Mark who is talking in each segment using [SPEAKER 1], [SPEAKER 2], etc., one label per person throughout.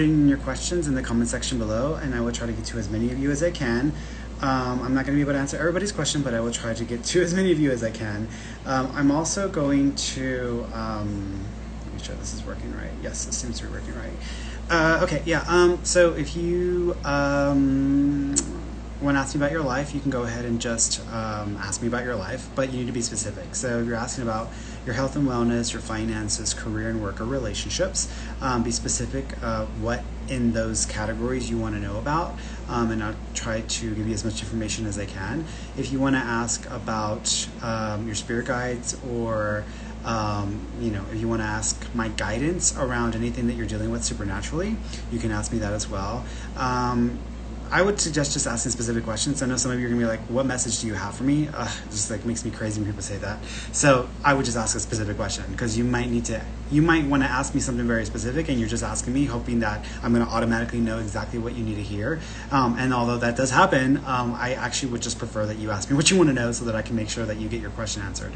[SPEAKER 1] in your questions in the comment section below, and I will try to get to as many of you as I can. I'm not going to be able to answer everybody's question, but I will try to get to as many of you as I can. I'm also going to, let me sure this is working right. Yes, this seems to be working right. Okay, yeah, so if you want to ask me about your life, you can go ahead and just ask me about your life, but you need to be specific. So if you're asking about your health and wellness, your finances, career and work, or relationships, be specific what in those categories you want to know about, and I'll try to give you as much information as I can. If you want to ask about your spirit guides, or if you want to ask my guidance around anything that you're dealing with supernaturally, you can ask me that as well. I would suggest just asking specific questions. I know some of you are gonna be like, what message do you have for me? It just like makes me crazy when people say that. So I would just ask a specific question, because you might want to ask me something very specific, and you're just asking me hoping that I'm gonna automatically know exactly what you need to hear. And although that does happen, I actually would just prefer that you ask me what you want to know, so that I can make sure that you get your question answered.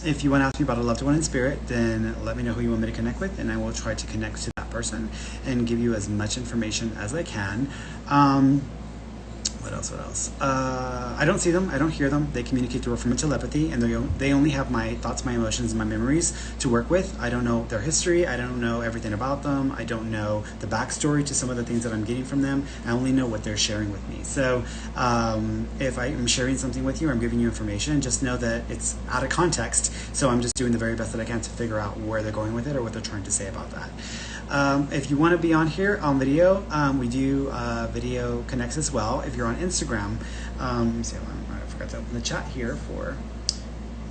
[SPEAKER 1] If you want to ask me about a loved one in spirit, then let me know who you want me to connect with, and I will try to connect to that person and give you as much information as I can. What else? I don't see them. I don't hear them. They communicate through from telepathy, and they only have my thoughts, my emotions, and my memories to work with. I don't know their history. I don't know everything about them. I don't know the backstory to some of the things that I'm getting from them. I only know what they're sharing with me. So if I am sharing something with you, or I'm giving you information, just know that it's out of context. So I'm just doing the very best that I can to figure out where they're going with it, or what they're trying to say about that. If you want to be on here on video, we do video connects as well. If you're on Instagram, let me see, I forgot to open the chat here for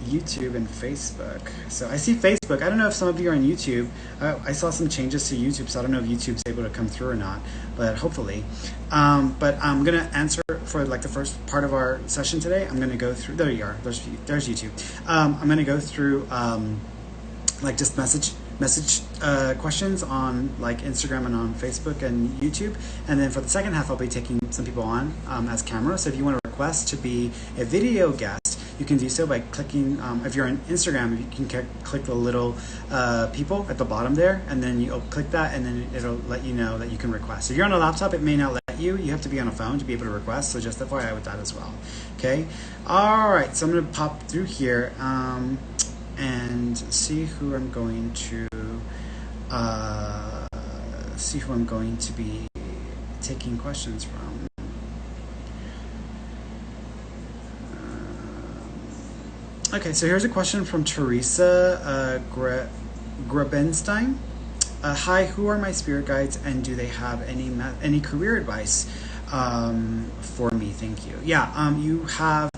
[SPEAKER 1] YouTube and Facebook. So I see Facebook. I don't know if some of you are on YouTube. I saw some changes to YouTube, so I don't know if YouTube's able to come through or not, but hopefully. But I'm going to answer for like the first part of our session today. I'm going to go through, there you are, there's YouTube. I'm going to go through like just message questions on like Instagram and on Facebook and YouTube, and then for the second half I'll be taking some people on as camera. So if you want to request to be a video guest, you can do so by clicking, if you're on Instagram, you can click the little people at the bottom there, and then you'll click that, and then it'll let you know that you can request. If you're on a laptop, it may not let you. You have to be on a phone to be able to request, so just FYI with that as well. Okay, alright, so I'm going to pop through here and see who I'm going to be taking questions from. Okay, so here's a question from Teresa Grabenstein. Hi, who are my spirit guides, and do they have any career advice for me? Thank you. Yeah, you have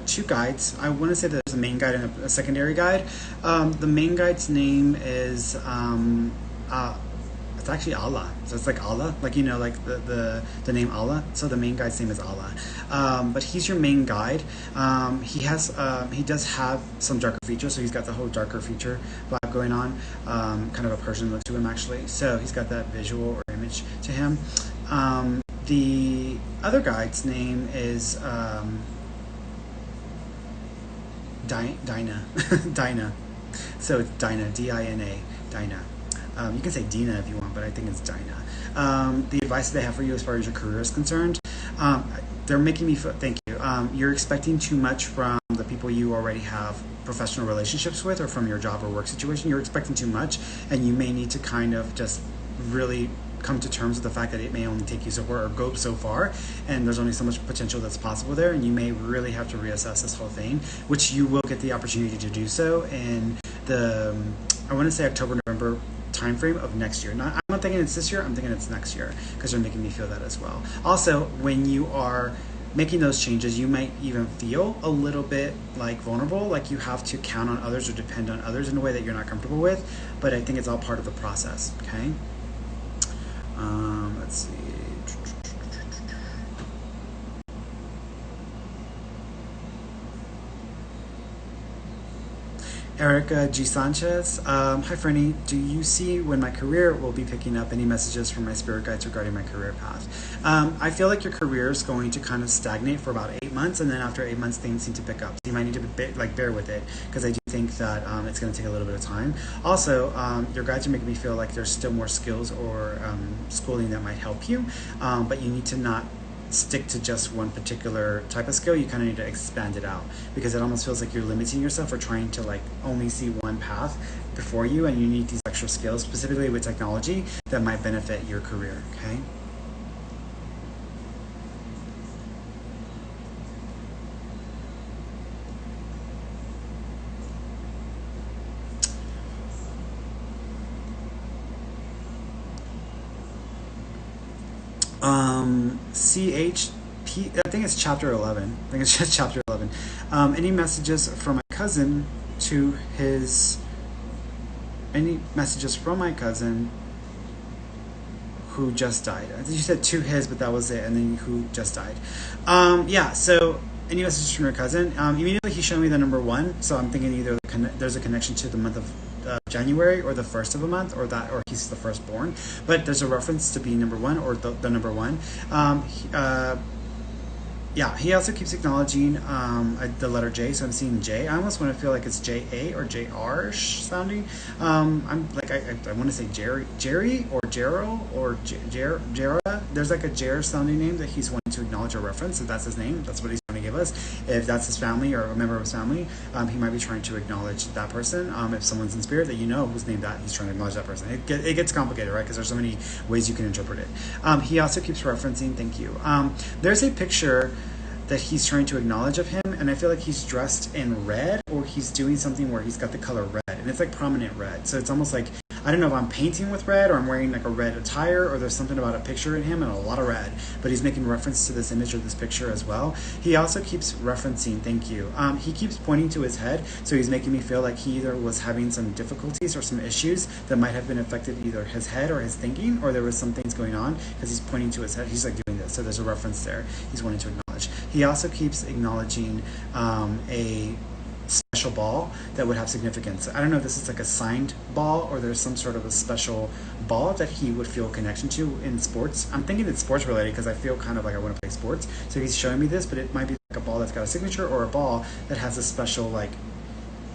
[SPEAKER 1] two guides. I want to say there's a main guide and a secondary guide. The main guide's name is it's actually Allah. So it's like Allah, like like the name Allah. So the main guide's name is Allah. But he's your main guide. He does have some darker features. So he's got the whole darker feature vibe going on. Kind of a Persian look to him actually. So he's got that visual or image to him. The other guide's name is Dinah. Dinah. So it's Dinah, D-I-N-A, Dinah. You can say Dina if you want, but I think it's Dinah. The advice that they have for you as far as your career is concerned, they're making me feel, thank you, you're expecting too much from the people you already have professional relationships with, or from your job or work situation. You're expecting too much, and you may need to kind of just really come to terms with the fact that it may only take you so far or go so far, and there's only so much potential that's possible there, and you may really have to reassess this whole thing, which you will get the opportunity to do so in the, I want to say October, November time frame of next year. I'm not thinking it's this year, I'm thinking it's next year, because they're making me feel that as well. Also, when you are making those changes, you might even feel a little bit like vulnerable, like you have to count on others or depend on others in a way that you're not comfortable with, but I think it's all part of the process, okay? Let's see. Erica G. Sanchez. Hi, Ferny. Do you see when my career will be picking up any messages from my spirit guides regarding my career path? I feel like your career is going to kind of stagnate for about 8 months, and then after 8 months, things seem to pick up. So you might need to bear with it, because I do think think that it's going to take a little bit of time. Also, your guides are making me feel like there's still more skills or schooling that might help you, but you need to not stick to just one particular type of skill. You kind of need to expand it out, because it almost feels like you're limiting yourself or trying to like only see one path before you, and you need these extra skills, specifically with technology, that might benefit your career. Okay. CHP, I think it's chapter 11. I think it's just chapter 11. Any messages from my cousin to his, any messages from my cousin who just died. I think you said to his, but that was it, and then who just died. Yeah, so any messages from your cousin? Immediately he showed me the number one, so I'm thinking either there's a connection to the month of January, or the first of a month, or that, or he's the firstborn. But there's a reference to being number one, or the number one. Yeah, he also keeps acknowledging the letter J, so I'm seeing J. I almost want to feel like it's J-A or J-R-ish sounding. I'm like, I want to say Jerry or Gerald or Jera. There's like a Jer sounding name that he's wanting to acknowledge or reference. If that's his name, that's what he's trying to give us. If that's his family or a member of his family, he might be trying to acknowledge that person. If someone's in spirit that you know who's named that, he's trying to acknowledge that person. It gets complicated, right? Because there's so many ways you can interpret it. He also keeps referencing, thank you. There's a picture that he's trying to acknowledge of him, and I feel like he's dressed in red, or he's doing something where he's got the color red, and it's like prominent red. So it's almost like, I don't know if I'm painting with red, or I'm wearing like a red attire, or there's something about a picture in him and a lot of red, but he's making reference to this image or this picture as well. He also keeps referencing, thank you. He keeps pointing to his head, so he's making me feel like he either was having some difficulties or some issues that might have been affected either his head or his thinking, or there was some things going on, because he's pointing to his head. He's like doing this, so there's a reference there he's wanting to acknowledge. He also keeps acknowledging a special ball that would have significance. I don't know if this is like a signed ball, or there's some sort of a special ball that he would feel a connection to in sports. I'm thinking it's sports related, because I feel kind of like I want to play sports. So he's showing me this, but it might be like a ball that's got a signature, or a ball that has a special like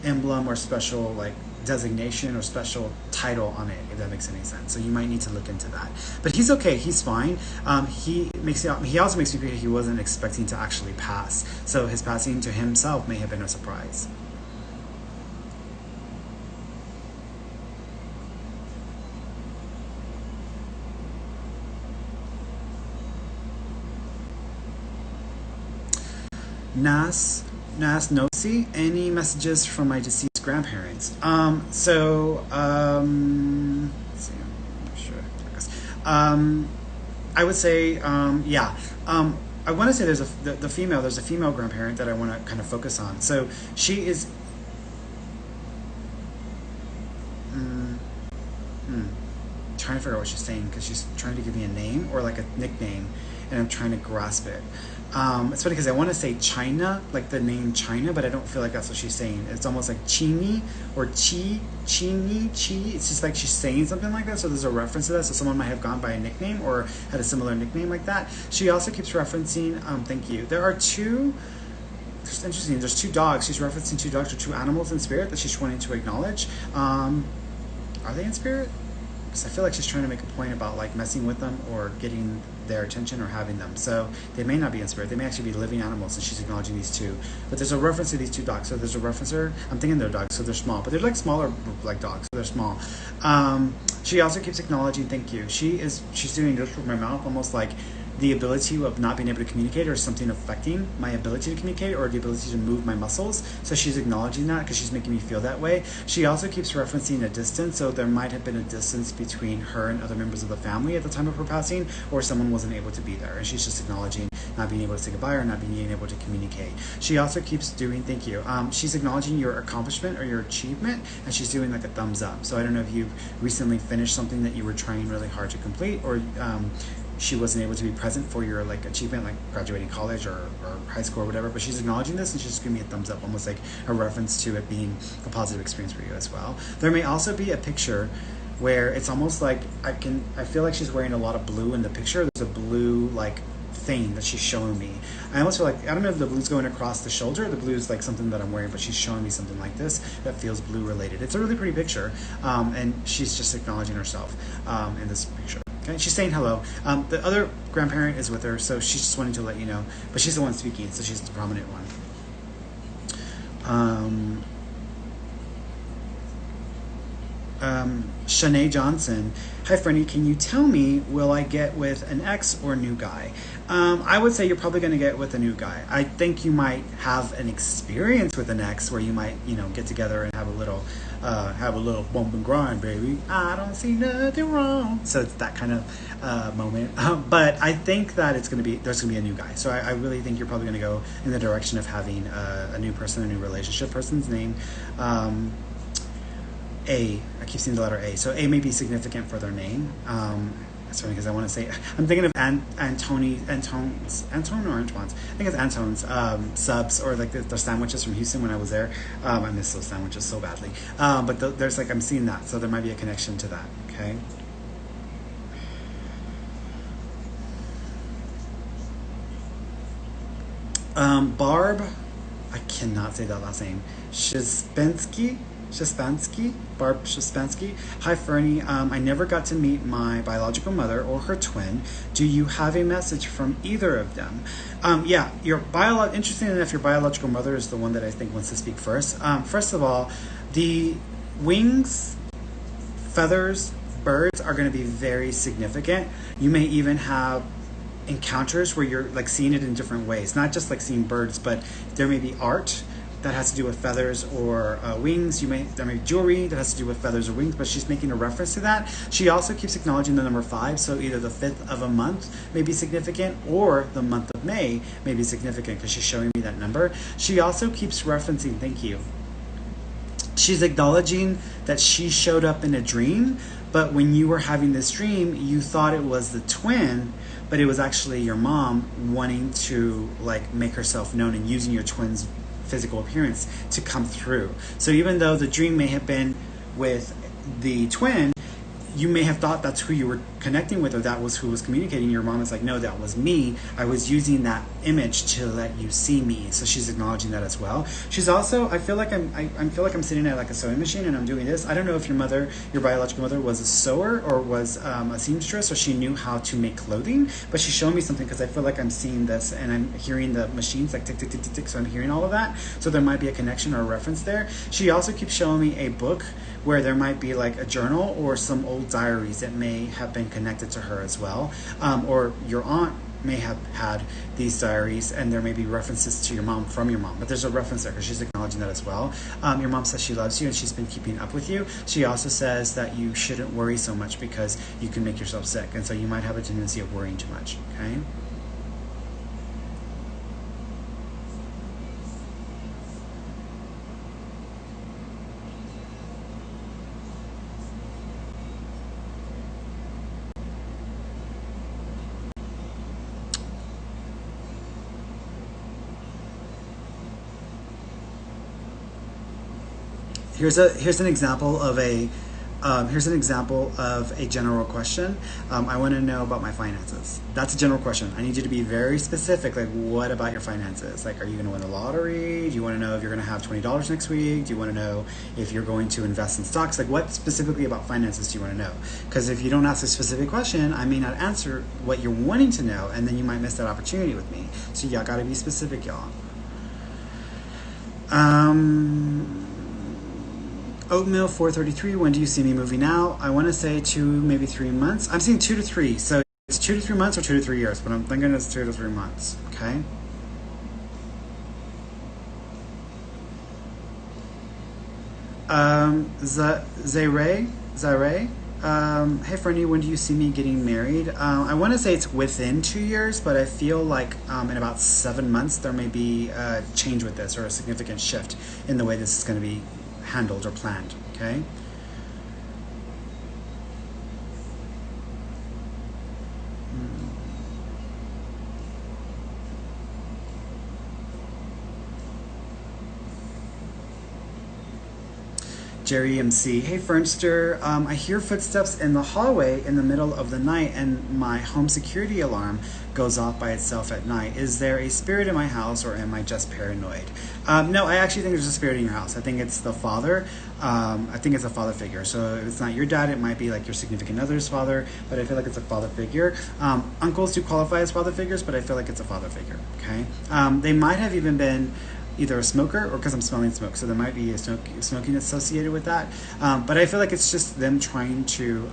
[SPEAKER 1] emblem or special like designation or special title on it, if that makes any sense. So you might need to look into that. But he's okay, he's fine. He also makes me feel he wasn't expecting to actually pass. So his passing to himself may have been a surprise. Nas Nosi, any messages from my deceased grandparents? Let's see, I'm not sure. I would say, yeah. I want to say there's there's a female grandparent that I want to kind of focus on. So she is, trying to figure out what she's saying, because she's trying to give me a name or like a nickname, and I'm trying to grasp it. It's funny because I want to say China, like the name China, but I don't feel like that's what she's saying. It's almost like Chini or Chini. It's just like she's saying something like that. So there's a reference to that. So someone might have gone by a nickname or had a similar nickname like that. She also keeps referencing, thank you. There are two, it's interesting, there's two dogs. She's referencing two dogs or two animals in spirit that she's wanting to acknowledge. Are they in spirit? Because I feel like she's trying to make a point about like messing with them or getting their attention or having them. So they may not be in spirit. They may actually be living animals, and she's acknowledging these two. But there's a reference to these two dogs. So there's a reference there. I'm thinking they're dogs, so they're small. But they're like smaller like dogs, so they're small. She also keeps acknowledging, thank you. She's doing this with my mouth, almost like the ability of not being able to communicate, or something affecting my ability to communicate, or the ability to move my muscles. So she's acknowledging that because she's making me feel that way. She also keeps referencing a distance, so there might have been a distance between her and other members of the family at the time of her passing, or someone wasn't able to be there, and she's just acknowledging not being able to say goodbye or not being able to communicate. She also keeps doing, thank you. She's acknowledging your accomplishment or your achievement, and she's doing like a thumbs up. So I don't know if you've recently finished something that you were trying really hard to complete, or she wasn't able to be present for your like achievement, like graduating college or high school or whatever, but she's acknowledging this, and she's just giving me a thumbs up, almost like a reference to it being a positive experience for you as well. There may also be a picture where it's almost like I feel like she's wearing a lot of blue in the picture. There's a blue like thing that she's showing me. I almost feel like, I don't know if the blue's going across the shoulder, or the blue's like something that I'm wearing, but she's showing me something like this that feels blue related. It's a really pretty picture, and she's just acknowledging herself in this picture. Okay, she's saying hello. The other grandparent is with her, so she's just wanting to let you know, but she's the one speaking, so she's the prominent one. Shanae Johnson. Hi, Ferny. Can you tell me, will I get with an ex or new guy? I would say you're probably going to get with a new guy. I think you might have an experience with an ex where you might, get together and have a little bump and grind, baby. I don't see nothing wrong. So it's that kind of moment. But I think that there's going to be a new guy. So I really think you're probably going to go in the direction of having a new person, a new relationship. Person's name. A. I keep seeing the letter A. So A may be significant for their name. That's funny because I want to say, I'm thinking of Antone or Antoine's. I think it's Antone's subs, or like the sandwiches from Houston when I was there. I miss those sandwiches so badly. But there's like, I'm seeing that. So there might be a connection to that. Okay. Barb, I cannot say that last name. Shispensky, Barb Shispensky. Hi, Ferny. I never got to meet my biological mother or her twin. Do you have a message from either of them? Yeah, interesting enough, your biological mother is the one that I think wants to speak first. First of all, the wings, feathers, birds are going to be very significant. You may even have encounters where you're like seeing it in different ways, not just like seeing birds, but there may be art that has to do with feathers or wings. There may be jewelry that has to do with feathers or wings, but she's making a reference to that. She also keeps acknowledging the number 5, so either the 5th of a month may be significant, or the month of May may be significant because she's showing me that number. She also keeps referencing, thank you. She's acknowledging that she showed up in a dream, but when you were having this dream, you thought it was the twin, but it was actually your mom wanting to like make herself known and using your twin's physical appearance to come through. So even though the dream may have been with the twin, you may have thought that's who you were connecting with, or that was who was communicating. Your mom is like, no, that was me. I was using that image to let you see me. So she's acknowledging that as well. She's also, I feel like I'm sitting at like a sewing machine and I'm doing this. I don't know if your biological mother was a sewer or was a seamstress, or she knew how to make clothing, but she's showing me something because I feel like I'm seeing this and I'm hearing the machines like tick, tick, tick, tick, tick. So I'm hearing all of that. So there might be a connection or a reference there. She also keeps showing me a book where there might be like a journal or some old diaries that may have been connected to her as well. Or your aunt may have had these diaries, and there may be references to your mom from your mom. But there's a reference there because she's acknowledging that as well. Your mom says she loves you and she's been keeping up with you. She also says that you shouldn't worry so much because you can make yourself sick. And so you might have a tendency of worrying too much, okay? Here's an example of a general question. I want to know about my finances. That's a general question. I need you to be very specific. Like, what about your finances? Like, are you going to win the lottery? Do you want to know if you're going to have $20 next week? Do you want to know if you're going to invest in stocks? Like, what specifically about finances do you want to know? Because if you don't ask a specific question, I may not answer what you're wanting to know, and then you might miss that opportunity with me. So y'all got to be specific, y'all. Oatmeal 433, when do you see me moving out? I want to say 2, maybe 3 months. I'm seeing 2 to 3, so it's 2 to 3 months or 2 to 3 years, but I'm thinking it's 2 to 3 months, okay? Zaire, hey Fernie, when do you see me getting married? I want to say it's within 2 years, but I feel like in about 7 months there may be a change with this, or a significant shift in the way this is going to be handled or planned, okay? Jerry MC. Hey, Fernster. I hear footsteps in the hallway in the middle of the night, and my home security alarm goes off by itself at night. Is there a spirit in my house, or am I just paranoid? No, I actually think there's a spirit in your house. I think it's the father. I think it's a father figure. So if it's not your dad, it might be like your significant other's father, but I feel like it's a father figure. Uncles do qualify as father figures, but I feel like it's a father figure, okay? They might have even been either a smoker or because I'm smelling smoke, so there might be a smoking associated with that. But I feel like it's just them trying to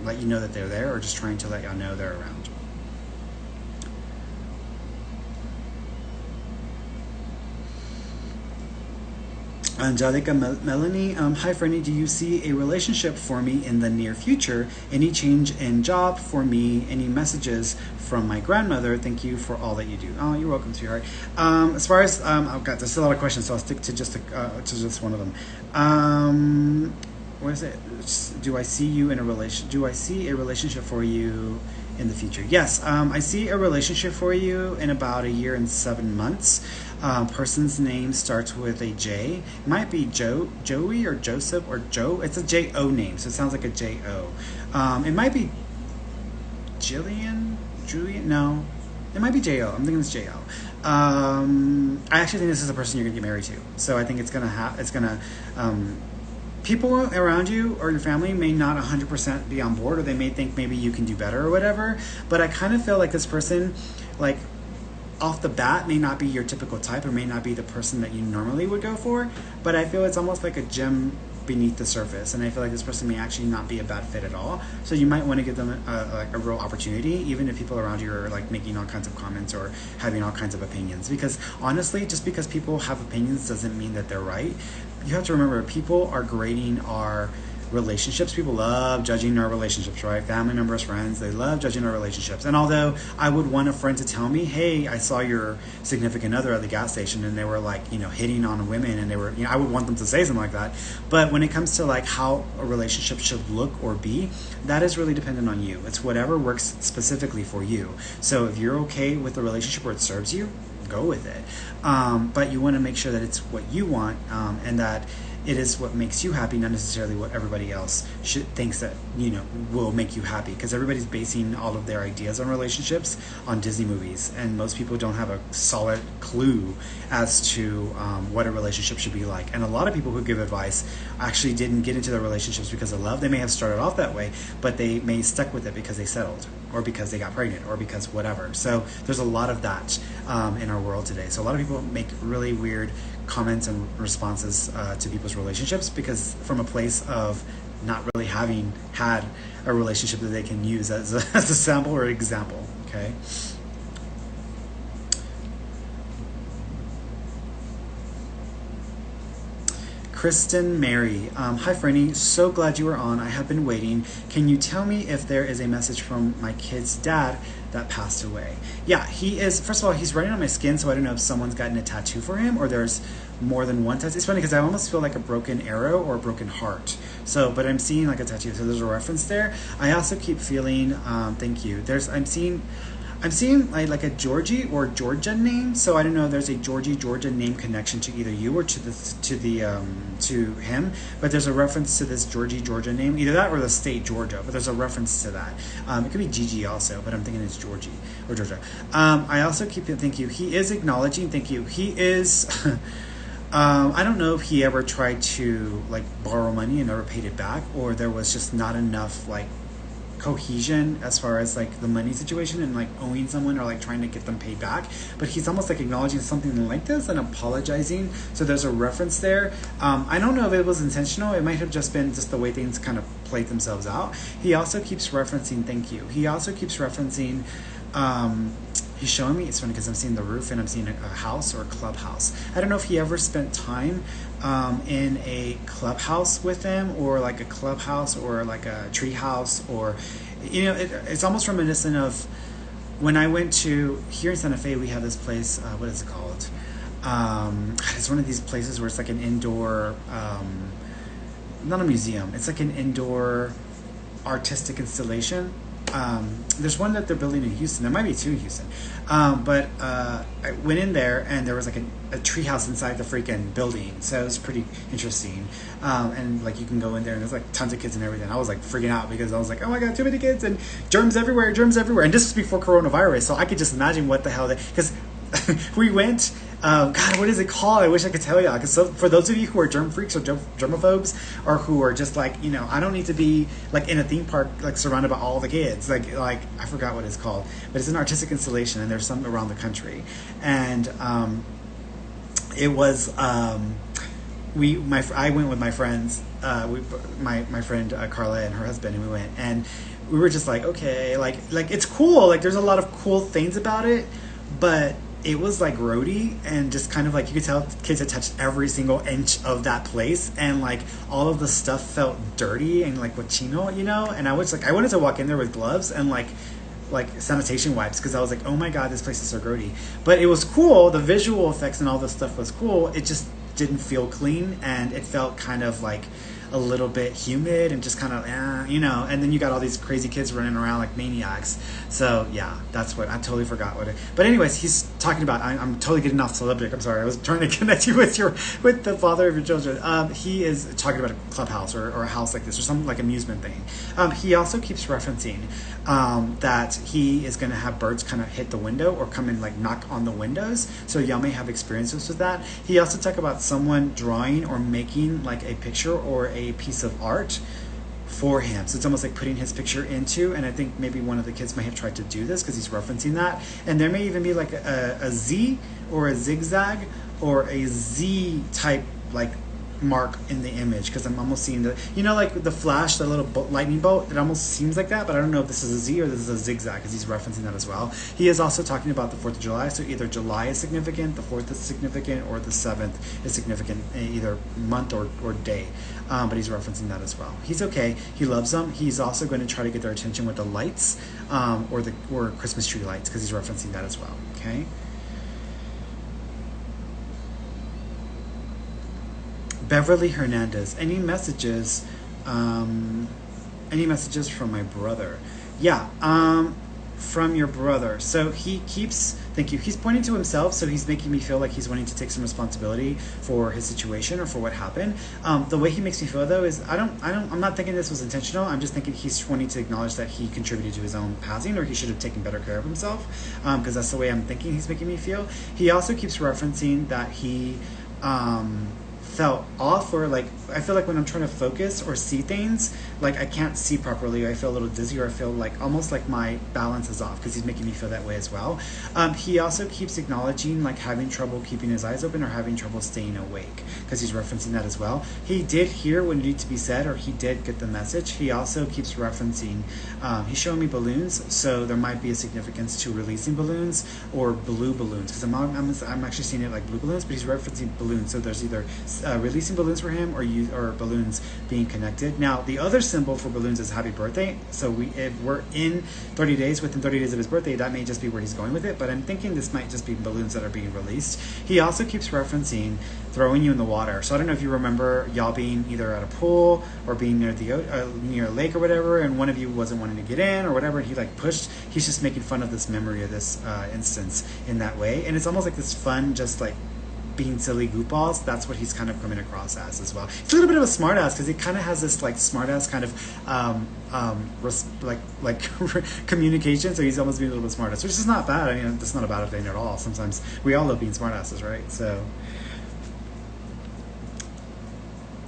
[SPEAKER 1] let you know that they're there, or just trying to let y'all know they're around. Angelica Melanie, hi Ferny, do you see a relationship for me in the near future? Any change in job for me? Any messages from my grandmother? Thank you for all that you do. Oh, you're welcome, sweetheart. As far as I've got there's a lot of questions, so I'll stick to just one of them. What is it? Do I see you in a relation? Do I see a relationship for you in the future? Yes, I see a relationship for you in about a year and 7 months. Person's name starts with a J. It might be Joey or Joseph or Joe. It's a J-O name, so it sounds like a J-O. It might be Julian. No, it might be J-O. I'm thinking it's J-O. I actually think this is a person you're gonna get married to. So I think it's gonna people around you or your family may not 100% be on board, or they may think maybe you can do better or whatever. But I kind of feel like this person, like, off the bat may not be your typical type, or may not be the person that you normally would go for, but I feel it's almost like a gem beneath the surface, and I feel like this person may actually not be a bad fit at all. So you might want to give them a real opportunity, even if people around you are like making all kinds of comments or having all kinds of opinions, because honestly, just because people have opinions doesn't mean that they're right. You have to remember, people are grading our relationships. People love judging our relationships, right? Family members, friends, they love judging our relationships. And although I would want a friend to tell me, hey, I saw your significant other at the gas station and they were like, hitting on women, and they were, I would want them to say something like that. But when it comes to like how a relationship should look or be, that is really dependent on you. It's whatever works specifically for you. So if you're okay with the relationship where it serves you, go with it. But you want to make sure that it's what you want, and that it is what makes you happy, not necessarily what everybody else thinks that will make you happy. Because everybody's basing all of their ideas on relationships on Disney movies, and most people don't have a solid clue as to what a relationship should be like. And a lot of people who give advice actually didn't get into their relationships because of love. They may have started off that way, but they may stuck with it because they settled, or because they got pregnant, or because whatever. So there's a lot of that in our world today. So a lot of people make really weird comments and responses to people's relationships because from a place of not really having had a relationship that they can use as a sample or example, okay? Kristen Mary, hi Ferny, so glad you were on. I have been waiting. Can you tell me if there is a message from my kid's dad that passed away? Yeah, he is. First of all, he's running on my skin, so I don't know if someone's gotten a tattoo for him or there's more than one tattoo. It's funny because I almost feel like a broken arrow or a broken heart. So, but I'm seeing like a tattoo, so there's a reference there. I also keep feeling, thank you. I'm seeing like a Georgie or Georgia name, so I don't know if there's a Georgia name connection to either you or to him, but there's a reference to this Georgia name, either that or the state Georgia, but there's a reference to that. It could be Gigi also, but I'm thinking it's Georgie or Georgia. I also keep thank you. He is acknowledging, thank you. He is. I don't know if he ever tried to like borrow money and never paid it back, or there was just not enough like cohesion as far as like the money situation and like owing someone or like trying to get them paid back. But he's almost like acknowledging something like this and apologizing, so there's a reference there. I don't know if it was intentional. It might have just been just the way things kind of played themselves out. He also keeps referencing thank you. He also keeps referencing he's showing me, it's funny because I'm seeing the roof and I'm seeing a house or a clubhouse. I don't know if he ever spent time in a clubhouse with them, or like a clubhouse or like a tree house, or it's almost reminiscent of when I went to, here in Santa Fe we have this place, what is it called? It's one of these places where it's like an indoor, not a museum, it's like an indoor artistic installation. there's one that they're building in Houston. There might be two in Houston. But I went in there and there was like a treehouse inside the freaking building. So it was pretty interesting. And like you can go in there and there's like tons of kids and everything. I was like freaking out because I was like, oh my God, too many kids and germs everywhere, germs everywhere. And this was before coronavirus. So I could just imagine what the hell because we went, God, what is it called? I wish I could tell you. Because so, for those of you who are germ freaks or germophobes, or who are just like, I don't need to be like in a theme park, like surrounded by all the kids. Like I forgot what it's called, but it's an artistic installation, and there's some around the country. And it was I went with my friends, my friend Carla and her husband, and we went, and we were just like, okay, like it's cool. Like there's a lot of cool things about it, but it was like roady and just kind of like you could tell kids had touched every single inch of that place, and like all of the stuff felt dirty and like cochino, and I was like, I wanted to walk in there with gloves and like sanitation wipes because I was like, oh my God, this place is so grody. But it was cool. The visual effects and all this stuff was cool. It just didn't feel clean, and it felt kind of like a little bit humid and just kind of, and then you got all these crazy kids running around like maniacs. So yeah, that's what I totally forgot what it. But anyways, he's talking about. I'm totally getting off the subject. I'm sorry. I was trying to connect you with the father of your children. He is talking about a clubhouse or a house like this or some like amusement thing. He also keeps referencing that he is going to have birds kind of hit the window or come and like knock on the windows. So y'all may have experiences with that. He also talked about someone drawing or making like a picture or a piece of art for him. So it's almost like putting his picture into, and I think maybe one of the kids may have tried to do this because he's referencing that. And there may even be like a Z or a zigzag or a Z type like mark in the image, because I'm almost seeing the, like the flash, the little lightning bolt, it almost seems like that, but I don't know if this is a Z or this is a zigzag, because he's referencing that as well. He is also talking about the 4th of July, so either July is significant, the 4th is significant, or the 7th is significant, either month or day, but he's referencing that as well. He's okay. He loves them. He's also going to try to get their attention with the lights, or Christmas tree lights, because he's referencing that as well. Okay. Beverly Hernandez. Any messages from my brother? Yeah, from your brother. So he keeps, thank you, he's pointing to himself, so he's making me feel like he's wanting to take some responsibility for his situation or for what happened. The way he makes me feel though is I'm not thinking this was intentional. I'm just thinking he's wanting to acknowledge that he contributed to his own passing, or he should have taken better care of himself, because that's the way I'm thinking he's making me feel. He also keeps referencing that he felt off, or like I feel like when I'm trying to focus or see things, like I can't see properly, or I feel a little dizzy, or I feel like almost like my balance is off, because he's making me feel that way as well. He also keeps acknowledging like having trouble keeping his eyes open or having trouble staying awake, because he's referencing that as well. He did hear what needed to be said, or he did get the message. He also keeps referencing, he's showing me balloons, so there might be a significance to releasing balloons or blue balloons, because I'm actually seeing it like blue balloons, but he's referencing balloons, so there's either releasing balloons for him or balloons being connected. Now the other symbol for balloons is happy birthday, so if we're in 30 days, within 30 days of his birthday, that may just be where he's going with it, but I'm thinking this might just be balloons that are being released. He also keeps referencing throwing you in the water, so I don't know if you remember y'all being either at a pool or being near near a lake or whatever, and one of you wasn't wanting to get in or whatever, and he like pushed. He's just making fun of this memory of this instance in that way, and it's almost like this fun, just like being silly goofballs. That's what he's kind of coming across as well. He's a little bit of a smartass, because he kind of has this like smartass kind of communication. So he's almost being a little bit smartass, which is not bad. I mean, that's not a bad thing at all. Sometimes we all love being smartasses, right? So,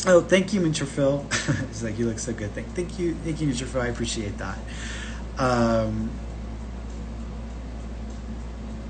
[SPEAKER 1] oh, thank you, Mr. Phil. He's like, you look so good. Thank you, Mr. Phil. I appreciate that.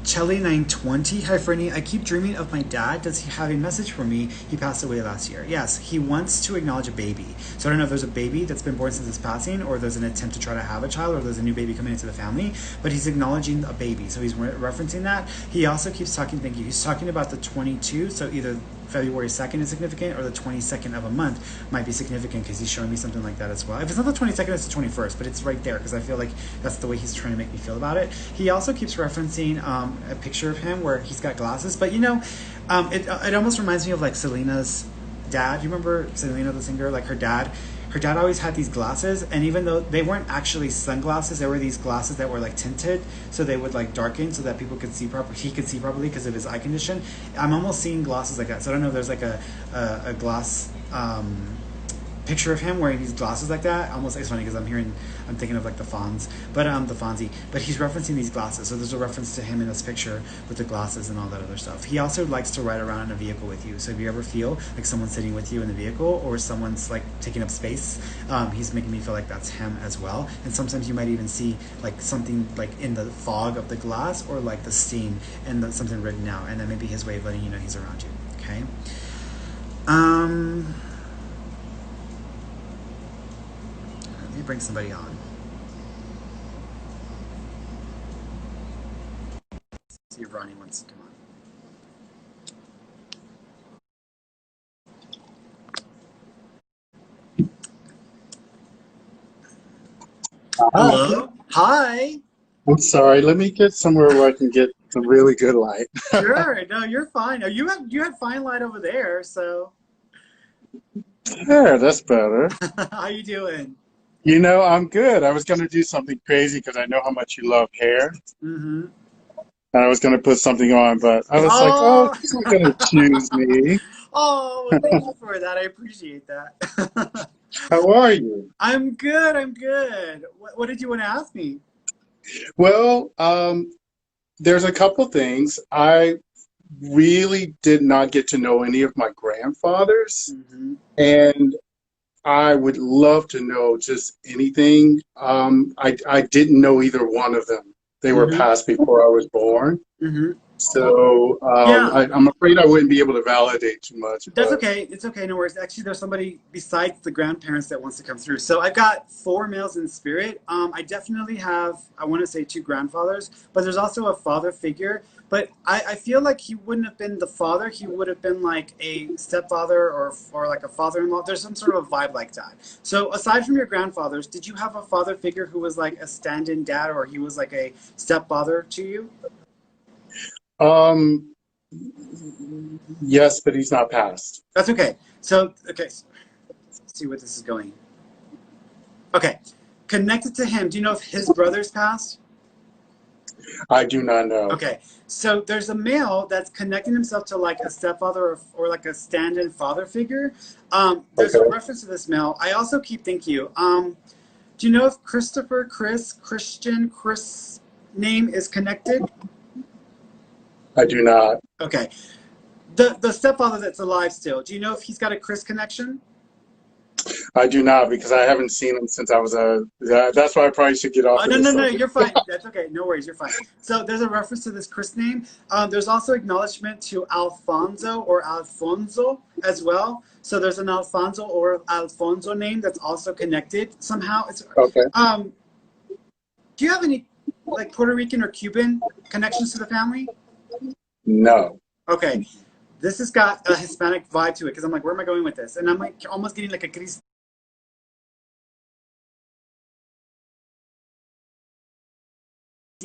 [SPEAKER 1] Chelly920, hi Ferny, I keep dreaming of my dad. Does he have a message for me? He passed away last year. Yes, he wants to acknowledge a baby. So I don't know if there's a baby that's been born since his passing, or there's an attempt to try to have a child, or there's a new baby coming into the family, but he's acknowledging a baby. So he's referencing that. He also keeps talking, thank you, he's talking about the 22, so either February 2nd is significant, or the 22nd of a month might be significant, because he's showing me something like that as well. If it's not the 22nd, it's the 21st, but it's right there, because I feel like that's the way he's trying to make me feel about it. He also keeps referencing a picture of him where he's got glasses, but it almost reminds me of like Selena's dad. You remember Selena, the singer? Like her dad her dad always had these glasses, and even though they weren't actually sunglasses, they were these glasses that were like tinted, so they would like darken so that people could see proper. He could see properly because of his eye condition. I'm almost seeing glasses like that. So I don't know if there's like a glass. Picture of him wearing these glasses like that. Almost, it's funny because I'm thinking of like the Fonz, but the Fonzie. But he's referencing these glasses, so there's a reference to him in this picture with the glasses and all that other stuff. He also likes to ride around in a vehicle with you. So if you ever feel like someone's sitting with you in the vehicle or someone's like taking up space, he's making me feel like that's him as well. And sometimes you might even see like something like in the fog of the glass or like the steam and something written out, and that may be his way of letting you know he's around you. Okay. Let me bring somebody on. See if Ronnie wants to come on.
[SPEAKER 2] Ah,
[SPEAKER 1] Hello. Hi.
[SPEAKER 2] I'm sorry. Let me get somewhere where I can get some really good light.
[SPEAKER 1] Sure. No, you're fine. No, you had fine light over there. So,
[SPEAKER 2] There, that's better.
[SPEAKER 1] how you doing?
[SPEAKER 2] I'm good. I was going to do something crazy because I know how much you love hair.
[SPEAKER 1] Mm-hmm.
[SPEAKER 2] And I was going to put something on, but I was like, oh,
[SPEAKER 1] Oh.
[SPEAKER 2] she's not going to choose me.
[SPEAKER 1] Oh, well, thank you for that. I appreciate that.
[SPEAKER 2] How are you?
[SPEAKER 1] I'm good. I'm good. What did you want to ask me?
[SPEAKER 2] Well, there's a couple things. I really did not get to know any of my grandfathers,
[SPEAKER 1] Mm-hmm.
[SPEAKER 2] and I would love to know just anything. I didn't know either one of them. They were
[SPEAKER 1] Mm-hmm.
[SPEAKER 2] passed before I was born.
[SPEAKER 1] Mm-hmm.
[SPEAKER 2] So
[SPEAKER 1] Yeah.
[SPEAKER 2] I'm afraid I wouldn't be able to validate too much,
[SPEAKER 1] That's
[SPEAKER 2] but
[SPEAKER 1] okay. It's okay. No worries. Actually, there's somebody besides the grandparents that wants to come through. So I've got four males in spirit. I definitely have, I want to say two grandfathers, but there's also a father figure. But I feel like he wouldn't have been the father. He would have been like a stepfather or like a father-in-law. There's some sort of vibe like that. So aside from your grandfathers, did you have a father figure who was like a stand-in dad or he was like a stepfather to you?
[SPEAKER 2] um, yes, but he's not passed.
[SPEAKER 1] That's okay. So, okay, so let's see where this is going. Okay. Connected to him, do you know if his brother's passed?
[SPEAKER 2] I do not know.
[SPEAKER 1] Okay. So there's a male that's connecting himself to like a stepfather or like a stand-in father figure. There's a
[SPEAKER 2] Okay,
[SPEAKER 1] reference to this male. I also keep thank you. Do you know if Christopher, Chris, Christian, Chris name is connected?
[SPEAKER 2] I do not.
[SPEAKER 1] Okay. The stepfather that's alive still. Do you know if he's got a Chris connection?
[SPEAKER 2] I do not because I haven't seen him since I was a. That's why I probably should get
[SPEAKER 1] Oh,
[SPEAKER 2] off of
[SPEAKER 1] no,
[SPEAKER 2] this
[SPEAKER 1] no, no,
[SPEAKER 2] subject.
[SPEAKER 1] you're fine. That's okay. No worries, you're fine. So there's a reference to this Chris name. There's also acknowledgement to Alfonso or Alfonso as well. So there's an Alfonso or Alfonso name that's also connected somehow.
[SPEAKER 2] Okay.
[SPEAKER 1] Um, do you have any like Puerto Rican or Cuban connections to the family?
[SPEAKER 2] No.
[SPEAKER 1] Okay, this has got a Hispanic vibe to it because I'm like, where am I going with this? And I'm like almost getting like a Christian.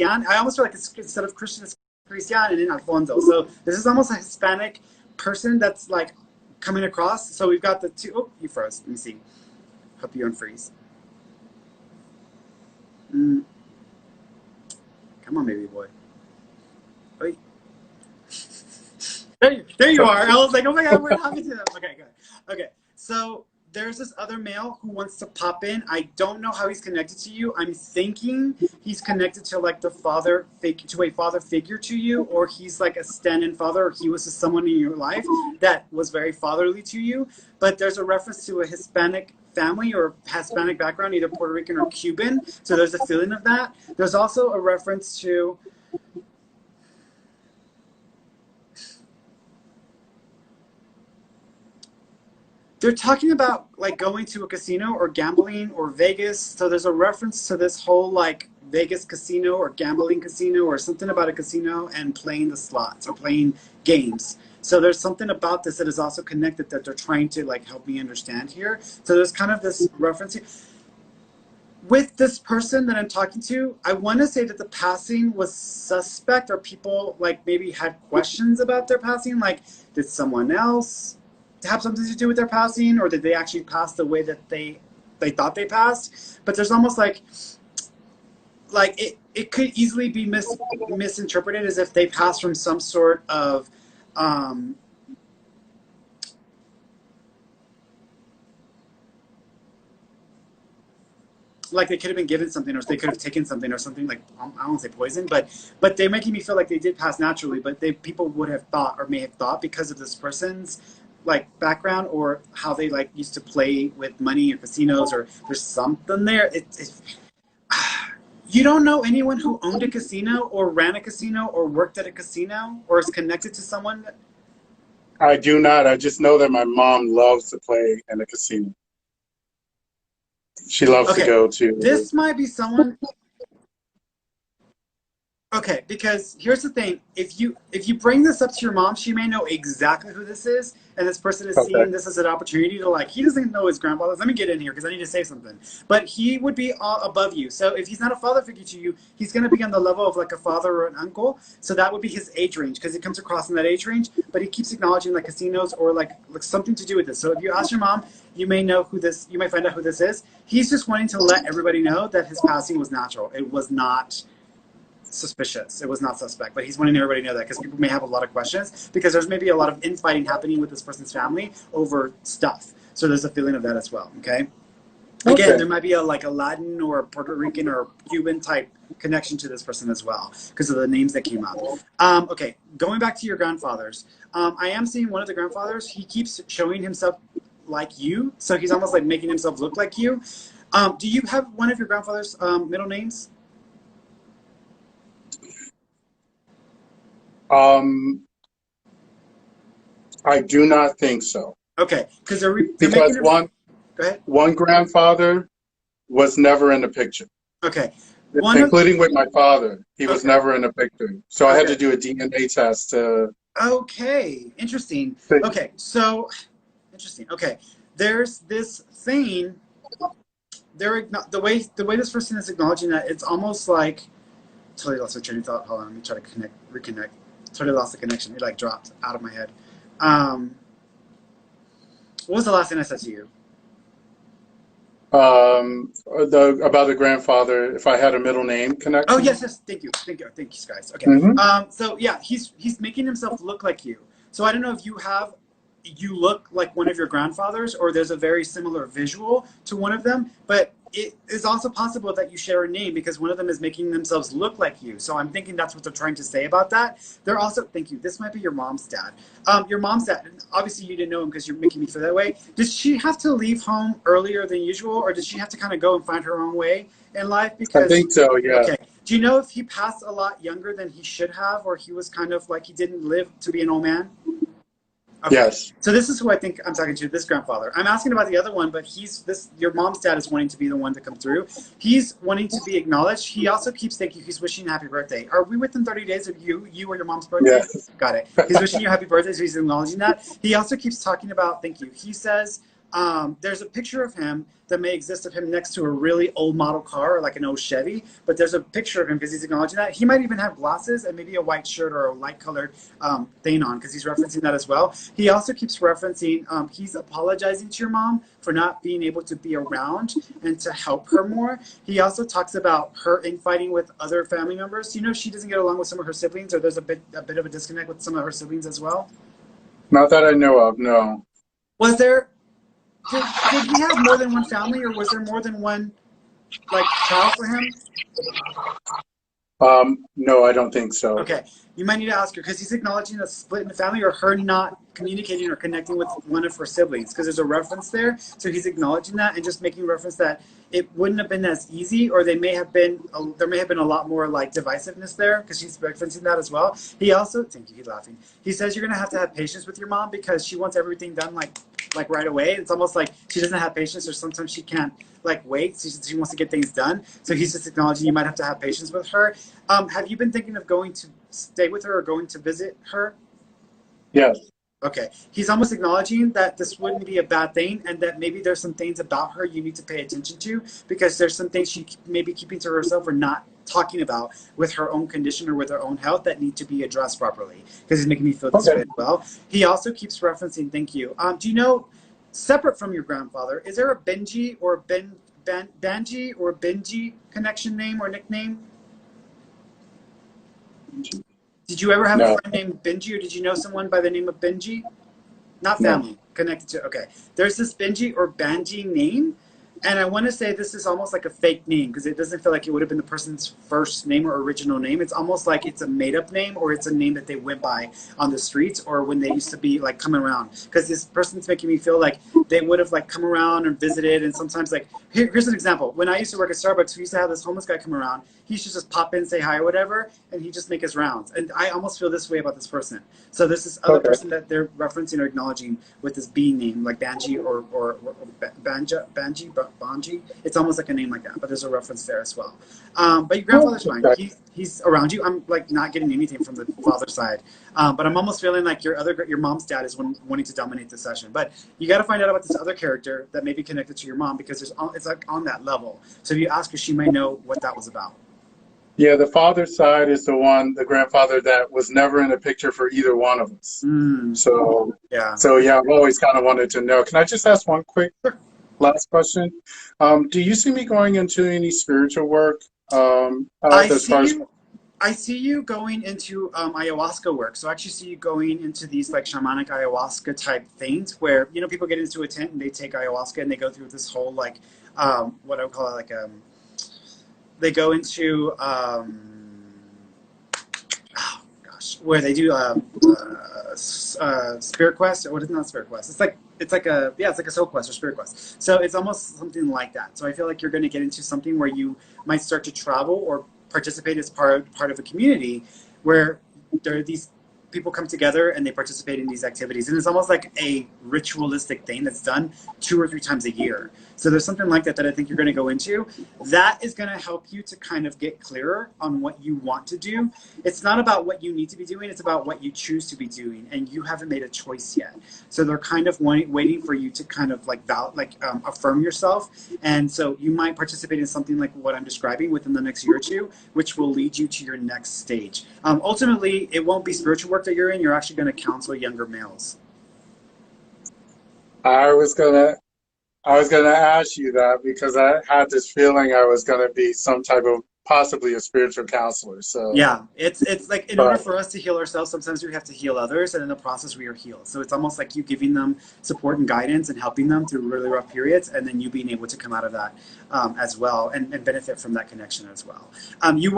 [SPEAKER 1] I almost feel like it's instead of Christian, it's Christian and then Alfonso. So this is almost a Hispanic person that's like coming across. So we've got the two. Oh, you froze. Let me see. Hope you unfreeze. Mm, come on, baby boy. Wait. There you are. I was like, oh my god, what happened to them? Okay, good. Okay, so there's this other male who wants to pop in. I don't know how he's connected to you. I'm thinking he's connected to like the to a father figure to you, or he's like a stand-in father, or he was just someone in your life that was very fatherly to you. But there's a reference to a Hispanic family or Hispanic background, either Puerto Rican or Cuban. So there's a feeling of that. There's also a reference to they're talking about like going to a casino or gambling or Vegas. So there's a reference to this whole like Vegas casino or gambling casino or something about a casino and playing the slots or playing games. So there's something about this that is also connected that they're trying to like help me understand here. So there's kind of this reference here. With this person that I'm talking to, I want to say that the passing was suspect or people like maybe had questions about their passing. Like, did someone else have something to do with their passing or did they actually pass the way that they they thought they passed, but there's almost like it could easily be misinterpreted as if they passed from some sort of um, like they could have been given something, or they could have taken something, or something like I don't want to say poison, but they're making me feel like they did pass naturally, but they people would have thought or may have thought because of this person's like background or how they like used to play with money or casinos or there's something there. You don't know anyone who owned a casino or ran a casino or worked at a casino or is connected to someone.
[SPEAKER 2] I do not. I just know that my mom loves to play in a casino. She loves to
[SPEAKER 1] Okay,
[SPEAKER 2] go to.
[SPEAKER 1] this might be someone. Okay, because here's the thing: if you bring this up to your mom, she may know exactly who this is, and this person is
[SPEAKER 2] Okay.
[SPEAKER 1] seeing this as an opportunity to like. He doesn't know his grandfather. Let me get in here because I need to say something. But he would be above you. So if he's not a father figure to you, he's going to be on the level of like a father or an uncle. So that would be his age range because it comes across in that age range. But he keeps acknowledging like casinos or like something to do with this. So if you ask your mom, you may know who this. You may find out who this is. He's just wanting to let everybody know that his passing was natural. It was not suspicious. It was not suspect, but he's wanting everybody to know that because people may have a lot of questions because there's maybe a lot of infighting happening with this person's family over stuff. So there's a feeling of that as well. Okay. Again,
[SPEAKER 2] Okay.
[SPEAKER 1] there might be a like a Latin or Puerto Rican or Cuban type connection to this person as well because of the names that came up. Okay, going back to your grandfathers, I am seeing one of the grandfathers. He keeps showing himself like you, so he's almost like making himself look like you. Do you have one of your grandfather's middle names?
[SPEAKER 2] Um, I do not think so
[SPEAKER 1] Okay, because they're making
[SPEAKER 2] because
[SPEAKER 1] him.
[SPEAKER 2] one
[SPEAKER 1] Go ahead.
[SPEAKER 2] one grandfather was never in the picture,
[SPEAKER 1] Okay. One of
[SPEAKER 2] including with my father. He was
[SPEAKER 1] okay.
[SPEAKER 2] never in the picture, so I had
[SPEAKER 1] Okay.
[SPEAKER 2] to do a DNA test to.
[SPEAKER 1] Okay. Interesting. Okay. So interesting. Okay. There's this thing. The way this person is acknowledging that it's almost like totally lost my train of thought. Hold on, let me try to reconnect. Totally lost the connection. It like dropped out of my head. Um, what was the last thing I said to you?
[SPEAKER 2] About the grandfather, if I had a middle name
[SPEAKER 1] Oh
[SPEAKER 2] connection.
[SPEAKER 1] yes, yes. Thank you, guys. Okay.
[SPEAKER 2] Hmm.
[SPEAKER 1] So yeah, he's making himself look like you. So I don't know if you look like one of your grandfathers, or there's a very similar visual to one of them. But it is also possible that you share a name because one of them is making themselves look like you. So I'm thinking that's what they're trying to say about that. They're also thank you. This might be your mom's dad. Your mom's dad. Obviously, you didn't know him because you're making me feel that way. Did she have to leave home earlier than usual, or did she have to kind of go and find her own way in life?
[SPEAKER 2] I
[SPEAKER 1] Because
[SPEAKER 2] think so. Yeah.
[SPEAKER 1] okay. Do you know if he passed a lot younger than he should have, or he was kind of like he didn't live to be an old man? Okay.
[SPEAKER 2] Yes.
[SPEAKER 1] So this is who I think I'm talking to, this grandfather. I'm asking about the other one, but your mom's dad is wanting to be the one to come through. He's wanting to be acknowledged. He also keeps thinking he's wishing you happy birthday. Are we within 30 days of you or your mom's birthday?
[SPEAKER 2] Yes.
[SPEAKER 1] Got it. He's wishing you happy birthday, so he's acknowledging that. He also keeps talking about thank you. He says there's a picture of him that may exist of him next to a really old model car, like an old Chevy, but there's a picture of him because he's acknowledging that. He might even have glasses and maybe a white shirt or a light colored thing on because he's referencing that as well. He also keeps referencing, he's apologizing to your mom for not being able to be around and to help her more. He also talks about her infighting with other family members. You know, she doesn't get along with some of her siblings, or there's a bit of a disconnect with some of her siblings as well.
[SPEAKER 2] Not that I know of. No.
[SPEAKER 1] Was there did he have more than one family, or was there more than one like child for him?
[SPEAKER 2] No, I don't think so.
[SPEAKER 1] Okay, you might need to ask her because he's acknowledging a split in the family or her not communicating or connecting with one of her siblings because there's a reference there. So he's acknowledging that and just making reference that it wouldn't have been as easy, or there may have been a lot more like divisiveness there because she's referencing that as well. He also, thank you, he's laughing. He says you're gonna have patience with your mom because she wants everything done like right away. It's almost like she doesn't have patience, or sometimes she can't like wait. She wants to get things done. So he's just acknowledging you might have to have patience with her. Have you been thinking of going to stay with her or going to visit her?
[SPEAKER 2] Yes.
[SPEAKER 1] Okay. He's almost acknowledging that this wouldn't be a bad thing and that maybe there's some things about her you need to pay attention to because there's some things she may be keeping to herself or not talking about with her own condition or with her own health that need to be addressed properly because he's making me feel this way
[SPEAKER 2] Okay.
[SPEAKER 1] as well. He also keeps referencing, thank you. Do you know separate from your grandfather, is there a Benji or Banji or Benji connection name or nickname? Did you ever have a
[SPEAKER 2] No.
[SPEAKER 1] friend named Benji, or did you know someone by the name of Benji? Not
[SPEAKER 2] No.
[SPEAKER 1] family, connected to. Okay, there's this Benji or Banji name, and I want to say this is almost like a fake name because it doesn't feel like it would have been the person's first name or original name. It's almost like it's a made up name, or it's a name that they went by on the streets or when they used to be like coming around. Because this person's making me feel like they would have like come around and visited, and sometimes like here's an example. When I used to work at Starbucks, we used to have this homeless guy come around. He used to just pop in, say hi or whatever, and he just make his rounds. And I almost feel this way about this person. So this is other
[SPEAKER 2] Okay.
[SPEAKER 1] person that they're referencing or acknowledging with this B name, like Banji or Banji. It's almost like a name like that, but there's a reference there as well. But your
[SPEAKER 2] Oh,
[SPEAKER 1] grandfather's fine.
[SPEAKER 2] okay.
[SPEAKER 1] He's around you. I'm like not getting anything from the father side, but I'm almost feeling like your mom's dad is wanting to dominate the session. But you got to find out about this other character that may be connected to your mom because it's like on that level. So if you ask her, she may know what that was about.
[SPEAKER 2] Yeah, the father's side is the grandfather that was never in the picture for either one of us.
[SPEAKER 1] Mm,
[SPEAKER 2] So,
[SPEAKER 1] yeah.
[SPEAKER 2] so yeah, I've always kind of wanted to know. Can I just ask one quick
[SPEAKER 1] Sure.
[SPEAKER 2] last question? Do you see me going into any spiritual work,
[SPEAKER 1] I
[SPEAKER 2] as
[SPEAKER 1] see
[SPEAKER 2] far as,
[SPEAKER 1] you. I see you going into ayahuasca work. So I actually see you going into these like shamanic ayahuasca type things where, people get into a tent and they take ayahuasca and they go through this whole like, what I would call it like, they go into, oh gosh, where they do spirit quest, or what is not spirit quest? It's like a soul quest or spirit quest. So it's almost something like that. So I feel like you're going to get into something where you might start to travel or participate as part of a community where there are these people come together and they participate in these activities, and it's almost like a ritualistic thing that's done 2 or 3 times a year. So there's something like that I think you're going to go into that is going to help you to kind of get clearer on what you want to do. It's not about what you need to be doing, it's about what you choose to be doing, and you haven't made a choice yet. So they're kind of waiting for you to kind of like affirm yourself. And so you might participate in something like what I'm describing within the next year or two, which will lead you to your next stage. Ultimately, it won't be spiritual work that you're in. You're actually going to counsel younger males.
[SPEAKER 2] I was gonna, I was gonna ask you that because I had this feeling I was gonna be some type of possibly a spiritual counselor. So,
[SPEAKER 1] Yeah, it's like in order
[SPEAKER 2] but
[SPEAKER 1] for us to heal ourselves, sometimes we have to heal others, and in the process, we are healed. So it's almost like you giving them support and guidance and helping them through really rough periods, and then you being able to come out of that as well and benefit from that connection as well. You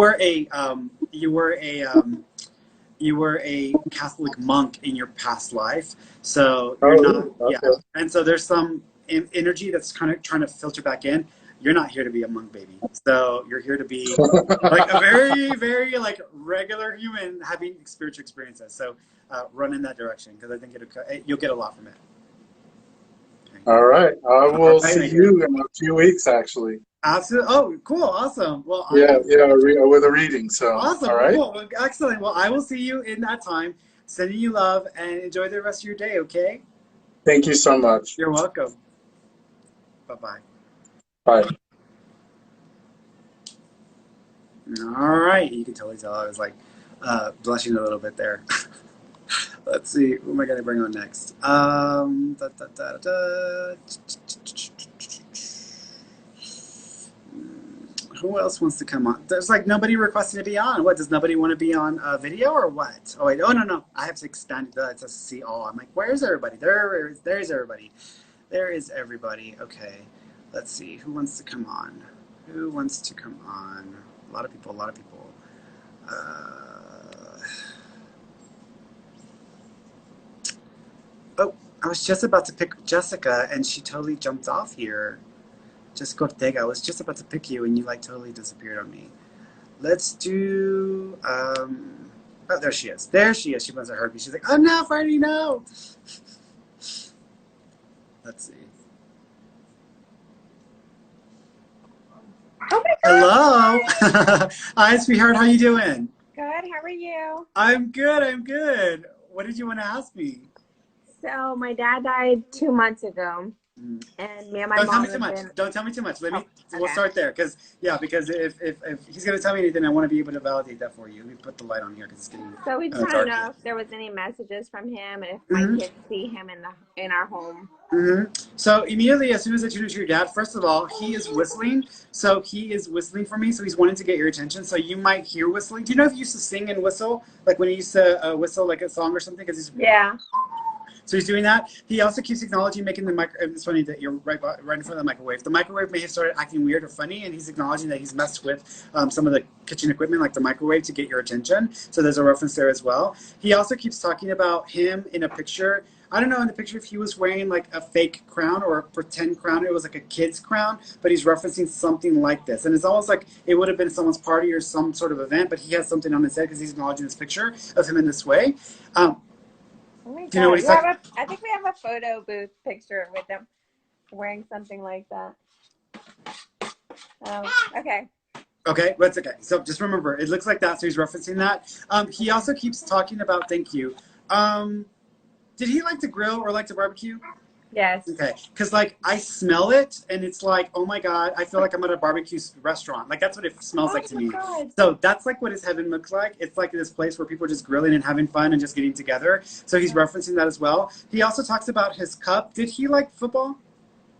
[SPEAKER 1] were a Catholic monk in your past life, so you're not,
[SPEAKER 2] oh,
[SPEAKER 1] yeah.
[SPEAKER 2] okay.
[SPEAKER 1] And so there's some energy that's kind of trying to filter back in. You're not here to be a monk, baby. So you're here to be like a very, very like regular human having spiritual experiences. So run in that direction because I think you'll get a lot from it. Okay.
[SPEAKER 2] All right. I
[SPEAKER 1] All
[SPEAKER 2] will
[SPEAKER 1] right,
[SPEAKER 2] see
[SPEAKER 1] my dear.
[SPEAKER 2] you in a few weeks, actually.
[SPEAKER 1] Absolutely. Oh, cool. Awesome. Well,
[SPEAKER 2] Yeah, yeah, with a reading. So, all
[SPEAKER 1] awesome.
[SPEAKER 2] right.
[SPEAKER 1] Cool. Well, excellent. Well, I will see you in that time. Sending you love and enjoy the rest of your day. Okay.
[SPEAKER 2] Thank you so much.
[SPEAKER 1] You're welcome. Bye bye.
[SPEAKER 2] Bye.
[SPEAKER 1] All right. You can totally tell I was like blushing a little bit there. Let's see. Who am I going to bring on next? Who else wants to come on? There's like nobody requesting to be on. What, does nobody want to be on video or what? Oh wait, oh no, I have to expand it to see all. I'm like, where's everybody? There's everybody. There is everybody. Okay, let's see. Who wants to come on? Who wants to come on? A lot of people. A lot of people. Uh, oh, I was just about to pick Jessica, and she totally jumped off here. Jessica Ortega. I was just about to pick you, and you like totally disappeared on me. Let's do. Oh, there she is. There she is. She must have heard me. She's like, "Oh no, Ferny, no." Let's see.
[SPEAKER 3] Oh my God.
[SPEAKER 1] Hello. Hi, sweetheart. How you doing?
[SPEAKER 3] Good. How are you?
[SPEAKER 1] I'm good. I'm good. What did you want to ask me?
[SPEAKER 3] So my dad died 2 months ago,
[SPEAKER 1] Mm.
[SPEAKER 3] and me and my
[SPEAKER 1] Don't tell
[SPEAKER 3] mom
[SPEAKER 1] me too
[SPEAKER 3] have
[SPEAKER 1] much.
[SPEAKER 3] been.
[SPEAKER 1] Don't tell me too much.
[SPEAKER 3] Oh,
[SPEAKER 1] We'll
[SPEAKER 3] okay.
[SPEAKER 1] start there because if he's gonna tell me anything, I want to be able to validate that for you. Let me put the light on here because it's getting
[SPEAKER 3] So we just want to
[SPEAKER 1] dark
[SPEAKER 3] know
[SPEAKER 1] here.
[SPEAKER 3] if there was any messages from him, and if my
[SPEAKER 1] Hmm.
[SPEAKER 3] kids see him in our home.
[SPEAKER 1] So immediately, as soon as I tune into your dad, first of all, he is whistling. So he is whistling for me. So he's wanting to get your attention. So you might hear whistling. Do you know if he used to sing and whistle, like when he used to whistle like a song or something? Because he's
[SPEAKER 3] Yeah.
[SPEAKER 1] So he's doing that. He also keeps acknowledging making the it's funny that you're right in front of the microwave. The microwave may have started acting weird or funny, and he's acknowledging that he's messed with some of the kitchen equipment, like the microwave, to get your attention. So there's a reference there as well. He also keeps talking about him in a picture. I don't know in the picture if he was wearing like a fake crown or a pretend crown. It was like a kid's crown, but he's referencing something like this. And it's almost like it would have been someone's party or some sort of event, but he has something on his head because he's acknowledging this picture of him in this way.
[SPEAKER 3] Oh my
[SPEAKER 1] Do you know what
[SPEAKER 3] God.
[SPEAKER 1] he's talking?
[SPEAKER 3] I think we have a photo booth picture with them wearing something like that. Okay.
[SPEAKER 1] Okay, that's okay. So just remember, it looks like that, so he's referencing that. He also keeps talking about, thank you. Did he like to grill or like to barbecue?
[SPEAKER 3] Yes.
[SPEAKER 1] Okay, because like I smell it, and it's like, oh my God, I feel like I'm at a barbecue restaurant. Like that's what it smells like to me.
[SPEAKER 3] God.
[SPEAKER 1] So that's like what his heaven looks like. It's like this place where people are just grilling and having fun and just getting together. So he's referencing that as well. He also talks about his cup. Did he like football?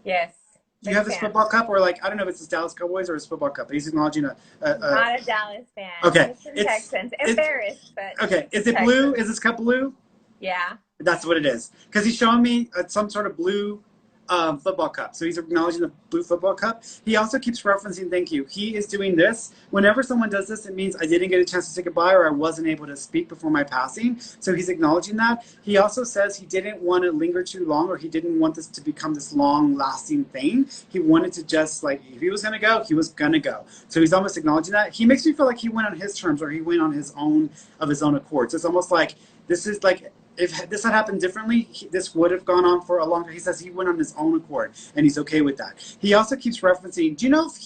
[SPEAKER 3] Yes.
[SPEAKER 1] Do you have this football cup, or like I don't know if it's his Dallas Cowboys or his football cup? But he's acknowledging
[SPEAKER 3] Not a Dallas fan.
[SPEAKER 1] Okay,
[SPEAKER 3] Houston Texans. Embarrassed, but
[SPEAKER 1] okay. Is it blue? Is this cup blue?
[SPEAKER 3] Yeah.
[SPEAKER 1] That's what it is. Because he's showing me some sort of blue football cup. So he's acknowledging the blue football cup. He also keeps referencing, thank you. He is doing this. Whenever someone does this, it means I didn't get a chance to say goodbye or I wasn't able to speak before my passing. So he's acknowledging that. He also says he didn't want to linger too long, or he didn't want this to become this long-lasting thing. He wanted to just, like, if he was going to go, he was going to go. So he's almost acknowledging that. He makes me feel like he went on his terms, or he went on his own accord. So it's almost like this is like, if this had happened differently, this would have gone on for a long time. He says he went on his own accord, and he's okay with that. He also keeps referencing, do you know if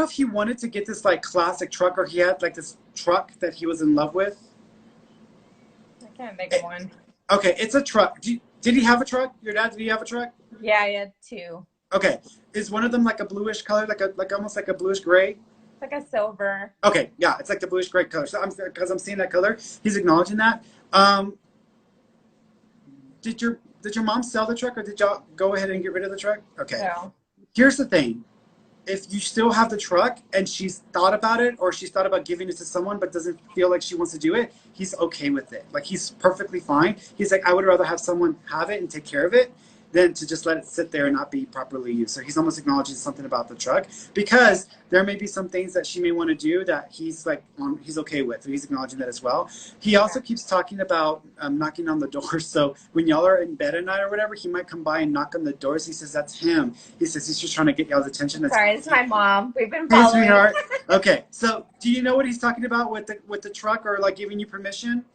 [SPEAKER 1] he wanted to get this like classic truck, or he had like this truck that he was in love with?
[SPEAKER 3] I can't think of one.
[SPEAKER 1] Okay, it's a truck. Did he have a truck? Your dad, did he have a truck?
[SPEAKER 3] Yeah, I had two.
[SPEAKER 1] Okay. Is one of them like a bluish color, like almost like a bluish gray?
[SPEAKER 3] It's like a silver.
[SPEAKER 1] Okay, yeah, it's like the bluish gray color. So because I'm seeing that color, he's acknowledging that. Did your mom sell the truck, or did y'all go ahead and get rid of the truck? Okay.
[SPEAKER 3] No.
[SPEAKER 1] Here's the thing. If you still have the truck and she's thought about it, or she's thought about giving it to someone but doesn't feel like she wants to do it, he's okay with it. Like, he's perfectly fine. He's like, I would rather have someone have it and take care of it than to just let it sit there and not be properly used. So he's almost acknowledging something about the truck, because there may be some things that she may want to do that he's like, he's okay with. So he's acknowledging that as well. He also keeps talking about knocking on the door. So when y'all are in bed at night or whatever, he might come by and knock on the doors. He says that's him. He says he's just trying to get y'all's attention.
[SPEAKER 3] Sorry, it's my mom. We've been
[SPEAKER 1] Hey,
[SPEAKER 3] following.
[SPEAKER 1] sweetheart. Okay, so do you know what he's talking about with the truck, or like giving you permission?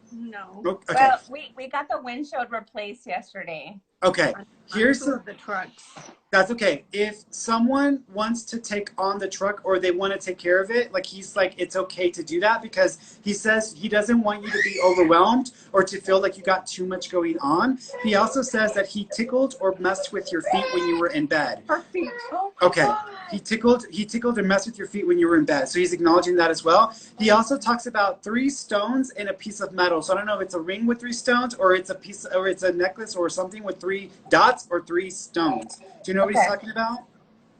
[SPEAKER 3] No.
[SPEAKER 1] Okay.
[SPEAKER 3] Well, we got the windshield replaced yesterday.
[SPEAKER 1] Okay. Here's
[SPEAKER 4] the trucks.
[SPEAKER 1] That's okay. If someone wants to take on the truck, or they want to take care of it, like, he's like, it's okay to do that, because he says he doesn't want you to be overwhelmed or to feel like you got too much going on. He also says that he tickled or messed with your feet when you were in bed.
[SPEAKER 3] Her feet. Oh,
[SPEAKER 1] Okay.
[SPEAKER 3] God.
[SPEAKER 1] He tickled and messed with your feet when you were in bed. So he's acknowledging that as well. He also talks about 3 stones and a piece of metal. So I don't know if it's a ring with 3 stones, or it's a necklace or something with 3 dots or 3 stones. Do you know what he's talking about?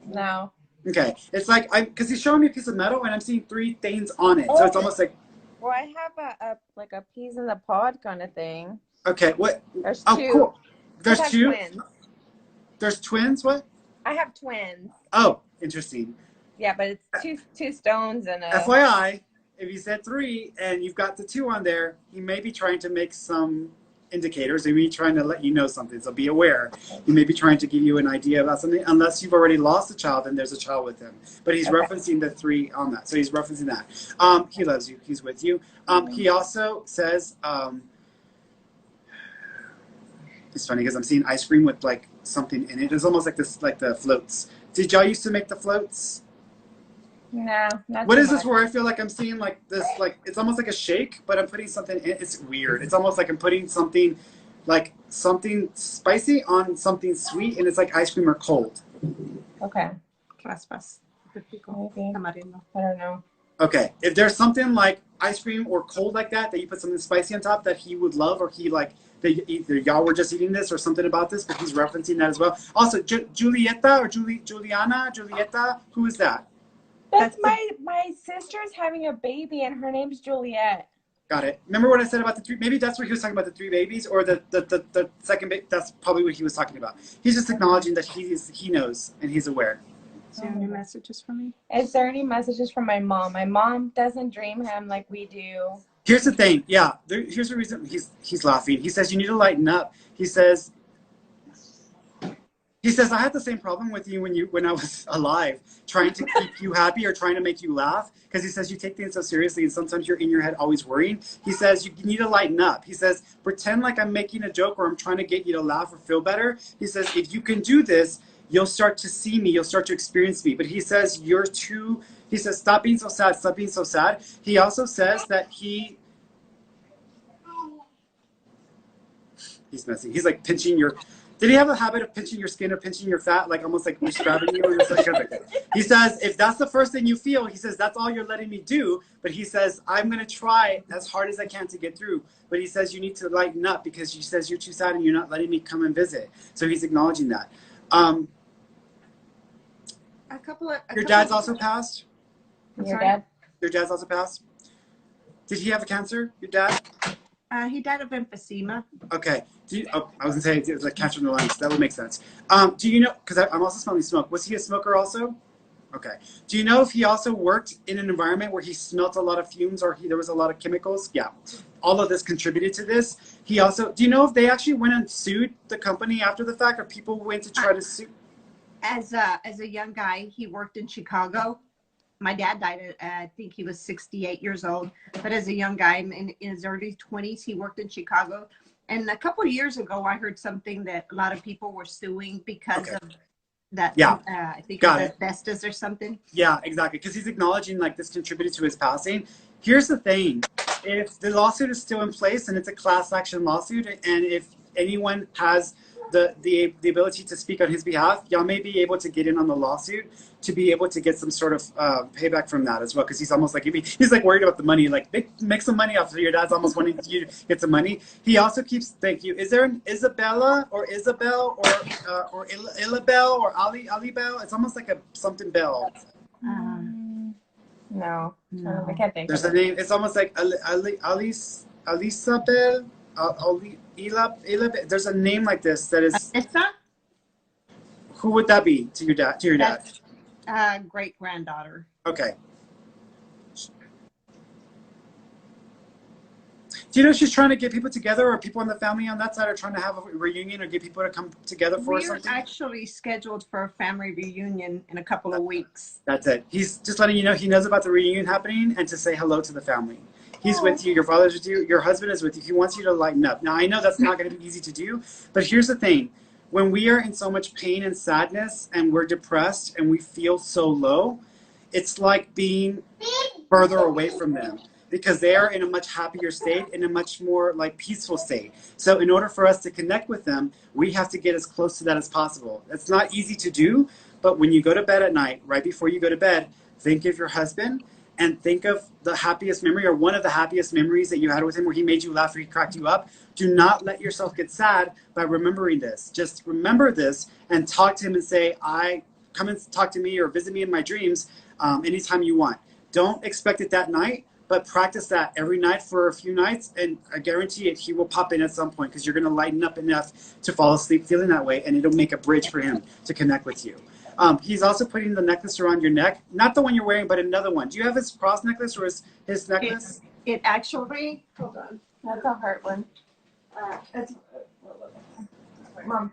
[SPEAKER 3] No.
[SPEAKER 1] Okay. It's like, because he's showing me a piece of metal and I'm seeing 3 things on it. So it's almost like,
[SPEAKER 3] Well, I have a peas in the pod kind of thing.
[SPEAKER 1] okay, what?
[SPEAKER 3] There's
[SPEAKER 1] Oh,
[SPEAKER 3] 2.
[SPEAKER 1] cool. There's
[SPEAKER 3] I have
[SPEAKER 1] 2?
[SPEAKER 3] Twins.
[SPEAKER 1] There's twins? What?
[SPEAKER 3] I have twins.
[SPEAKER 1] Oh, interesting.
[SPEAKER 3] Yeah, but it's two stones and a.
[SPEAKER 1] FYI, if you said 3 and you've got the 2 on there, he may be trying to make some indicators. He may be trying to let you know something. So be aware. He may be trying to give you an idea about something. Unless you've already lost a child and there's a child with him. But he's referencing the 3 on that. So he's referencing that. He loves you. He's with you. He also says, it's funny because I'm seeing ice cream with like something in it. It's almost like this, like the floats. Did y'all used to make the floats?
[SPEAKER 3] No, not
[SPEAKER 1] What
[SPEAKER 3] too
[SPEAKER 1] is this
[SPEAKER 3] much.
[SPEAKER 1] where I feel like I'm seeing like this, like it's almost like a shake, but I'm putting something in. It's weird. It's almost like I'm putting something, like something spicy on something sweet, and it's like ice cream or cold.
[SPEAKER 3] Okay.
[SPEAKER 4] Raspas.
[SPEAKER 3] Maybe.
[SPEAKER 4] Tamarino.
[SPEAKER 3] I don't know.
[SPEAKER 1] Okay. If there's something like ice cream or cold like that you put something spicy on top that he would love, or he like that either y'all were just eating this or something about this, but he's referencing that as well. Also, Julieta or Julieta, who is that?
[SPEAKER 3] That's my sister's having a baby, and her name's Juliet.
[SPEAKER 1] Got it. Remember what I said about the three? Maybe that's what he was talking about, the three babies, or the second baby. That's probably what he was talking about. He's just acknowledging that he knows and he's aware.
[SPEAKER 4] Is there any messages for me?
[SPEAKER 3] Is there any messages from my mom? My mom doesn't dream him like we do.
[SPEAKER 1] Here's the thing. Yeah, here's the reason he's laughing. He says you need to lighten up. He says, I had the same problem with you when I was alive, trying to keep you happy or trying to make you laugh. Because he says you take things so seriously and sometimes you're in your head always worrying. He says you need to lighten up. He says, pretend like I'm making a joke or I'm trying to get you to laugh or feel better. He says, if you can do this, you'll start to see me, you'll start to experience me. But he says, he says, stop being so sad, stop being so sad. He also says that he's messy. He's like pinching your... Did he have a habit of pinching your skin or pinching your fat, like almost like he's grabbing you? Or like, he says, if that's the first thing you feel, he says, that's all you're letting me do. But he says, I'm going to try as hard as I can to get through. But he says, you need to lighten up because he says you're too sad and you're not letting me come and visit. So he's acknowledging that. Your dad's also passed?
[SPEAKER 3] Your dad?
[SPEAKER 1] Your dad's also passed? Did he have a cancer, your dad?
[SPEAKER 4] He died of emphysema.
[SPEAKER 1] Okay. I was going to say it's like cancer in the lungs. That would make sense. Do you know, because I'm also smelling smoke. Was he a smoker also? Okay. Do you know if he also worked in an environment where he smelt a lot of fumes or there was a lot of chemicals? Yeah. All of this contributed to this. He also, do you know if they actually went and sued the company after the fact, or people went to try to sue?
[SPEAKER 4] As a young guy, he worked in Chicago. My dad died at, I think he was 68 years old. But as a young guy in his early 20s, he worked in Chicago. And a couple of years ago, I heard something that a lot of people were suing because of that.
[SPEAKER 1] Yeah.
[SPEAKER 4] I think it was asbestos or something.
[SPEAKER 1] Yeah, exactly. Because he's acknowledging like this contributed to his passing. Here's the thing. If the lawsuit is still in place and it's a class action lawsuit, and if anyone has the ability to speak on his behalf, y'all may be able to get in on the lawsuit to be able to get some sort of payback from that as well, because he's almost like he's like worried about the money, like make some money off of your dad's almost wanting you to get some money. He also keeps, thank you. Is there an Isabella or Isabel or Ilabel or Alibel? It's almost like a something bell.
[SPEAKER 3] No, I can't think.
[SPEAKER 1] There's a name. It's almost like Alisabel. There's a name like this that is. Who would that be to your dad? To your dad?
[SPEAKER 4] Great granddaughter.
[SPEAKER 1] Okay. Do you know if she's trying to get people together, or people in the family on that side are trying to have a reunion or get people to come together for something?
[SPEAKER 4] We're actually scheduled for a family reunion in a couple of weeks.
[SPEAKER 1] That's it. He's just letting you know he knows about the reunion happening and to say hello to the family. He's with you. Your father's with you. Your husband is with you. He wants you to lighten up. Now, I know that's not going to be easy to do, but here's the thing. When we are in so much pain and sadness and we're depressed and we feel so low, it's like being further away from them, because they are in a much happier state, in a much more like peaceful state. So in order for us to connect with them, we have to get as close to that as possible. It's not easy to do, but when you go to bed at night, right before you go to bed, think of your husband and think of the happiest memory or one of the happiest memories that you had with him, where he made you laugh or he cracked you up. Do not let yourself get sad by remembering this. Just remember this and talk to him and say, come and talk to me or visit me in my dreams anytime you want. Don't expect it that night, but practice that every night for a few nights, and I guarantee it, he will pop in at some point, because you're going to lighten up enough to fall asleep feeling that way, and it'll make a bridge for him to connect with you. He's also putting the necklace around your neck, not the one you're wearing, but another one. Do you have his cross necklace or his necklace?
[SPEAKER 4] It actually, hold on.
[SPEAKER 3] That's a hard one.
[SPEAKER 4] Mom,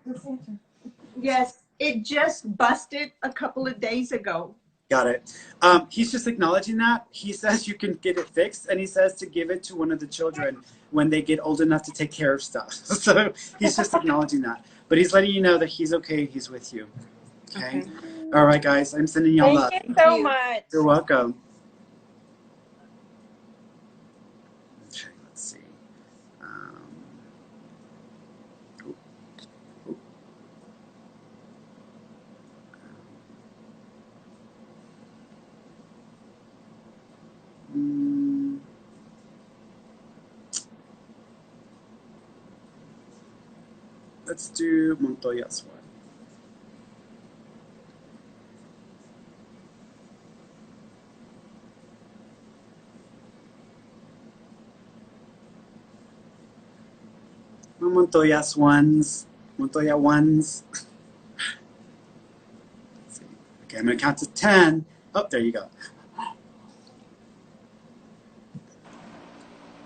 [SPEAKER 4] yes, it just busted a couple of days ago.
[SPEAKER 1] Got it. He's just acknowledging that. He says you can get it fixed, and he says to give it to one of the children when they get old enough to take care of stuff. So he's just acknowledging that. But he's letting you know that he's okay, he's with you. Okay? All right, guys. I'm sending y'all love.
[SPEAKER 3] Thank you so much.
[SPEAKER 1] You're welcome. Okay, let's see. Let's do Montoya's one. Montoya's ones. Montoya ones. Let's see. Okay, I'm going to count to 10. Oh, there you go.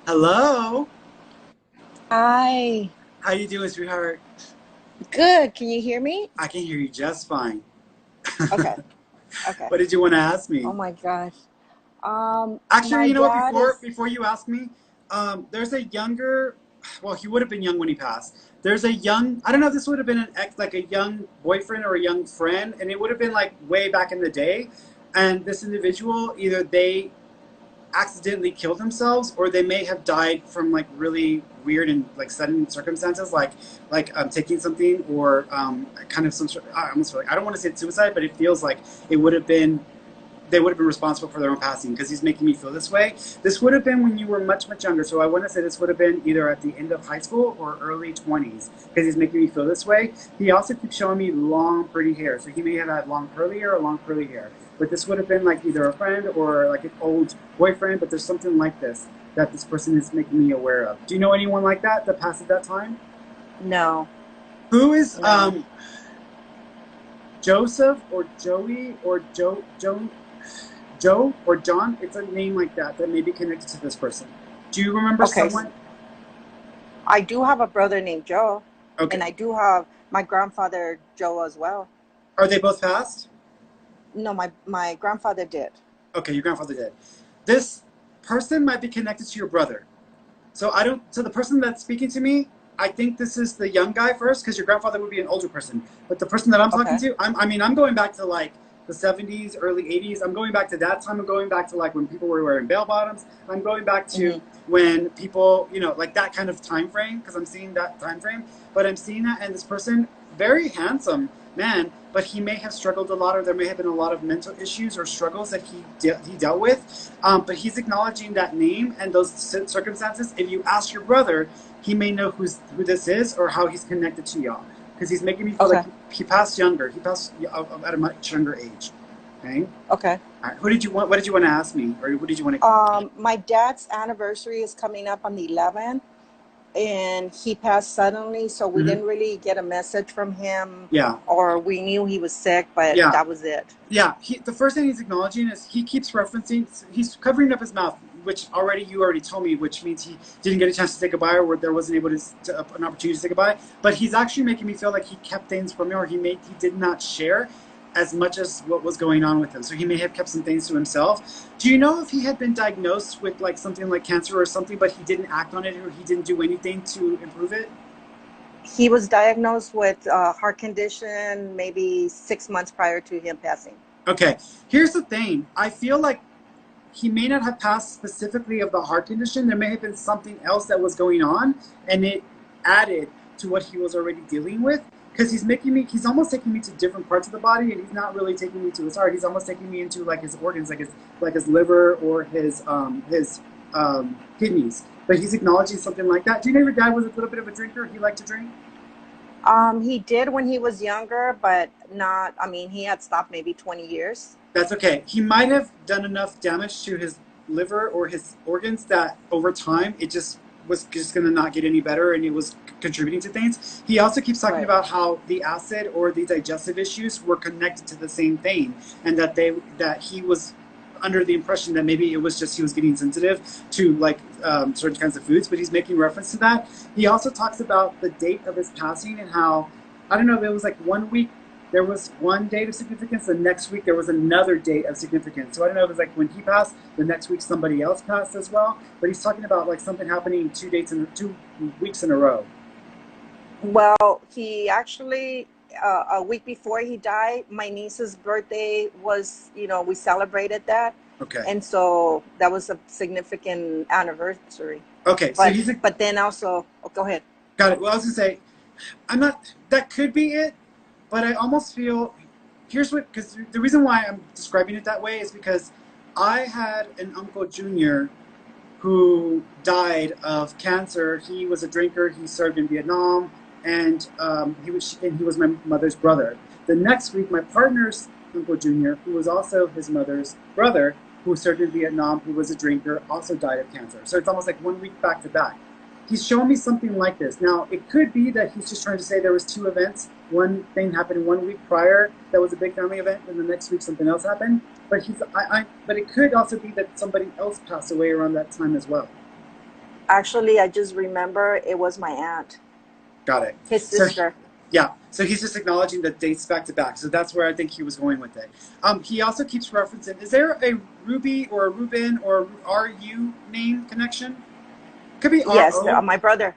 [SPEAKER 1] Hello.
[SPEAKER 5] Hi.
[SPEAKER 1] How you doing, sweetheart?
[SPEAKER 5] Good. Can you hear me?
[SPEAKER 1] I can hear you just fine.
[SPEAKER 5] Okay. Okay.
[SPEAKER 1] What did you want to ask me?
[SPEAKER 5] Oh my gosh.
[SPEAKER 1] Actually,
[SPEAKER 5] My
[SPEAKER 1] you know what?
[SPEAKER 5] dad
[SPEAKER 1] Before you ask me, there's a younger. Well, he would have been young when he passed. There's a young. I don't know if this would have been an ex, like a young boyfriend or a young friend, and it would have been like way back in the day. And this individual, either they accidentally killed themselves or they may have died from like really weird and like sudden circumstances, like taking something or kind of some sort. I almost feel like I don't want to say it's suicide, but it feels like it would have been they would have been responsible for their own passing because he's making me feel this way. This would have been when you were much, much younger. So I want to say this would have been either at the end of high school or early 20s because he's making me feel this way. He also keeps showing me long, pretty hair. So he may have had long curly hair or long curly hair. But this would have been like either a friend or like an old boyfriend. But there's something like this that this person is making me aware of. Do you know anyone like that passed at that time?
[SPEAKER 5] No.
[SPEAKER 1] Who is
[SPEAKER 5] No.
[SPEAKER 1] Joseph or Joey or Joe or John? It's a name like that may be connected to this person. Do you remember
[SPEAKER 5] Okay.
[SPEAKER 1] someone?
[SPEAKER 5] I do have a brother named Joe,
[SPEAKER 1] Okay.
[SPEAKER 5] and I do have my grandfather Joe as well.
[SPEAKER 1] Are they both passed?
[SPEAKER 5] No, my grandfather did.
[SPEAKER 1] Okay, your grandfather did. This person might be connected to your brother. So the person that's speaking to me, I think this is the young guy first because your grandfather would be an older person. But the person that I'm talking
[SPEAKER 5] Okay.
[SPEAKER 1] to, I'm going back to like the 70s, early 80s. I'm going back to that time. I'm going back to like when people were wearing bell bottoms. I'm going back to when people, like that kind of time frame because I'm seeing that time frame. But I'm seeing that, and this person, very handsome man, but he may have struggled a lot, or there may have been a lot of mental issues or struggles that he dealt with. But he's acknowledging that name and those circumstances. If you ask your brother, he may know who this is or how he's connected to y'all. Because he's making me feel like he passed younger. He passed at a much younger age. Okay?
[SPEAKER 5] Okay.
[SPEAKER 1] All right. What did you want to ask me? Or what did you want to...
[SPEAKER 5] My dad's anniversary is coming up on the 11th, and he passed suddenly, so we didn't really get a message from him.
[SPEAKER 1] Yeah.
[SPEAKER 5] Or we knew he was sick, but that was it.
[SPEAKER 1] Yeah. The first thing he's acknowledging is he keeps referencing... He's covering up his mouth, which you already told me, which means he didn't get a chance to say goodbye or there wasn't able to an opportunity to say goodbye. But he's actually making me feel like he kept things from me, or he did not share as much as what was going on with him. So he may have kept some things to himself. Do you know if he had been diagnosed with like something like cancer or something, but he didn't act on it or he didn't do anything to improve it?
[SPEAKER 5] He was diagnosed with a heart condition maybe 6 months prior to him passing.
[SPEAKER 1] Okay. Here's the thing. I feel like he may not have passed specifically of the heart condition. There may have been something else that was going on, and it added to what he was already dealing with. Because he's almost taking me to different parts of the body, and he's not really taking me to his heart. He's almost taking me into like his organs, like his liver or his kidneys. But he's acknowledging something like that. Do you know your dad was a little bit of a drinker? He liked to drink?
[SPEAKER 5] He did when he was younger, but not, he had stopped maybe 20 years.
[SPEAKER 1] That's okay. He might have done enough damage to his liver or his organs that over time it just was just going to not get any better, and it was contributing to things. He also keeps talking about how the acid or the digestive issues were connected to the same thing, and that he was under the impression that maybe it was just he was getting sensitive to like certain kinds of foods, but he's making reference to that. He also talks about the date of his passing and how, I don't know if it was like 1 week there was one date of significance, the next week there was another date of significance. So I don't know if it was like when he passed, the next week somebody else passed as well. But he's talking about like something happening 2 weeks in a row.
[SPEAKER 5] Well, he actually, a week before he died, my niece's birthday was, we celebrated that.
[SPEAKER 1] Okay.
[SPEAKER 5] And so that was a significant anniversary.
[SPEAKER 1] Okay.
[SPEAKER 5] But then also, go ahead.
[SPEAKER 1] Got it. Well, I was going to say, that could be it. But I almost feel, because the reason why I'm describing it that way is because I had an uncle junior who died of cancer. He was a drinker. He served in Vietnam, and he was my mother's brother. The next week, my partner's Uncle Junior, who was also his mother's brother, who served in Vietnam, who was a drinker, also died of cancer. So it's almost like 1 week back to back. He's showing me something like this. Now, it could be that he's just trying to say there was two events. One thing happened 1 week prior that was a big family event, and the next week something else happened. But but it could also be that somebody else passed away around that time as well.
[SPEAKER 5] Actually, I just remember it was my aunt,
[SPEAKER 1] Got it.
[SPEAKER 5] his sister.
[SPEAKER 1] Yeah, so he's just acknowledging the dates back to back. So that's where I think he was going with it. He also keeps referencing, is there a Ruby or a Ruben or RU name connection? Could be
[SPEAKER 5] Yes,
[SPEAKER 1] R-O.
[SPEAKER 5] my brother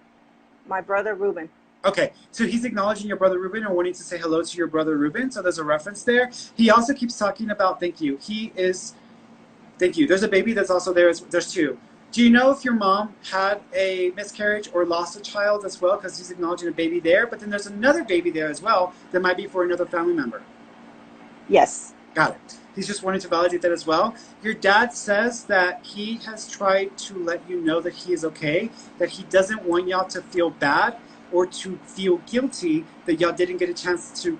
[SPEAKER 5] Ruben.
[SPEAKER 1] Okay, so he's acknowledging your brother Ruben or wanting to say hello to your brother Ruben. So there's a reference there. He also keeps talking about, thank you. Thank you. There's a baby that's also there. There's two. Do you know if your mom had a miscarriage or lost a child as well? Because he's acknowledging a baby there. But then there's another baby there as well that might be for another family member.
[SPEAKER 5] Yes.
[SPEAKER 1] Got it. He's just wanting to validate that as well. Your dad says that he has tried to let you know that he is okay, that he doesn't want y'all to feel bad or to feel guilty that y'all didn't get a chance to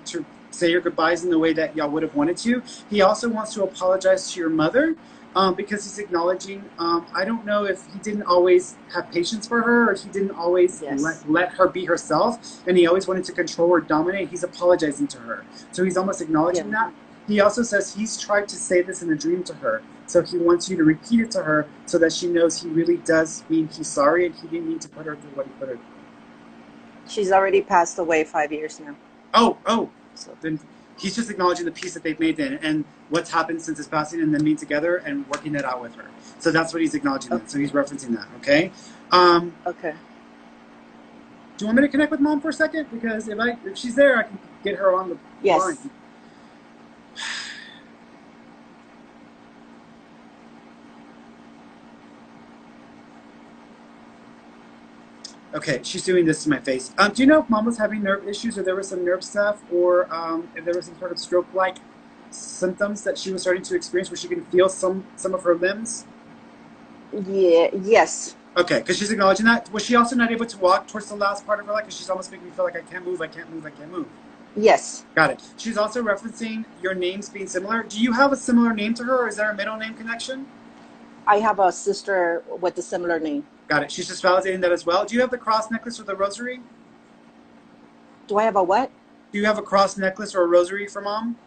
[SPEAKER 1] say your goodbyes in the way that y'all would have wanted to. He also wants to apologize to your mother because he's acknowledging, I don't know if he didn't always have patience for her or he didn't always let her be herself, and he always wanted to control or dominate. He's apologizing to her. So he's almost acknowledging that. He also says he's tried to say this in a dream to her. So he wants you to repeat it to her so that she knows he really does mean he's sorry and he didn't mean to put her through what he put her through.
[SPEAKER 5] She's already passed away 5 years now.
[SPEAKER 1] Oh. So then he's just acknowledging the peace that they've made then and what's happened since his passing and them being together and working that out with her. So that's what he's acknowledging. Okay. So he's referencing that, okay?
[SPEAKER 5] Okay.
[SPEAKER 1] Do you want me to connect with Mom for a second? Because if she's there, I can get her on the line. Okay, she's doing this to my face. Do you know if Mom was having nerve issues or there was some nerve stuff or if there was some sort of stroke-like symptoms that she was starting to experience where she can feel some of her limbs?
[SPEAKER 5] Yes.
[SPEAKER 1] Okay, because she's acknowledging that. Was she also not able to walk towards the last part of her life? Because she's almost making me feel like I can't move.
[SPEAKER 5] Yes.
[SPEAKER 1] Got it. She's also referencing your names being similar. Do you have a similar name to her or is there a middle name connection?
[SPEAKER 5] I have a sister with a similar name.
[SPEAKER 1] Got it. She's just validating that as well. Do you have the cross necklace or the rosary?
[SPEAKER 5] Do I have a what?
[SPEAKER 1] Do you have a cross necklace or a rosary for Mom?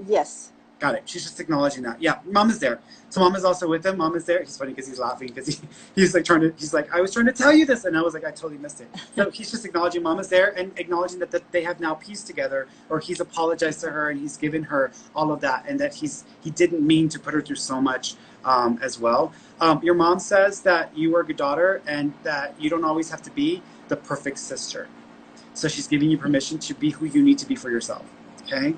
[SPEAKER 5] Yes.
[SPEAKER 1] Got it. She's just acknowledging that. Yeah, Mom is there. So Mom is also with him. Mom is there. He's funny because he's laughing because he's like, I was trying to tell you this. And I was like, I totally missed it. So he's just acknowledging Mom is there and acknowledging that they have now peace together, or he's apologized to her and he's given her all of that, and that he didn't mean to put her through so much as well. Your mom says that you are a good daughter and that you don't always have to be the perfect sister. So she's giving you permission to be who you need to be for yourself. Okay?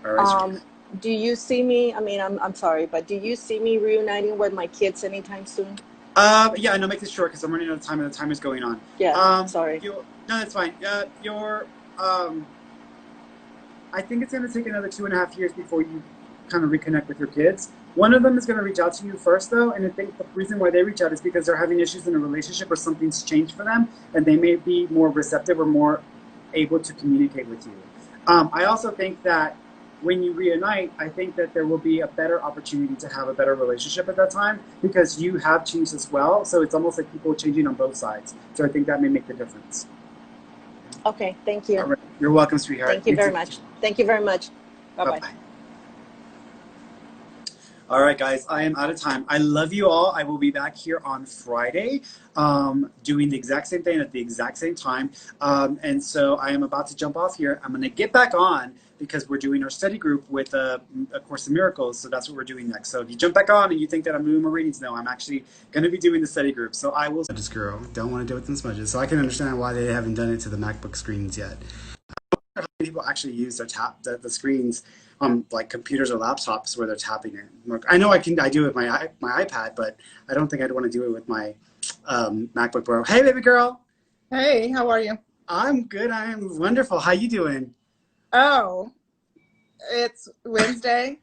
[SPEAKER 1] All right.
[SPEAKER 5] Do you see me? I mean, I'm sorry, but do you see me reuniting with my kids anytime soon?
[SPEAKER 1] Yeah, and I'll make this short because I'm running out of time and the time is going on.
[SPEAKER 5] Yeah, sorry.
[SPEAKER 1] No, that's fine. I think it's going to take another 2.5 years before you kind of reconnect with your kids. One of them is going to reach out to you first, though, and I think the reason why they reach out is because they're having issues in a relationship or something's changed for them, and they may be more receptive or more able to communicate with you. I also think that when you reunite, I think that there will be a better opportunity to have a better relationship at that time because you have changed as well. So it's almost like people changing on both sides. So I think that may make the difference.
[SPEAKER 5] Okay, thank you.
[SPEAKER 1] All right. You're welcome, sweetheart.
[SPEAKER 5] Thank you very much. Thank you very much. Bye-bye.
[SPEAKER 1] Bye-bye. All right, guys, I am out of time. I love you all. I will be back here on Friday doing the exact same thing at the exact same time. And so I am about to jump off here. I'm going to get back on because we're doing our study group with A Course in Miracles. So that's what we're doing next. So if you jump back on and you think that I'm doing more readings, no, I'm actually going to be doing the study group. So I will. This girl, don't want to do it in smudges. So I can understand why they haven't done it to the MacBook screens yet. How many people actually use their the screens on like computers or laptops where they're tapping it. I know I do it with my iPad, but I don't think I'd want to do it with my MacBook Pro. Hey, baby girl.
[SPEAKER 6] Hey, how are you?
[SPEAKER 1] I'm good. I'm wonderful. How you doing?
[SPEAKER 6] Oh, it's Wednesday.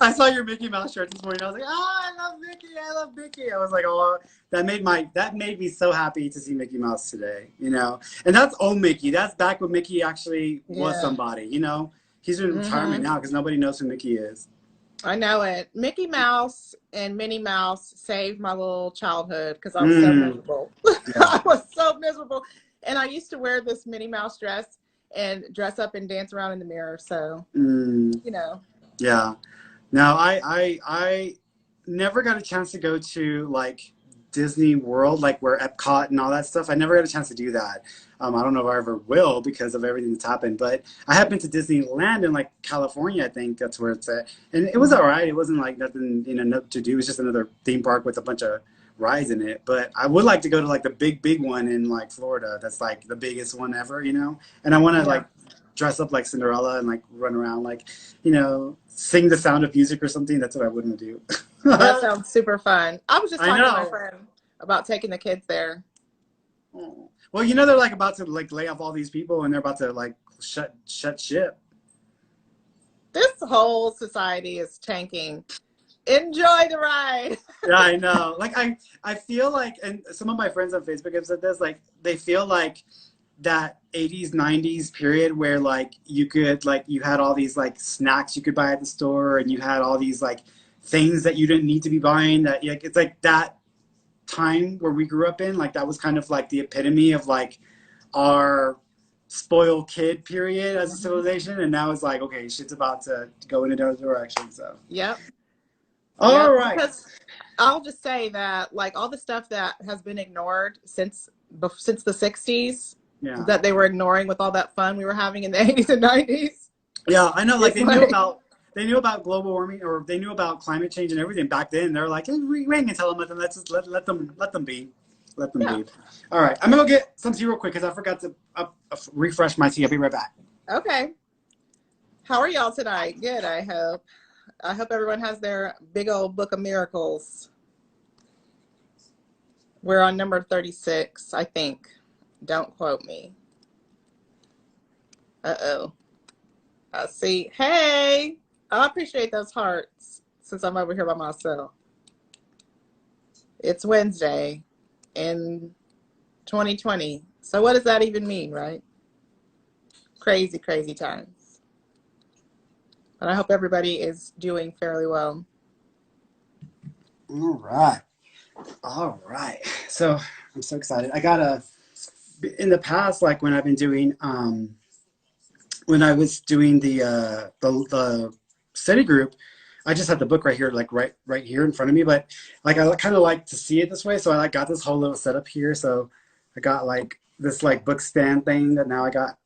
[SPEAKER 1] I saw your Mickey Mouse shirt this morning. I was like, oh, I love Mickey. I love Mickey. I was like, oh, that made me so happy to see Mickey Mouse today, you know. And that's old Mickey. That's back when Mickey actually was
[SPEAKER 6] Yeah.
[SPEAKER 1] somebody, you know. He's in retirement
[SPEAKER 6] Hmm.
[SPEAKER 1] now because nobody knows who Mickey is.
[SPEAKER 6] I know it. Mickey Mouse and Minnie Mouse saved my little childhood because I was so
[SPEAKER 1] Mm,
[SPEAKER 6] miserable.
[SPEAKER 1] yeah.
[SPEAKER 6] I was so miserable. And I used to wear this Minnie Mouse dress and dress up and dance around in the mirror. So,
[SPEAKER 1] Mm,
[SPEAKER 6] you know.
[SPEAKER 1] yeah. Now, I never got a chance to go to like Disney World, like where Epcot and all that stuff. I never got a chance to do that. I don't know if I ever will because of everything that's happened. But I have been to Disneyland in like California. I think that's where it's at, and it was all right. It wasn't like nothing, you know, no to do. It was just another theme park with a bunch of rides in it. But I would like to go to like the big one in like Florida. That's like the biggest one ever, you know. And I want to
[SPEAKER 6] Yeah.
[SPEAKER 1] like dress up like Cinderella and like run around like, you know, sing the Sound of Music or something. That's what I wouldn't do.
[SPEAKER 6] That sounds super fun. I was just
[SPEAKER 1] I
[SPEAKER 6] talking to my
[SPEAKER 1] know.
[SPEAKER 6] friend about taking the kids there.
[SPEAKER 1] Well, you know they're like about to like lay off all these people and they're about to like shut ship.
[SPEAKER 6] This whole society is tanking. Enjoy the ride.
[SPEAKER 1] Yeah, I know. Like I feel like, and some of my friends on Facebook have said this, like they feel like that 80s 90s period where like you could like you had all these like snacks you could buy at the store and you had all these like things that you didn't need to be buying, that like it's like that time where we grew up in, like that was kind of like the epitome of like our spoiled kid period as a civilization, and now it's like, okay, shit's about to go in another direction. So
[SPEAKER 6] Yep.
[SPEAKER 1] all
[SPEAKER 6] Yep.
[SPEAKER 1] right.
[SPEAKER 6] Because I'll just say that like all the stuff that has been ignored since the 60s
[SPEAKER 1] Yeah,
[SPEAKER 6] that they were ignoring with all that fun we were having in the 80s and 90s.
[SPEAKER 1] yeah, I know. Like
[SPEAKER 6] It's like,
[SPEAKER 1] they knew about global warming, or they knew about climate change and everything back then. They're like, hey, we ain't gonna tell them nothing. Let's just let them be. Let them
[SPEAKER 6] yeah.
[SPEAKER 1] be. All right, I'm gonna go get some tea real quick because I forgot to refresh my tea. I'll be right back.
[SPEAKER 6] Okay. How are y'all tonight? Good, I hope. I hope everyone has their big old book of miracles. We're on number 36, I think. Don't quote me. Uh-oh. I see. Hey, I appreciate those hearts since I'm over here by myself. It's Wednesday in 2020. So what does that even mean, right? Crazy, crazy times. And I hope everybody is doing fairly well.
[SPEAKER 1] All right. All right. So I'm so excited. I got in the past, like when I've been doing when I was doing the study group, I just had the book right here, like right here in front of me. But like I kind of like to see it this way, so I like got this whole little setup here. So I got like this like book stand thing that now I got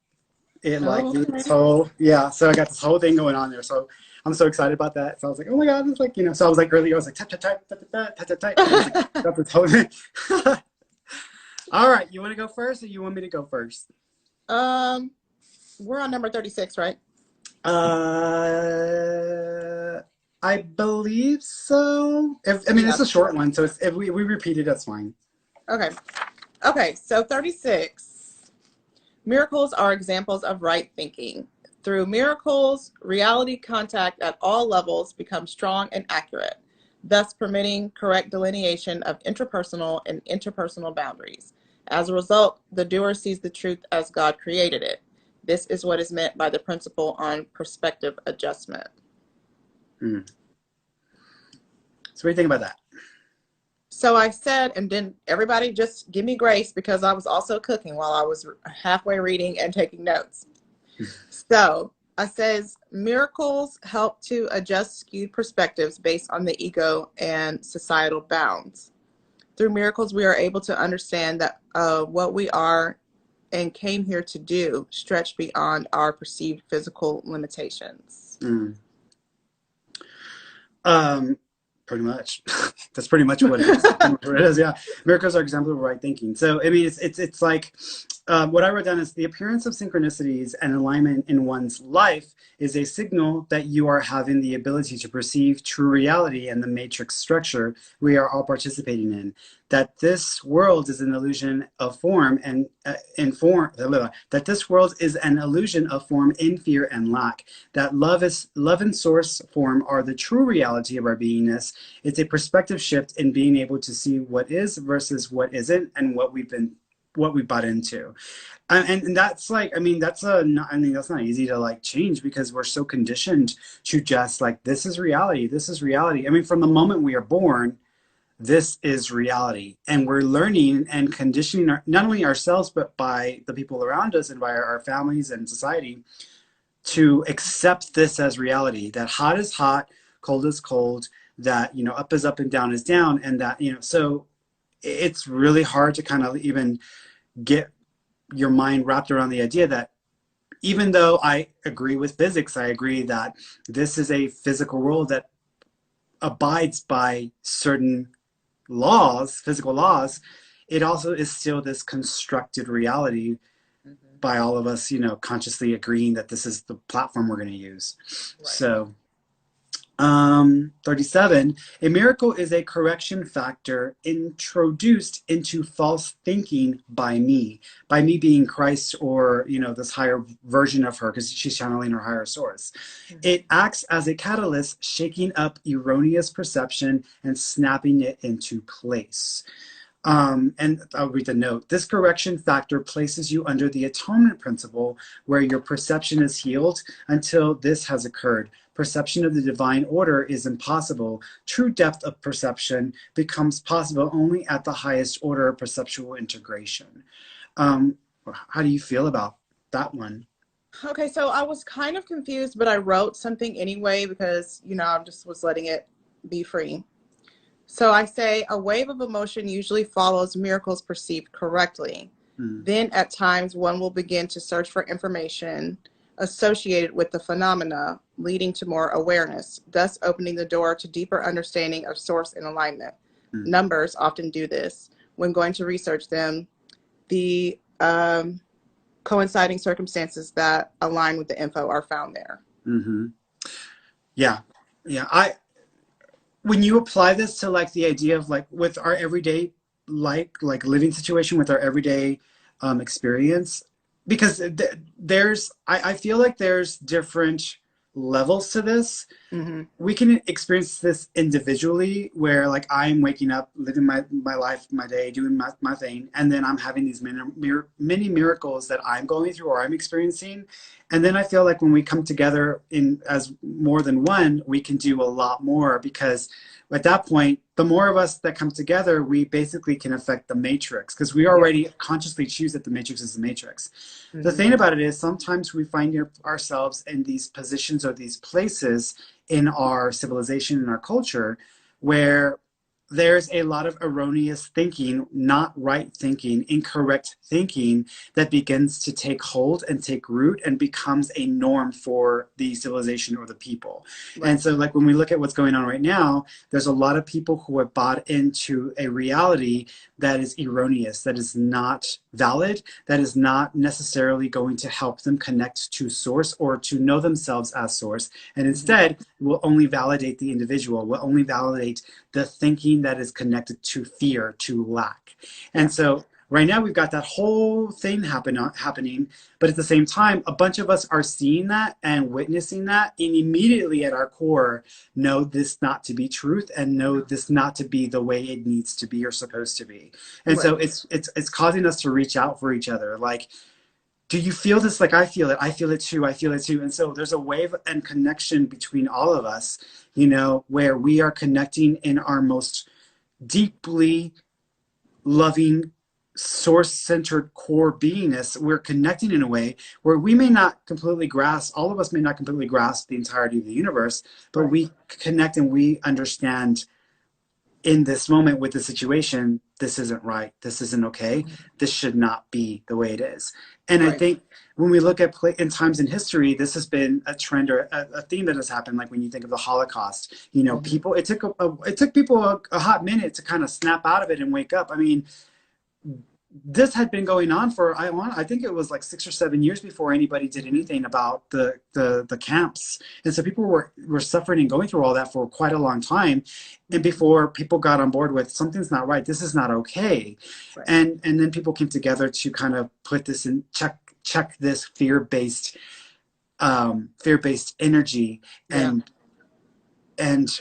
[SPEAKER 1] it like
[SPEAKER 6] Oh,
[SPEAKER 1] this
[SPEAKER 6] okay.
[SPEAKER 1] whole, yeah. So I got this whole thing going on there. So I'm so excited about that. So I was like, oh my god, it's like, you know. So I was like earlier, I was like tap tap tap tap tap tap tap tap. I was like, got this whole thing. All right, you want to go first, or you want me to go first?
[SPEAKER 6] Um, we're on number 36, right?
[SPEAKER 1] I believe so. I mean,
[SPEAKER 6] Yeah.
[SPEAKER 1] it's a short one, so if we repeat it, that's fine.
[SPEAKER 6] Okay. Okay, so 36. Miracles are examples of right thinking. Through miracles, reality contact at all levels becomes strong and accurate, thus permitting correct delineation of intrapersonal and interpersonal boundaries. As a result, the doer sees the truth as God created it. This is what is meant by the principle on perspective adjustment.
[SPEAKER 1] Mm. So what do you think about that?
[SPEAKER 6] So I said, and then everybody just give me grace because I was also cooking while I was halfway reading and taking notes. So I says, miracles help to adjust skewed perspectives based on the ego and societal bounds. Through miracles, we are able to understand that what we are and came here to do stretch beyond our perceived physical limitations.
[SPEAKER 1] Mm. Pretty much. That's pretty much what it is. What it is, yeah. Miracles are examples of right thinking. So I mean, it's like what I wrote down is the appearance of synchronicities and alignment in one's life is a signal that you are having the ability to perceive true reality and the matrix structure we are all participating in. That this world is an illusion of form and that this world is an illusion of form in fear and lack. That love and source form are the true reality of our beingness. It's a perspective shift in being able to see what is versus what isn't and what we bought into. And that's like, I mean, that's not easy to like change because we're so conditioned to just like, this is reality. This is reality. I mean, from the moment we are born, this is reality. And we're learning and conditioning not only ourselves, but by the people around us and by our families and society to accept this as reality, that hot is hot, cold is cold, that, you know, up is up and down is down. And that, you know, so it's really hard to kind of even get your mind wrapped around the idea that even though I agree with physics, I agree that this is a physical world that abides by certain laws, physical laws, it also is still this constructed reality by all of us, you know, consciously agreeing that this is the platform we're going to use. Right. So 37, a miracle is a correction factor introduced into false thinking by me being Christ, or, you know, this higher version of her, because she's channeling her higher source. Mm-hmm. It acts as a catalyst, shaking up erroneous perception and snapping it into place. And I'll read the note. This correction factor places you under the atonement principle, where your perception is healed until this has occurred. Perception of the divine order is impossible. True depth of perception becomes possible only at the highest order of perceptual integration. How do you feel about that one?
[SPEAKER 6] Okay, so I was kind of confused, but I wrote something anyway because, you know, I just was letting it be free. So I say a wave of emotion usually follows miracles perceived correctly. Then at times one will begin to search for information associated with the phenomena, leading to more awareness, thus opening the door to deeper understanding of source and alignment. Numbers often do this. When going to research them, the coinciding circumstances that align with the info are found there.
[SPEAKER 1] Mm-hmm. Yeah. When you apply this to like the idea of like with our everyday like living situation, with our everyday experience, because I feel like there's different levels to this. Mm-hmm. We can experience this individually, where like I'm waking up, living my life, my day, doing my thing, and then I'm having these many miracles that I'm going through or I'm experiencing. And then I feel like when we come together in as more than one, we can do a lot more, because at that point, the more of us that come together, we basically can affect the matrix, because we already consciously choose that the matrix is the matrix. Mm-hmm. The thing about it is sometimes we find ourselves in these positions or these places in our civilization, in our culture, where there's a lot of erroneous thinking, not right thinking, incorrect thinking that begins to take hold and take root and becomes a norm for the civilization or the people. Right. And so like when we look at what's going on right now, there's a lot of people who have bought into a reality that is erroneous, that is not valid, that is not necessarily going to help them connect to source or to know themselves as source. And instead will only validate the individual, will only validate the thinking that is connected to fear, to lack. And so right now we've got that whole thing happening, but at the same time, a bunch of us are seeing that and witnessing that, and immediately at our core know this not to be truth and know this not to be the way it needs to be or supposed to be. And so it's causing us to reach out for each other. Like, do you feel this? Like, I feel it. I feel it too. I feel it too. And so there's a wave and connection between all of us, you know, where we are connecting in our most deeply loving, source-centered core beingness. We're connecting in a way where we may not completely grasp, all of us may not completely grasp the entirety of the universe, but we connect and we understand in this moment with the situation, this isn't right. This isn't okay. This should not be the way it is. And I think when we look at in times in history, this has been a trend or a theme that has happened. Like when you think of the Holocaust, you know, people, it took people a hot minute to kind of snap out of it and wake up. I mean, this had been going on for, I think it was like 6 or 7 years before anybody did anything about the camps. And so people were suffering and going through all that for quite a long time. And before people got on board with something's not right, this is not okay.
[SPEAKER 6] Right.
[SPEAKER 1] And then people came together to kind of put this in check this fear-based energy and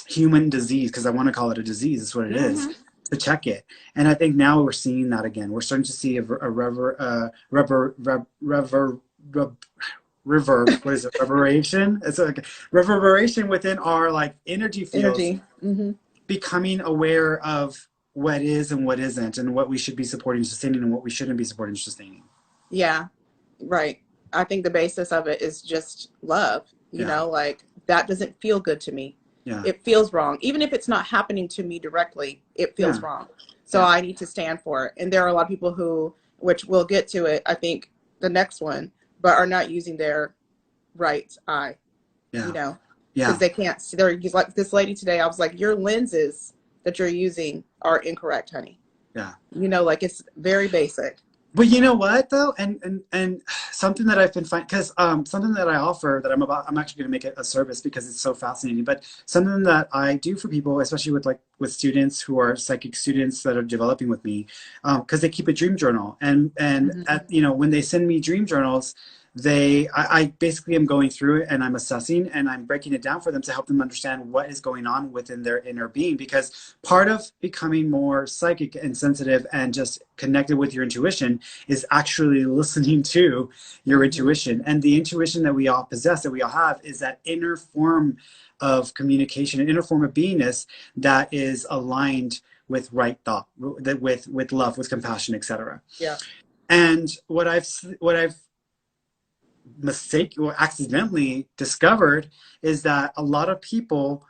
[SPEAKER 1] human disease, because I want to call it a disease, is what it is, to check it. And I think now we're seeing that again. We're starting to see reverberation. It's like reverberation within our like energy fields, becoming aware of what is and what isn't, and what we should be supporting and sustaining and what we shouldn't be supporting and sustaining.
[SPEAKER 6] Yeah, right. I think the basis of it is just love. You know, like that doesn't feel good to me.
[SPEAKER 1] Yeah.
[SPEAKER 6] It feels wrong. Even if it's not happening to me directly, it feels wrong. So I need to stand for it. And there are a lot of people who, which we'll get to it, I think, the next one, but are not using their right eye. You know, because they can't see. They're like this lady today. I was like, your lenses that you're using are incorrect, honey.
[SPEAKER 1] Yeah.
[SPEAKER 6] You know, like it's very basic.
[SPEAKER 1] But you know what though, and something that I've been finding, because something that I offer that I'm actually going to make it a service because it's so fascinating. But something that I do for people, especially with students who are psychic students that are developing with me, because they keep a dream journal, and when they send me dream journals, I basically am going through it and I'm assessing and I'm breaking it down for them to help them understand what is going on within their inner being. Because part of becoming more psychic and sensitive and just connected with your intuition is actually listening to your intuition. And the intuition that we all possess, that we all have, is that inner form of communication, an inner form of beingness that is aligned with right thought, with love, with compassion, etc.
[SPEAKER 6] Yeah.
[SPEAKER 1] And what I've accidentally discovered is that a lot of people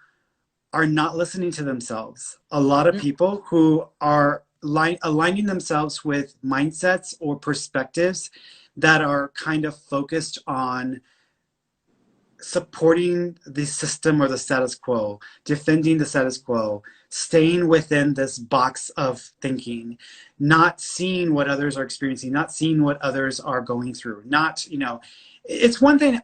[SPEAKER 1] are not listening to themselves. A lot of people who are aligning themselves with mindsets or perspectives that are kind of focused on supporting the system or the status quo, defending the status quo, staying within this box of thinking, not seeing what others are experiencing, not seeing what others are going through, it's one thing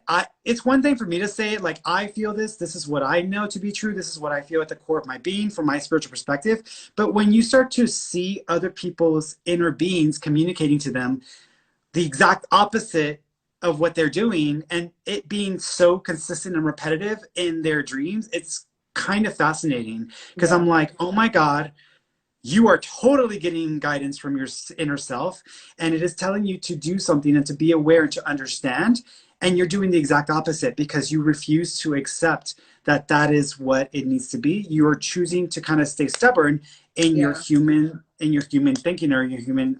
[SPEAKER 1] for me to say it, like, I feel this is what I know to be true, this is what I feel at the core of my being from my spiritual perspective. But when you start to see other people's inner beings communicating to them the exact opposite of what they're doing, and it being so consistent and repetitive in their dreams, it's kind of fascinating, because I'm like, oh my God, you are totally getting guidance from your inner self, and it is telling you to do something and to be aware and to understand, and you're doing the exact opposite because you refuse to accept that that is what it needs to be. You are choosing to kind of stay stubborn in your human thinking or your human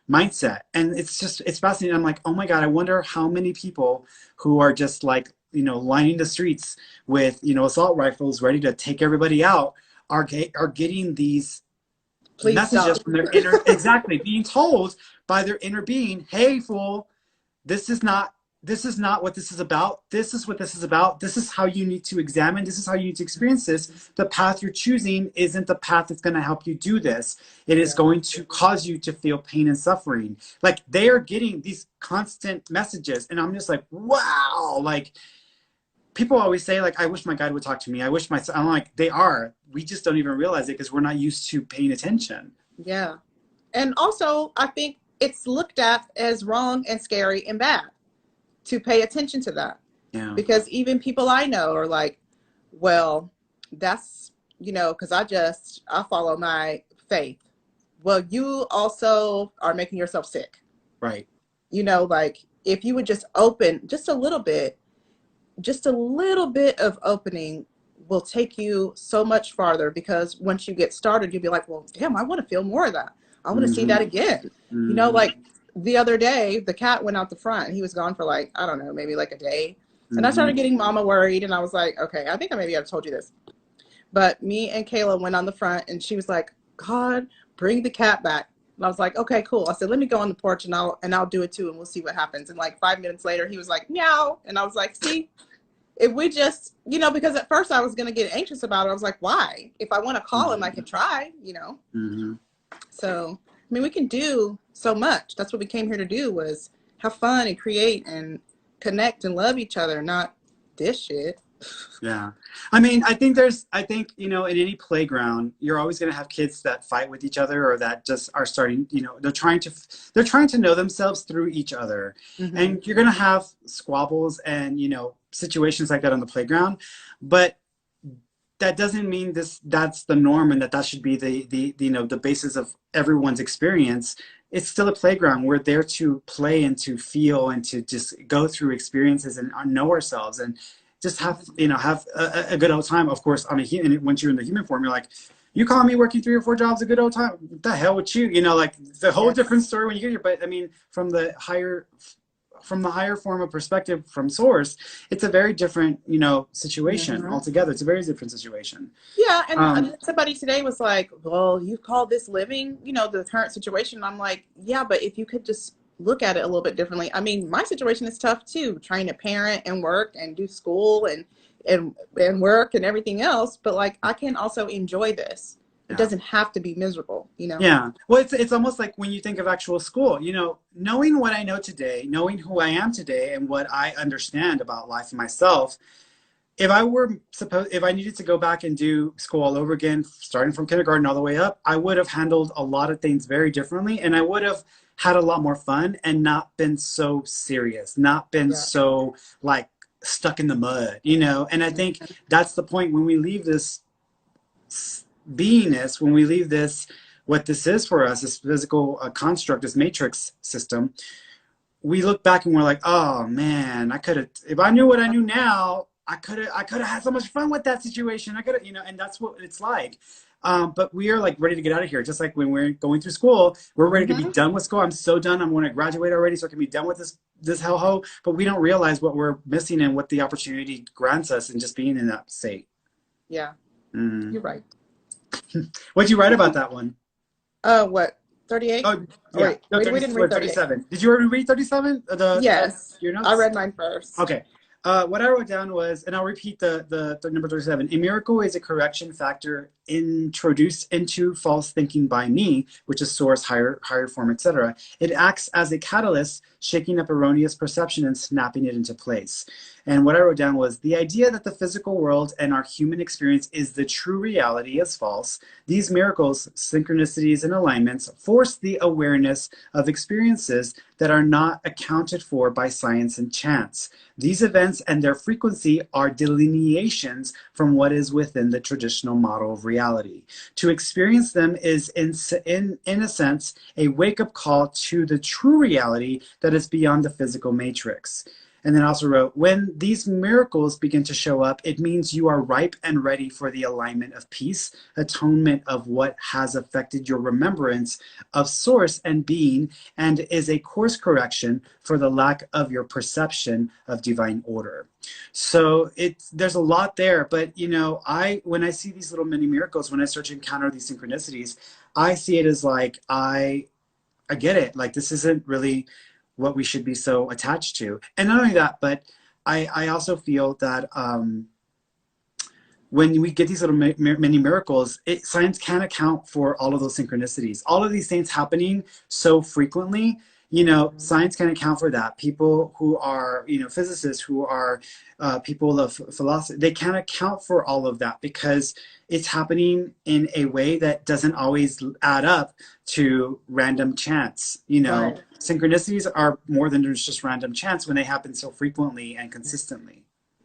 [SPEAKER 1] mindset. And it's fascinating. I'm like, oh my God, I wonder how many people who are just like, lining the streets with, assault rifles ready to take everybody out are getting these messages from their inner, exactly, being told by their inner being, hey, fool, this is not what this is about. This is what this is about. This is how you need to examine. This is how you need to experience this. The path you're choosing isn't the path that's going to help you do this. It is going to cause you to feel pain and suffering. Like, they are getting these constant messages. And I'm just like, wow. Like, people always say, like, I wish my guide would talk to me. I'm like, they are. We just don't even realize it because we're not used to paying attention.
[SPEAKER 6] Yeah. And also, I think it's looked at as wrong and scary and bad to pay attention to that.
[SPEAKER 1] Yeah.
[SPEAKER 6] Because even people I know are like, well, that's, because I follow my faith. Well, you also are making yourself sick.
[SPEAKER 1] Right.
[SPEAKER 6] Like, if you would just open just a little bit of opening will take you so much farther, because once you get started, you'll be like, well, damn, I want to feel more of that. I want to see that again. Like the other day, the cat went out the front. He was gone for like, I don't know, maybe like a day. And I started getting mama worried, and I was like, okay, I think I've told you this. But me and Kayla went on the front, and she was like, God, bring the cat back. And I was like, okay, cool. I said, let me go on the porch and I'll do it too, and we'll see what happens. And like 5 minutes later, he was like, meow. And I was like, see, if we just, because at first I was going to get anxious about it. I was like, why? If I want to call him, I can try, So I mean, we can do so much. That's what we came here to do, was have fun and create and connect and love each other, not this shit.
[SPEAKER 1] Yeah. I mean, I think, you know, in any playground, you're always going to have kids that fight with each other, or that just are starting, you know, they're trying to know themselves through each other.
[SPEAKER 6] Mm-hmm.
[SPEAKER 1] And you're going to have squabbles and, you know, situations like that on the playground. But that doesn't mean that's the norm, and that should be the you know, the basis of everyone's experience. It's still a playground. We're there to play and to feel and to just go through experiences and know ourselves, and just have, you know, have a good old time. Of course, on a human, once you're in the human form, you're like, you call me working 3 or 4 jobs a good old time? What the hell with you? You know, like, the whole different story when you get here. But I mean, from the higher form of perspective from source, it's a very different, you know, situation altogether. It's a very different situation.
[SPEAKER 6] Yeah, and somebody today was like, well, you call this living, you know, the current situation. I'm like, yeah, but if you could just look at it a little bit differently. I mean, my situation is tough too, trying to parent and work and do school and work and everything else, but like, I can also enjoy this. It doesn't have to be miserable, you know?
[SPEAKER 1] Yeah. Well, it's almost like when you think of actual school, you know, knowing what I know today, knowing who I am today and what I understand about life and myself, if I needed to go back and do school all over again, starting from kindergarten all the way up, I would have handled a lot of things very differently, and I would have had a lot more fun and not been so serious, not been so like stuck in the mud, you know? And I think that's the point. When we leave this beingness, when we leave this, what this is for us, this physical construct, this matrix system, we look back and we're like, oh man, I could have, if I knew what I knew now, I could have had so much fun with that situation. I could have, you know, and that's what it's like. But we are like ready to get out of here. Just like when we're going through school, we're ready to be done with school. I'm so done. I'm going to graduate already, so I can be done with this hellhole. But we don't realize what we're missing and what the opportunity grants us in just being in that state.
[SPEAKER 6] Yeah, you're right.
[SPEAKER 1] What'd you write about that one?
[SPEAKER 6] What, 38?
[SPEAKER 1] Oh, yeah.
[SPEAKER 6] Wait,
[SPEAKER 1] No,
[SPEAKER 6] we didn't read
[SPEAKER 1] 37. Did you already read 37?
[SPEAKER 6] Yes,
[SPEAKER 1] Your notes?
[SPEAKER 6] I read mine first.
[SPEAKER 1] Okay. What I wrote down was, and I'll repeat the number 37. A miracle is a correction factor introduced into false thinking by me, which is source, higher form, etc. It acts as a catalyst, shaking up erroneous perception and snapping it into place. And what I wrote down was, the idea that the physical world and our human experience is the true reality is false. These miracles, synchronicities, and alignments force the awareness of experiences that are not accounted for by science and chance. These events and their frequency are delineations from what is within the traditional model of reality. To experience them is, in a sense, a wake-up call to the true reality that is beyond the physical matrix. And then I also wrote, when these miracles begin to show up, it means you are ripe and ready for the alignment of peace, atonement of what has affected your remembrance of source and being, and is a course correction for the lack of your perception of divine order. So there's a lot there, but you know, when I see these little mini miracles, when I start to encounter these synchronicities, I see it as like, I get it. Like, this isn't really what we should be so attached to. And not only that, but I also feel that when we get these little mini miracles, science can't account for all of those synchronicities. All of these things happening so frequently, you know, science can account for that. People who are, you know, physicists, who are people of philosophy, they can't account for all of that because it's happening in a way that doesn't always add up to random chance. You know,
[SPEAKER 6] Right.
[SPEAKER 1] Synchronicities are more than just random chance when they happen so frequently and consistently.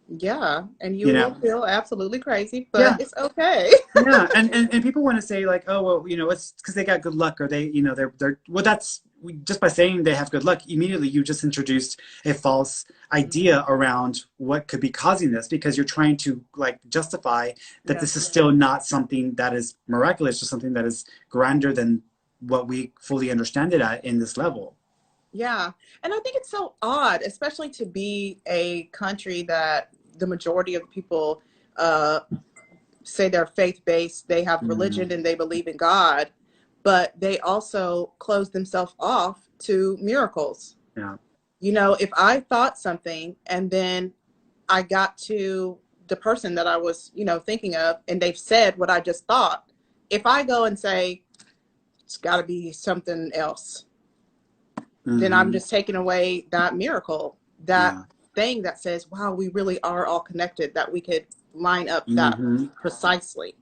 [SPEAKER 6] Yeah, and you will feel absolutely crazy, but it's okay.
[SPEAKER 1] Yeah, and people want to say like, oh well, you know, it's because they got good luck, or they, you know, they're well, that's just by saying they have good luck, immediately you just introduced a false idea around what could be causing this, because you're trying to like justify that this is still not something that is miraculous, or something that is grander than what we fully understand it at in this level.
[SPEAKER 6] Yeah, and I think it's so odd, especially to be a country that the majority of people say they're faith-based, they have religion and they believe in God, but they also close themselves off to miracles.
[SPEAKER 1] Yeah.
[SPEAKER 6] You know, if I thought something and then I got to the person that I was, you know, thinking of, and they've said what I just thought, if I go and say, it's got to be something else. Then I'm just taking away that miracle, that thing that says, wow, we really are all connected, that we could line up that precisely,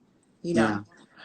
[SPEAKER 6] you know?
[SPEAKER 1] Yeah.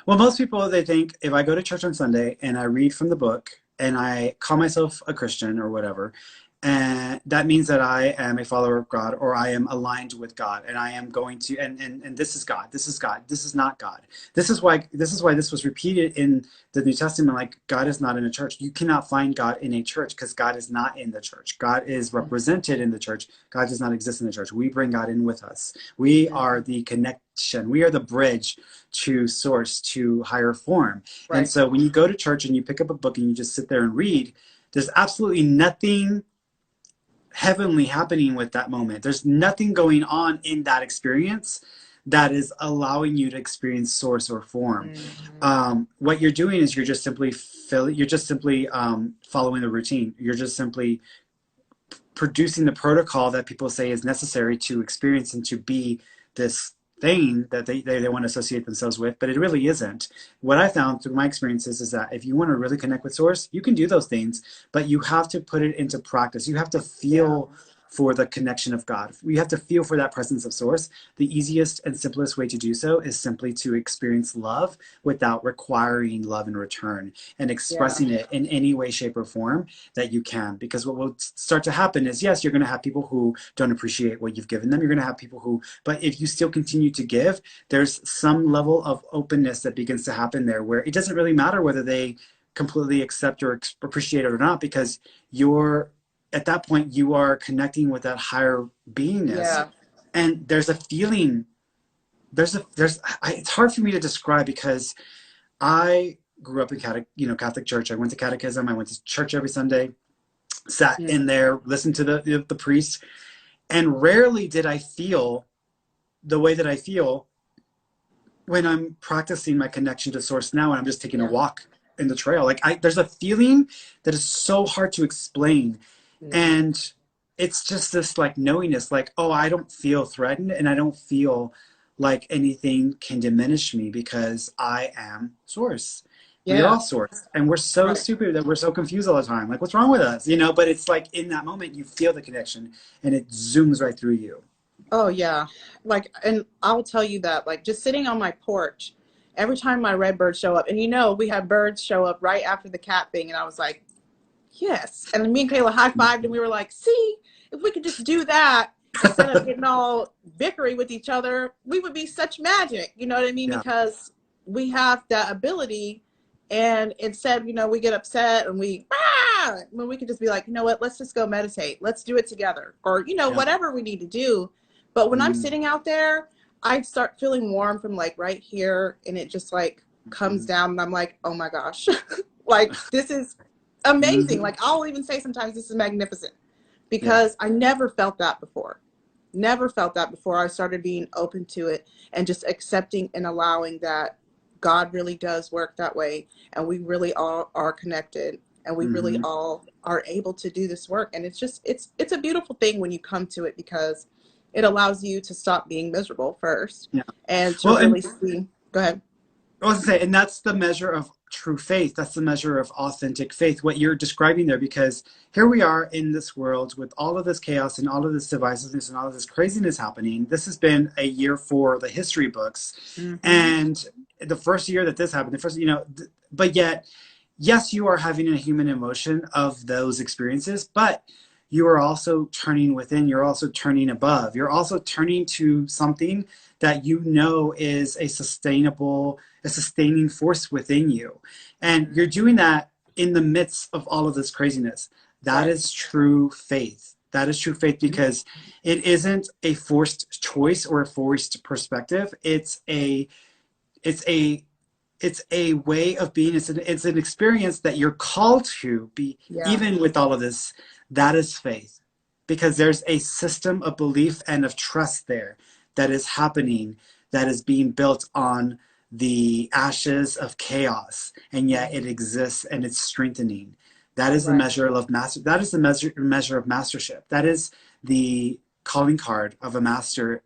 [SPEAKER 1] Well, most people, they think if I go to church on Sunday and I read from the book and I call myself a Christian or whatever, and that means that I am a follower of God, or I am aligned with God, and I am going to, and this is God, this is God, this is not God. This is why this was repeated in the New Testament. Like, God is not in a church. You cannot find God in a church because God is not in the church. God is represented in the church. God does not exist in the church. We bring God in with us. We are the connection. We are the bridge to source, to higher form.
[SPEAKER 6] Right.
[SPEAKER 1] And so when you go to church and you pick up a book and you just sit there and read, there's absolutely nothing heavenly happening with that moment. There's nothing going on in that experience that is allowing you to experience source or form. What you're doing is you're just simply following the routine. You're just simply producing the protocol that people say is necessary to experience and to be this thing that they want to associate themselves with, but it really isn't. What I found through my experiences is that if you want to really connect with source, you can do those things, but you have to put it into practice. You have to feel for the connection of God. You have to feel for that presence of source. The easiest and simplest way to do so is simply to experience love without requiring love in return, and expressing it in any way, shape, or form that you can. Because what will start to happen is, yes, you're going to have people who don't appreciate what you've given them. You're going to have people who, but if you still continue to give, there's some level of openness that begins to happen there, where it doesn't really matter whether they completely accept or appreciate it or not, because you're, at that point, you are connecting with that higher beingness. And there's a feeling, it's hard for me to describe, because I grew up in Catholic church. I went to catechism. I went to church every Sunday, sat in there, listened to the priest, and rarely did I feel the way that I feel when I'm practicing my connection to source now, and I'm just taking a walk in the trail. Like, there's a feeling that is so hard to explain. And it's just this like knowingness, like, oh, I don't feel threatened, and I don't feel like anything can diminish me, because I am source. We're all source, and we're so stupid that we're so confused all the time. Like, what's wrong with us? But it's like, in that moment, you feel the connection, and it zooms right through you.
[SPEAKER 6] Oh yeah. Like, and I'll tell you that, like, just sitting on my porch, every time my red birds show up, and we had birds show up right after the cat thing, and I was like, yes. And me and Kayla high-fived, and we were like, see, if we could just do that instead of getting all bickery with each other, we would be such magic. You know what I mean? Because we have that ability, and instead, we get upset and when we could just be like, you know what, let's just go meditate. Let's do it together. Or, whatever we need to do. But when I'm sitting out there, I start feeling warm from like right here, and it just like comes down, and I'm like, oh my gosh, like, this is amazing. Like, I'll even say sometimes this is magnificent, because I never felt that before. I started being open to it and just accepting and allowing that God really does work that way, and we really all are connected, and we really all are able to do this work. And it's a beautiful thing when you come to it, because it allows you to stop being miserable first and to really see. Go ahead.
[SPEAKER 1] I was going to say, and that's the measure of true faith. That's the measure of authentic faith, what you're describing there, because here we are in this world with all of this chaos and all of this divisiveness and all of this craziness happening. This has been a year for the history books. And the first year that this happened, but yet, yes, you are having a human emotion of those experiences, but you are also turning within. You're also turning above. You're also turning to something that is a sustaining force within you. And you're doing that in the midst of all of this craziness. That is true faith. That is true faith, because it isn't a forced choice or a forced perspective. It's a way of being. It's an experience that you're called to be, even with all of this. That is faith, because there's a system of belief and of trust there that is happening, that is being built on the ashes of chaos, and yet it exists and it's strengthening. That is the measure of That is the measure of mastership. That is the calling card of a master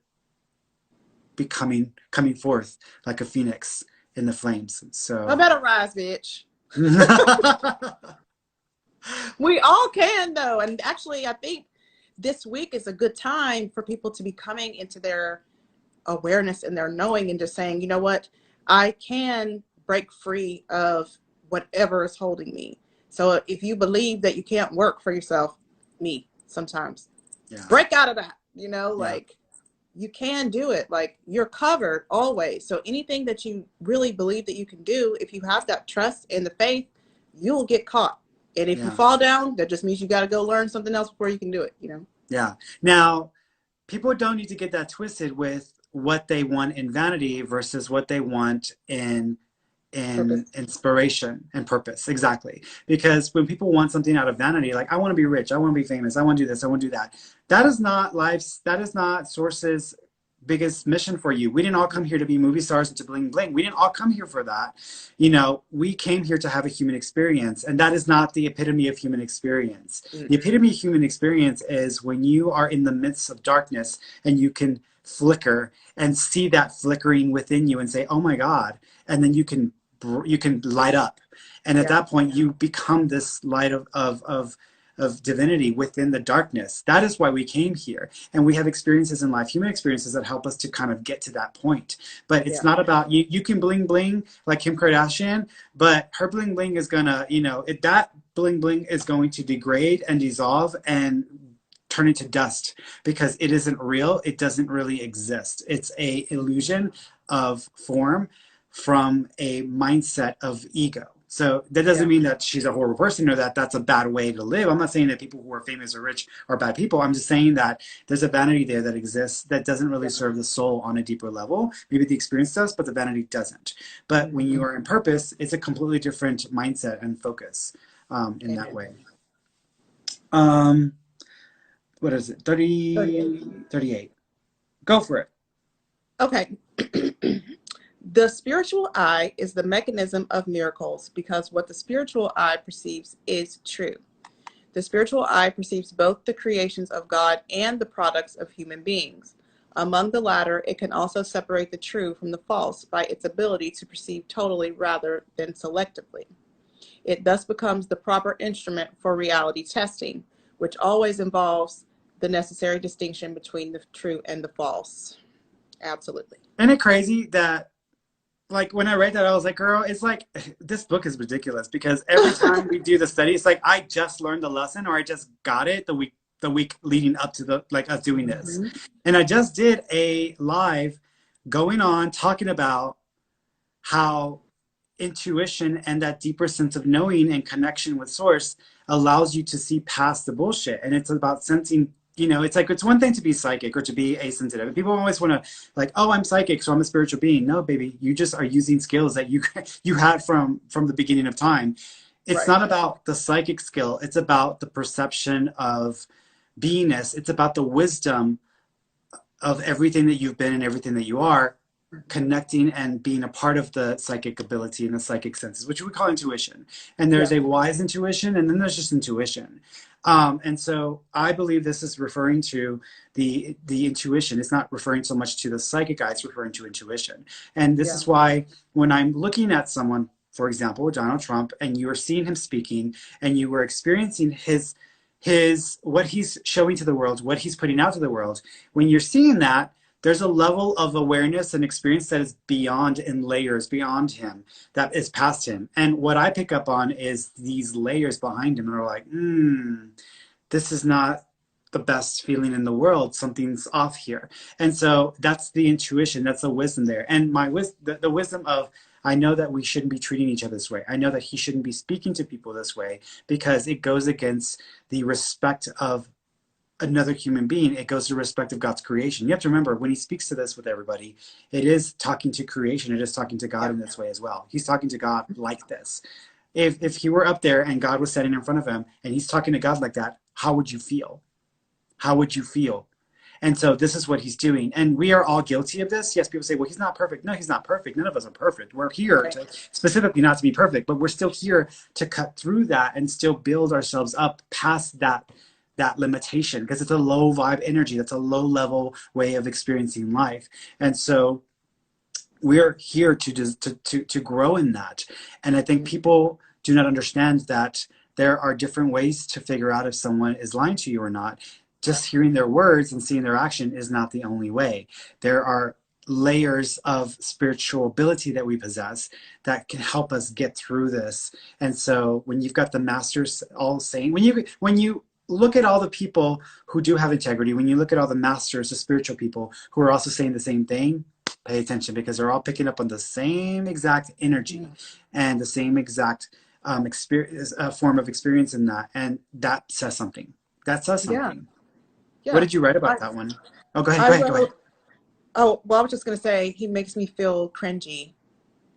[SPEAKER 1] coming forth like a phoenix in the flames. So
[SPEAKER 6] I better rise, bitch. We all can, though. And actually, I think this week is a good time for people to be coming into their awareness and their knowing and just saying, you know what, I can break free of whatever is holding me. So if you believe that you can't work for yourself, me sometimes,
[SPEAKER 1] Yeah.
[SPEAKER 6] break out of that, you know,
[SPEAKER 1] Yeah.
[SPEAKER 6] like you can do it. Like you're covered always. So anything that you really believe that you can do, if you have that trust and the faith, you'll get caught. And if you
[SPEAKER 1] Yeah.
[SPEAKER 6] fall down, that just means you got to go learn something else before you can do it, you know?
[SPEAKER 1] Yeah. Now, people don't need to get that twisted with what they want in vanity versus what they want in
[SPEAKER 6] Purpose.
[SPEAKER 1] inspiration and purpose. Exactly. Because when people want something out of vanity, like I want to be rich, I want to be famous, I want to do this, I want to do that. That is not life's, that is not Source's biggest mission for you. We didn't all come here to be movie stars and to bling bling. We didn't all come here for that. You know, we came here to have a human experience, and that is not the epitome of human experience. The epitome of human experience is when you are in the midst of darkness and you can flicker and see that flickering within you and say, oh my God, and then you can light up, and at that point you become this light of divinity within the darkness. That is why we came here, and we have experiences in life, human experiences, that help us to kind of get to that point. But it's not about you can bling bling like Kim Kardashian, but her bling bling is gonna, you know, that bling bling is going to degrade and dissolve and turn into dust, because it isn't real. It doesn't really exist. It's a illusion of form from a mindset of ego. So that doesn't mean that she's a horrible person or that that's a bad way to live. I'm not saying that people who are famous or rich are bad people. I'm just saying that there's a vanity there that exists that doesn't really serve the soul on a deeper level. Maybe the experience does, but the vanity doesn't. But when you are in purpose, it's a completely different mindset and focus in that way. What is it? 38. Go for it.
[SPEAKER 6] Okay. The spiritual eye is the mechanism of miracles because what the spiritual eye perceives is true. The spiritual eye perceives both the creations of God and the products of human beings. Among the latter, it can also separate the true from the false by its ability to perceive totally rather than selectively. It thus becomes the proper instrument for reality testing, which always involves the necessary distinction between the true and the false. Absolutely.
[SPEAKER 1] Isn't it crazy that, like, when I read that, I was like, girl, it's like, this book is ridiculous, because every time we do the study, it's like, I just learned the lesson, or I just got it the week leading up to the, like, us doing this. And I just did a live going on talking about how intuition and that deeper sense of knowing and connection with source allows you to see past the bullshit. And it's about sensing, you know, it's like, it's one thing to be psychic or to be asensitive. And people always want to, like, oh, I'm psychic, so I'm a spiritual being. No, baby, you just are using skills that you had from the beginning of time. It's not about the psychic skill. It's about the perception of beingness. It's about the wisdom of everything that you've been and everything that you are, connecting and being a part of the psychic ability and the psychic senses, which we call intuition. And there's a wise intuition, and then there's just intuition. And so I believe this is referring to the intuition. It's not referring so much to the psychic eye, it's referring to intuition. And this is why when I'm looking at someone, for example, Donald Trump, and you are seeing him speaking and you were experiencing his what he's showing to the world, what he's putting out to the world, when you're seeing that, there's a level of awareness and experience that is beyond, in layers beyond him, that is past him. And what I pick up on is these layers behind him, and are like, this is not the best feeling in the world. Something's off here. And so that's the intuition. That's the wisdom there. And the wisdom of, I know that we shouldn't be treating each other this way. I know that he shouldn't be speaking to people this way, because it goes against the respect of another human being. It goes to respect of God's creation. You have to remember, when he speaks to this with everybody, it is talking to creation. It is talking to God in this way as well. He's talking to God like this. If he were up there and God was sitting in front of him and he's talking to God like that, how would you feel? How would you feel? And so this is what he's doing. And we are all guilty of this. Yes, people say, well, he's not perfect. No, he's not perfect. None of us are perfect. We're here to, specifically not to be perfect, but we're still here to cut through that and still build ourselves up past that limitation, because it's a low vibe energy. That's a low level way of experiencing life. And so we're here to grow in that. And I think people do not understand that there are different ways to figure out if someone is lying to you or not. Just hearing their words and seeing their action is not the only way. There are layers of spiritual ability that we possess that can help us get through this. And so when you've got the masters all saying, when you look at all the people who do have integrity, when you look at all the masters, the spiritual people who are also saying the same thing, pay attention, because they're all picking up on the same exact energy and the same exact experience, form of experience in that. And that says something. That says something.
[SPEAKER 6] Yeah.
[SPEAKER 1] What did you write about that one? Oh, go ahead.
[SPEAKER 6] Oh, well, I was just going to say, he makes me feel cringy.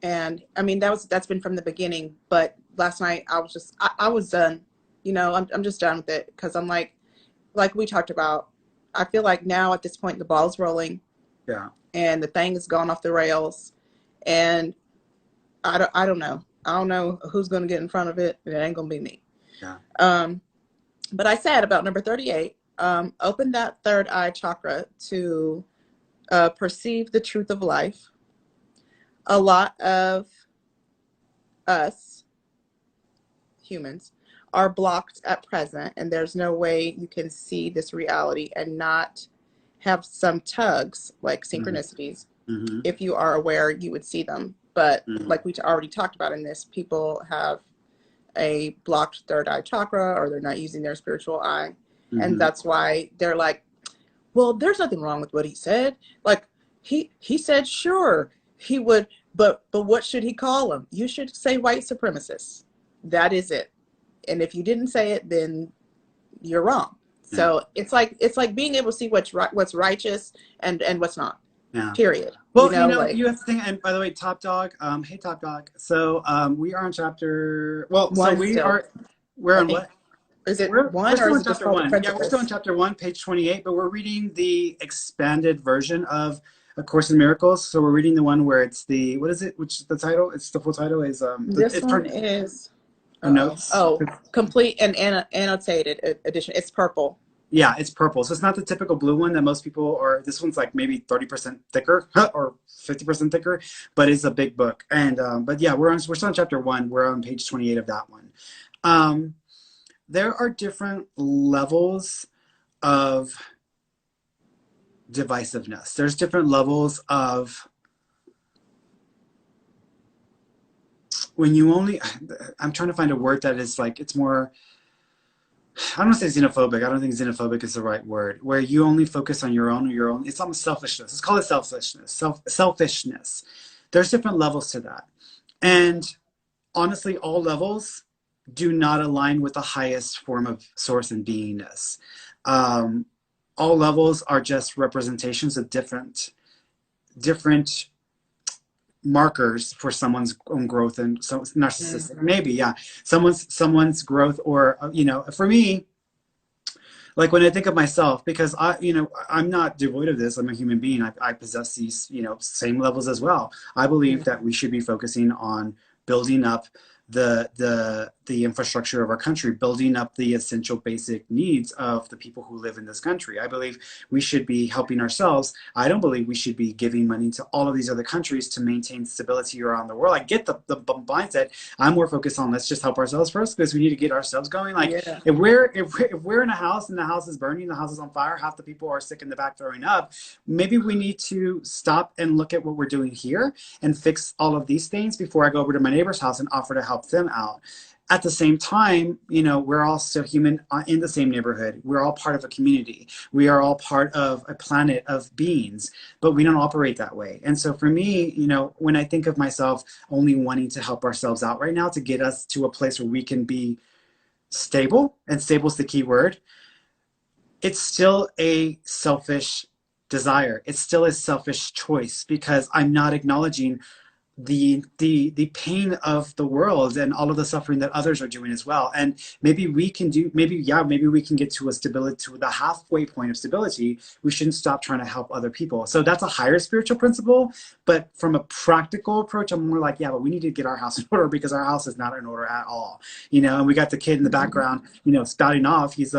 [SPEAKER 6] And I mean, that's been from the beginning. But last night I was done. You know, I'm just done with it, because I'm like we talked about, I feel like now at this point, the ball's rolling.
[SPEAKER 1] Yeah.
[SPEAKER 6] And the thing has gone off the rails. And I don't know. I don't know who's going to get in front of it. It ain't going to be me.
[SPEAKER 1] Yeah.
[SPEAKER 6] But I said about number 38, open that third eye chakra to perceive the truth of life. A lot of us humans are blocked at present, and there's no way you can see this reality and not have some tugs, like synchronicities.
[SPEAKER 1] Mm-hmm.
[SPEAKER 6] If you are aware, you would see them. But like we already talked about in this, people have a blocked third eye chakra, or they're not using their spiritual eye. And that's why they're like, well, there's nothing wrong with what he said. Like, he said, sure, he would, but what should he call him? You should say white supremacists. That is it. And if you didn't say it, then you're wrong. So it's like being able to see what's righteous and what's not.
[SPEAKER 1] Yeah.
[SPEAKER 6] Period.
[SPEAKER 1] Well, you have to think. And by the way, Top Dog. Hey, Top Dog. So we are on chapter. Well, so we're on what?
[SPEAKER 6] Is it
[SPEAKER 1] we're
[SPEAKER 6] one
[SPEAKER 1] still
[SPEAKER 6] or
[SPEAKER 1] in
[SPEAKER 6] is it just
[SPEAKER 1] chapter
[SPEAKER 6] called
[SPEAKER 1] one?
[SPEAKER 6] the
[SPEAKER 1] Yeah, we're
[SPEAKER 6] principles?
[SPEAKER 1] still in chapter 1, page 28. But we're reading the expanded version of A Course in Miracles. So we're reading the one where it's the what is it? Which the title? It's the full title is
[SPEAKER 6] This one is
[SPEAKER 1] notes.
[SPEAKER 6] Complete and annotated edition. It's purple.
[SPEAKER 1] Yeah, it's purple. So it's not the typical blue one that most people are. This one's like maybe 30% thicker or 50% thicker, but it's a big book. And but yeah, we're still on chapter 1. We're on page 28 of that one. There are different levels of divisiveness. There's different levels of when you only. I'm trying to find a word that is like it's more. I don't want to say xenophobic. I don't think xenophobic is the right word. Where you only focus on your own. It's almost selfishness. Let's call it selfishness. Selfishness. There's different levels to that. And honestly, all levels do not align with the highest form of source and beingness. All levels are just representations of different markers for someone's own growth and so narcissistic maybe someone's growth, or for me, like when I think of myself, because I'm not devoid of this. I'm a human being. I possess these same levels as well. I believe that we should be focusing on building up the infrastructure of our country, building up the essential basic needs of the people who live in this country. I believe we should be helping ourselves. I don't believe we should be giving money to all of these other countries to maintain stability around the world. I get the mindset. I'm more focused on let's just help ourselves first, because we need to get ourselves going. Like if we're in a house and the house is burning, the house is on fire, half the people are sick in the back throwing up, maybe we need to stop and look at what we're doing here and fix all of these things before I go over to my neighbor's house and offer to help them out. At the same time, we're all still human in the same neighborhood. We're all part of a community. We are all part of a planet of beings, but we don't operate that way. And so for me, when I think of myself only wanting to help ourselves out right now to get us to a place where we can be stable, and stable is the key word, it's still a selfish desire. It's still a selfish choice, because I'm not acknowledging the pain of the world and all of the suffering that others are doing as well. And maybe we can get to a stability, to the halfway point of stability. We shouldn't stop trying to help other people. So that's a higher spiritual principle. But from a practical approach, I'm more like, but we need to get our house in order, because our house is not in order at all. And we got the kid in the background, spouting off. He's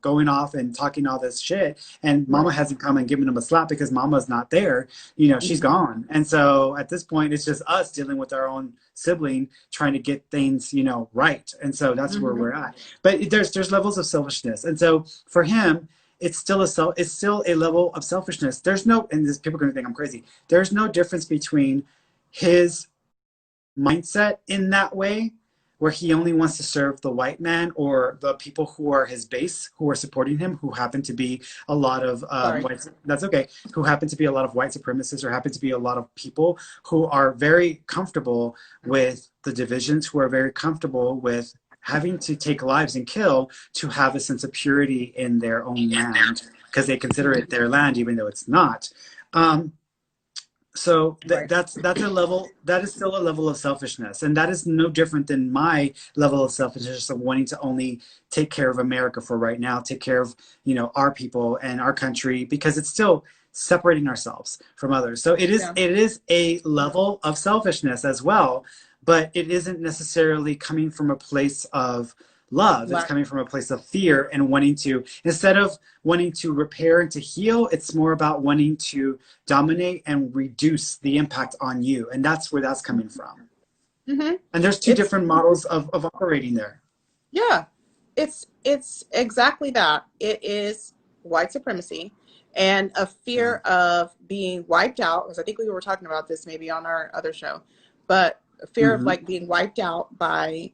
[SPEAKER 1] going off and talking all this shit. And mama hasn't come and given him a slap because mama's not there. She's gone. And so at this point, it's just, is us dealing with our own sibling trying to get things, right. And so that's where we're at. But there's levels of selfishness. And so for him, it's still a level of selfishness. There's no, and this people are going to think I'm crazy. There's no difference between his mindset in that way, where he only wants to serve the white man or the people who are his base, who are supporting him, who happen to be a lot of whites. That's okay. Who happen to be a lot of white supremacists, or happen to be a lot of people who are very comfortable with the divisions, who are very comfortable with having to take lives and kill to have a sense of purity in their own land, because they consider it their land, even though it's not. So that's a level, that is still a level of selfishness, and that is no different than my level of selfishness of wanting to only take care of America for right now, take care of our people and our country, because it's still separating ourselves from others. So it is a level of selfishness as well, but it isn't necessarily coming from a place of love. It's coming from a place of fear and wanting to, instead of wanting to repair and to heal, it's more about wanting to dominate and reduce the impact on you. And that's where that's coming from. And there's two different models of operating there.
[SPEAKER 6] Yeah, it's exactly that. It is white supremacy and a fear of being wiped out, because I think we were talking about this maybe on our other show, but a fear of like being wiped out by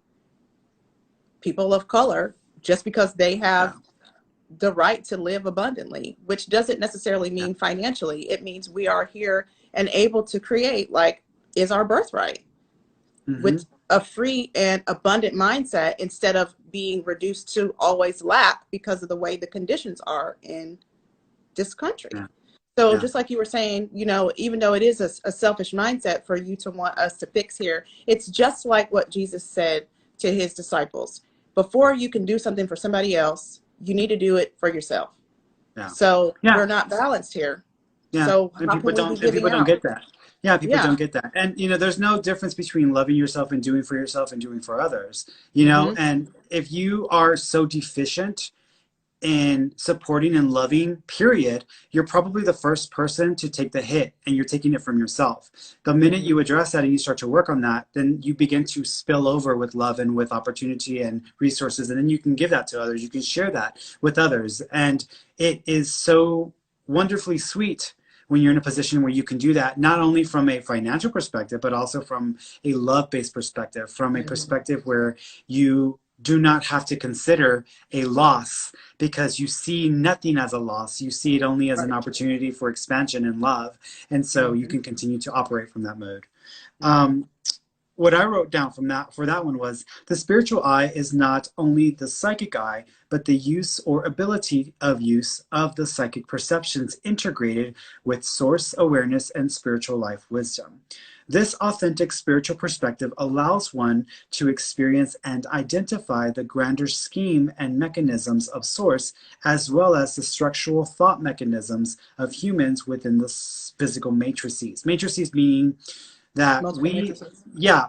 [SPEAKER 6] people of color just because they have the right to live abundantly, which doesn't necessarily mean financially. It means we are here and able to create, like, is our birthright with a free and abundant mindset, instead of being reduced to always lack because of the way the conditions are in this country. So just like you were saying, even though it is a selfish mindset for you to want us to fix here, it's just like what Jesus said to his disciples. Before you can do something for somebody else, you need to do it for yourself. So we're not balanced here. So
[SPEAKER 1] and people don't get that. People don't get that. And there's no difference between loving yourself and doing for yourself and doing for others. And if you are so deficient in supporting and loving, period, you're probably the first person to take the hit, and you're taking it from yourself. The minute you address that and you start to work on that, then you begin to spill over with love and with opportunity and resources, and then you can give that to others. You can share that with others. And it is so wonderfully sweet when you're in a position where you can do that, not only from a financial perspective, but also from a love-based perspective, from a perspective where you do not have to consider a loss, because you see nothing as a loss. You see it only as an opportunity for expansion and love. And so you can continue to operate from that mode. What I wrote down for that one was, the spiritual eye is not only the psychic eye, but the use or ability of use of the psychic perceptions integrated with source awareness and spiritual life wisdom. This authentic spiritual perspective allows one to experience and identify the grander scheme and mechanisms of source, as well as the structural thought mechanisms of humans within the physical matrices. Matrices meaning that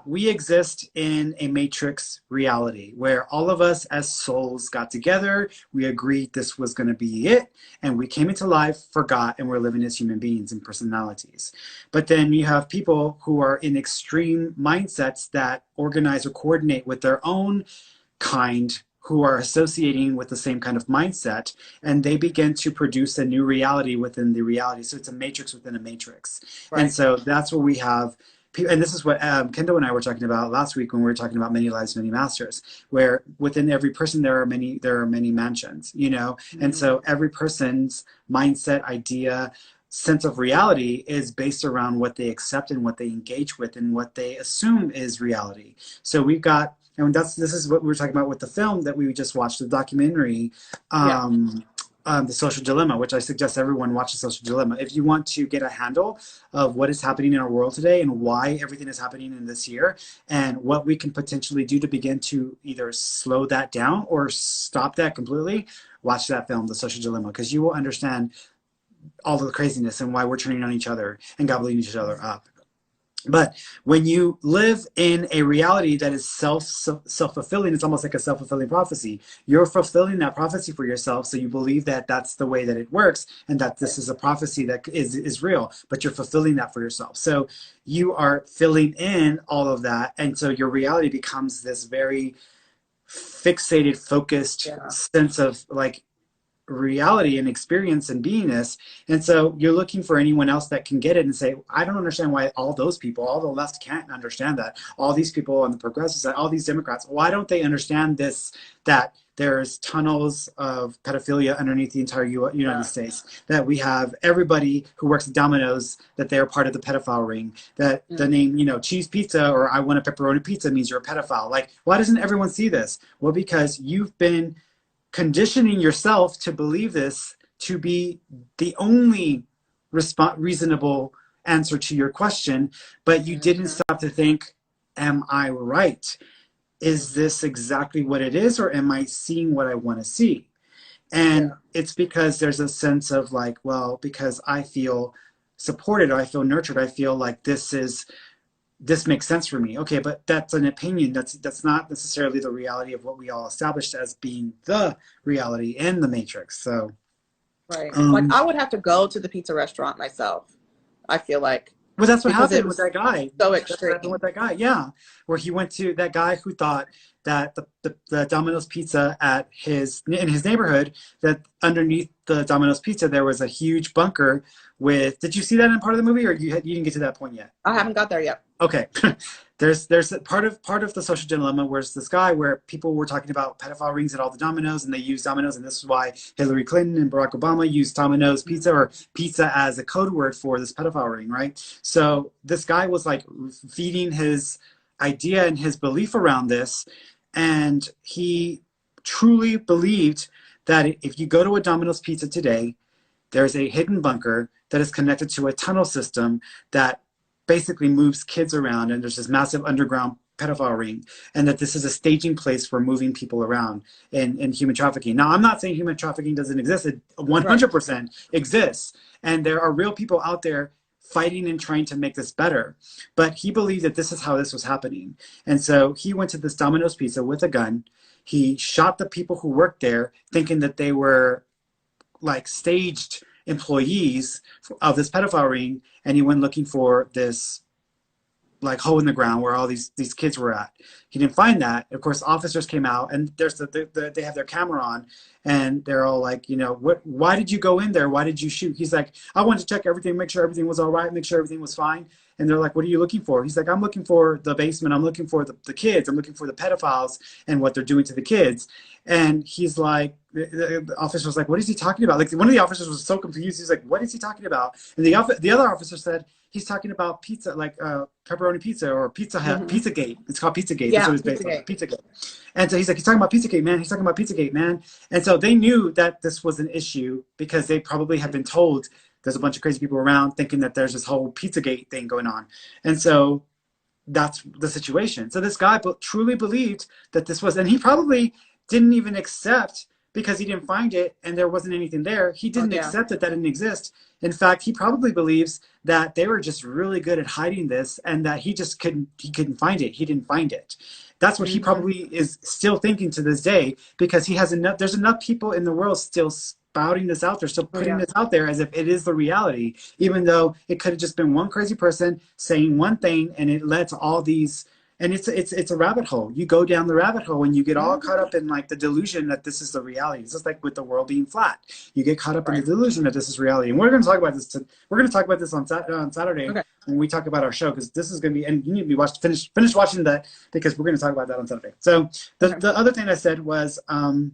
[SPEAKER 1] we exist in a matrix reality where all of us as souls got together, we agreed this was going to be it, and we came into life, forgot, and we're living as human beings and personalities. But then you have people who are in extreme mindsets that organize or coordinate with their own kind, who are associating with the same kind of mindset, and they begin to produce a new reality within the reality. So it's a matrix within a matrix. And so that's where we have, and this is what Kendall and I were talking about last week when we were talking about many lives, many masters, where within every person there are many mansions, and so every person's mindset, idea, sense of reality is based around what they accept and what they engage with and what they assume is reality. So we've got, and this is what we were talking about with the film that we just watched, the documentary, The Social Dilemma, which I suggest everyone watch The Social Dilemma. If you want to get a handle of what is happening in our world today and why everything is happening in this year, and what we can potentially do to begin to either slow that down or stop that completely, watch that film, The Social Dilemma, because you will understand all the craziness and why we're turning on each other and gobbling each other up. But when you live in a reality that is self-fulfilling, it's almost like a self-fulfilling prophecy. You're fulfilling that prophecy for yourself, so you believe that that's the way that it works, and that this is a prophecy that is real. But you're fulfilling that for yourself. So you are filling in all of that, and so your reality becomes this very fixated, focused
[SPEAKER 6] Yeah.
[SPEAKER 1] sense of like reality and experience and beingness. And so you're looking for anyone else that can get it and say, I don't understand why all those people, all the left can't understand that. All these people on the progressive side, all these Democrats, why don't they understand this, that there's tunnels of pedophilia underneath the entire United States, that we have everybody who works at Domino's, that they're part of the pedophile ring, that the name, cheese pizza or I want a pepperoni pizza means you're a pedophile. Like, why doesn't everyone see this? Well, because you've been conditioning yourself to believe this to be the only reasonable answer to your question, but you didn't stop to think, am I right? Is this exactly what it is, or am I seeing what I want to see? And it's because there's a sense of like, well, because I feel supported, I feel nurtured, I feel like this makes sense for me. Okay, but that's an opinion. That's not necessarily the reality of what we all established as being the reality in the Matrix. So,
[SPEAKER 6] Right. Like I would have to go to the pizza restaurant myself, I feel like.
[SPEAKER 1] well, that's what
[SPEAKER 6] Because it
[SPEAKER 1] happened with
[SPEAKER 6] was
[SPEAKER 1] that guy.
[SPEAKER 6] so
[SPEAKER 1] That's what happened
[SPEAKER 6] extreme.
[SPEAKER 1] with that guy. Yeah, where he went to that guy who thought that the Domino's pizza in his neighborhood, that underneath the Domino's pizza there was a huge bunker with. Did you see that in part of the movie, or you didn't get to that point yet?
[SPEAKER 6] I haven't got there yet.
[SPEAKER 1] Okay. There's part of the social dilemma where it's this guy where people were talking about pedophile rings at all the Domino's, and they use Domino's, and this is why Hillary Clinton and Barack Obama used Domino's pizza or pizza as a code word for this pedophile ring, right? So this guy was like feeding his idea and his belief around this, and he truly believed that if you go to a Domino's pizza today, there's a hidden bunker that is connected to a tunnel system that basically moves kids around, and there's this massive underground pedophile ring, and that this is a staging place for moving people around in human trafficking. Now, I'm not saying human trafficking doesn't exist. It 100% exists, and there are real people out there fighting and trying to make this better. But he believed that this is how this was happening. And so he went to this Domino's Pizza with a gun. He shot the people who worked there, thinking that they were like staged employees of this pedophile ring, and he went looking for this like hole in the ground where all these kids were at. He didn't find that. Of course, officers came out, and there's they have their camera on, and they're all like, why did you go in there? Why did you shoot? He's like, I wanted to check everything, make sure everything was all right, make sure everything was fine. And they're like, what are you looking for? He's like, I'm looking for the basement. I'm looking for the kids. I'm looking for the pedophiles and what they're doing to the kids. And he's like, the officer was like, what is he talking about? Like, one of the officers was so confused. He's like, what is he talking about? And the other officer said, he's talking about pizza, like pepperoni pizza or Pizza Hut, Pizzagate. It's called Pizzagate.
[SPEAKER 6] Yeah,
[SPEAKER 1] That's what it's based on, Pizzagate. And so he's like, he's talking about Pizzagate, man. He's talking about Pizzagate, man. And so they knew that this was an issue because they probably had been told there's a bunch of crazy people around thinking that there's this whole Pizzagate thing going on. And so that's the situation. So this guy truly believed that this was, and he probably didn't even accept, because he didn't find it and there wasn't anything there. He didn't accept that didn't exist. In fact, he probably believes that they were just really good at hiding this, and that he couldn't find it. He didn't find it. That's what he probably is still thinking to this day, because there's enough people in the world still spouting this out there, still putting this out there as if it is the reality, even though it could have just been one crazy person saying one thing, and it led to all these. And it's a rabbit hole. You go down the rabbit hole and you get all caught up in like the delusion that this is the reality. It's just like with the world being flat. You get caught up in the delusion that this is reality. And we're going to talk about this. We're going to talk about this on Saturday when we talk about our show, because this is going to be, and you need to be finish watching that, because we're going to talk about that on Saturday. So the other thing I said was the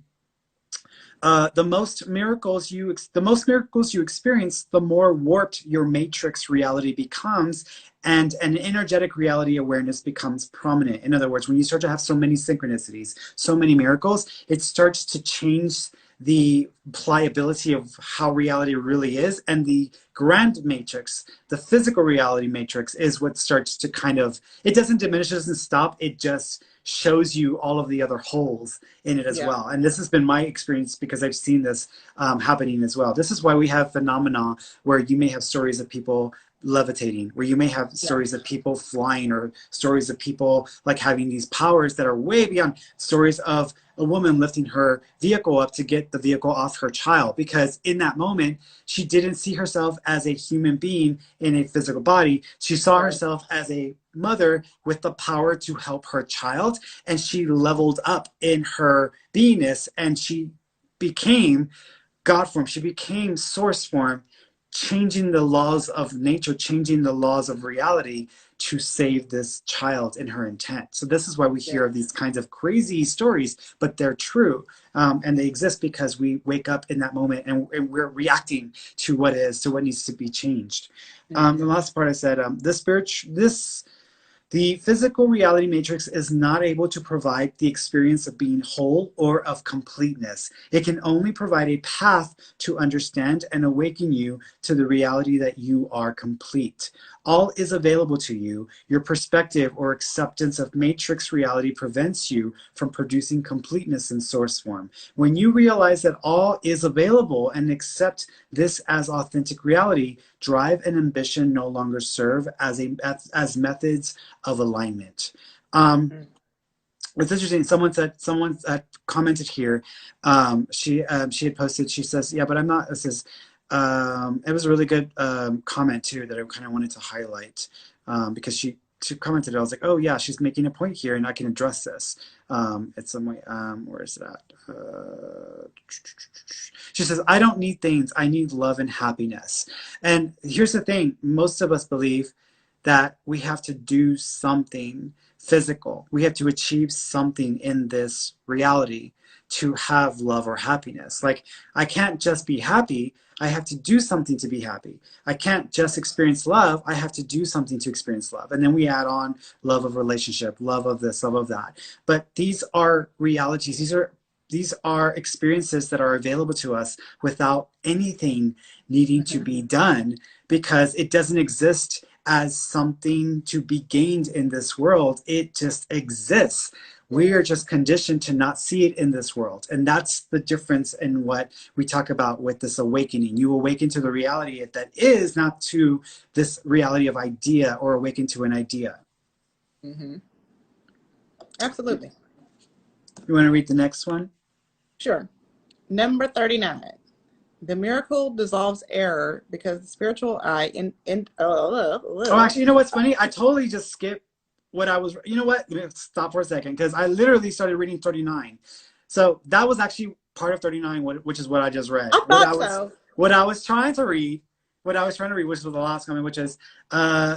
[SPEAKER 1] most miracles you experience, the more warped your matrix reality becomes, and an energetic reality awareness becomes prominent. In other words, when you start to have so many synchronicities, so many miracles, it starts to change the pliability of how reality really is. And the grand matrix, the physical reality matrix, is what starts to kind of, it doesn't diminish, it doesn't stop, it just shows you all of the other holes in it as well. And this has been my experience, because I've seen this happening as well. This is why we have phenomena where you may have stories of people levitating, where you may have stories of people flying, or stories of people like having these powers that are way beyond, stories of a woman lifting her vehicle up to get the vehicle off her child, because in that moment she didn't see herself as a human being in a physical body. She saw herself as a mother with the power to help her child, and she leveled up in her beingness, and she became God form. She became source form, changing the laws of nature, changing the laws of reality to save this child in her intent. So this is why we hear of these kinds of crazy stories, but they're true. And they exist because we wake up in that moment, and we're reacting to what is, to what needs to be changed. The last part I said, the physical reality matrix is not able to provide the experience of being whole or of completeness. It can only provide a path to understand and awaken you to the reality that you are complete. All is available to you. Your perspective or acceptance of matrix reality prevents you from producing completeness in source form. When you realize that all is available and accept this as authentic reality, drive and ambition no longer serve as methods of alignment. It's interesting. Someone commented here. She had posted. She says, "Yeah, but I'm not." It says, it was a really good comment too that I kind of wanted to highlight, because she commented. I was like, "Oh yeah, she's making a point here, and I can address this." It's some way. Where is it at? She says, "I don't need things. I need love and happiness." And here's the thing: most of us believe that we have to do something physical. We have to achieve something in this reality to have love or happiness. Like, I can't just be happy. I have to do something to be happy. I can't just experience love. I have to do something to experience love. And then we add on love of relationship, love of this, love of that. But these are realities. These are experiences that are available to us without anything needing to be done, because it doesn't exist as something to be gained in this world. It just exists. We are just conditioned to not see it in this world. And that's the difference in what we talk about with this awakening. You awaken to the reality that is, not to this reality of idea, or awaken to an idea.
[SPEAKER 6] Absolutely.
[SPEAKER 1] You want to read the next one?
[SPEAKER 6] Sure. Number 39. The miracle dissolves error because the spiritual eye
[SPEAKER 1] Oh, actually, you know what's funny? I totally just skipped what I was. You know what? Stop for a second, because I literally started reading 39. So that was actually part of 39, which is what I just read.
[SPEAKER 6] I thought so.
[SPEAKER 1] What I was trying to read, which was the last comment, which is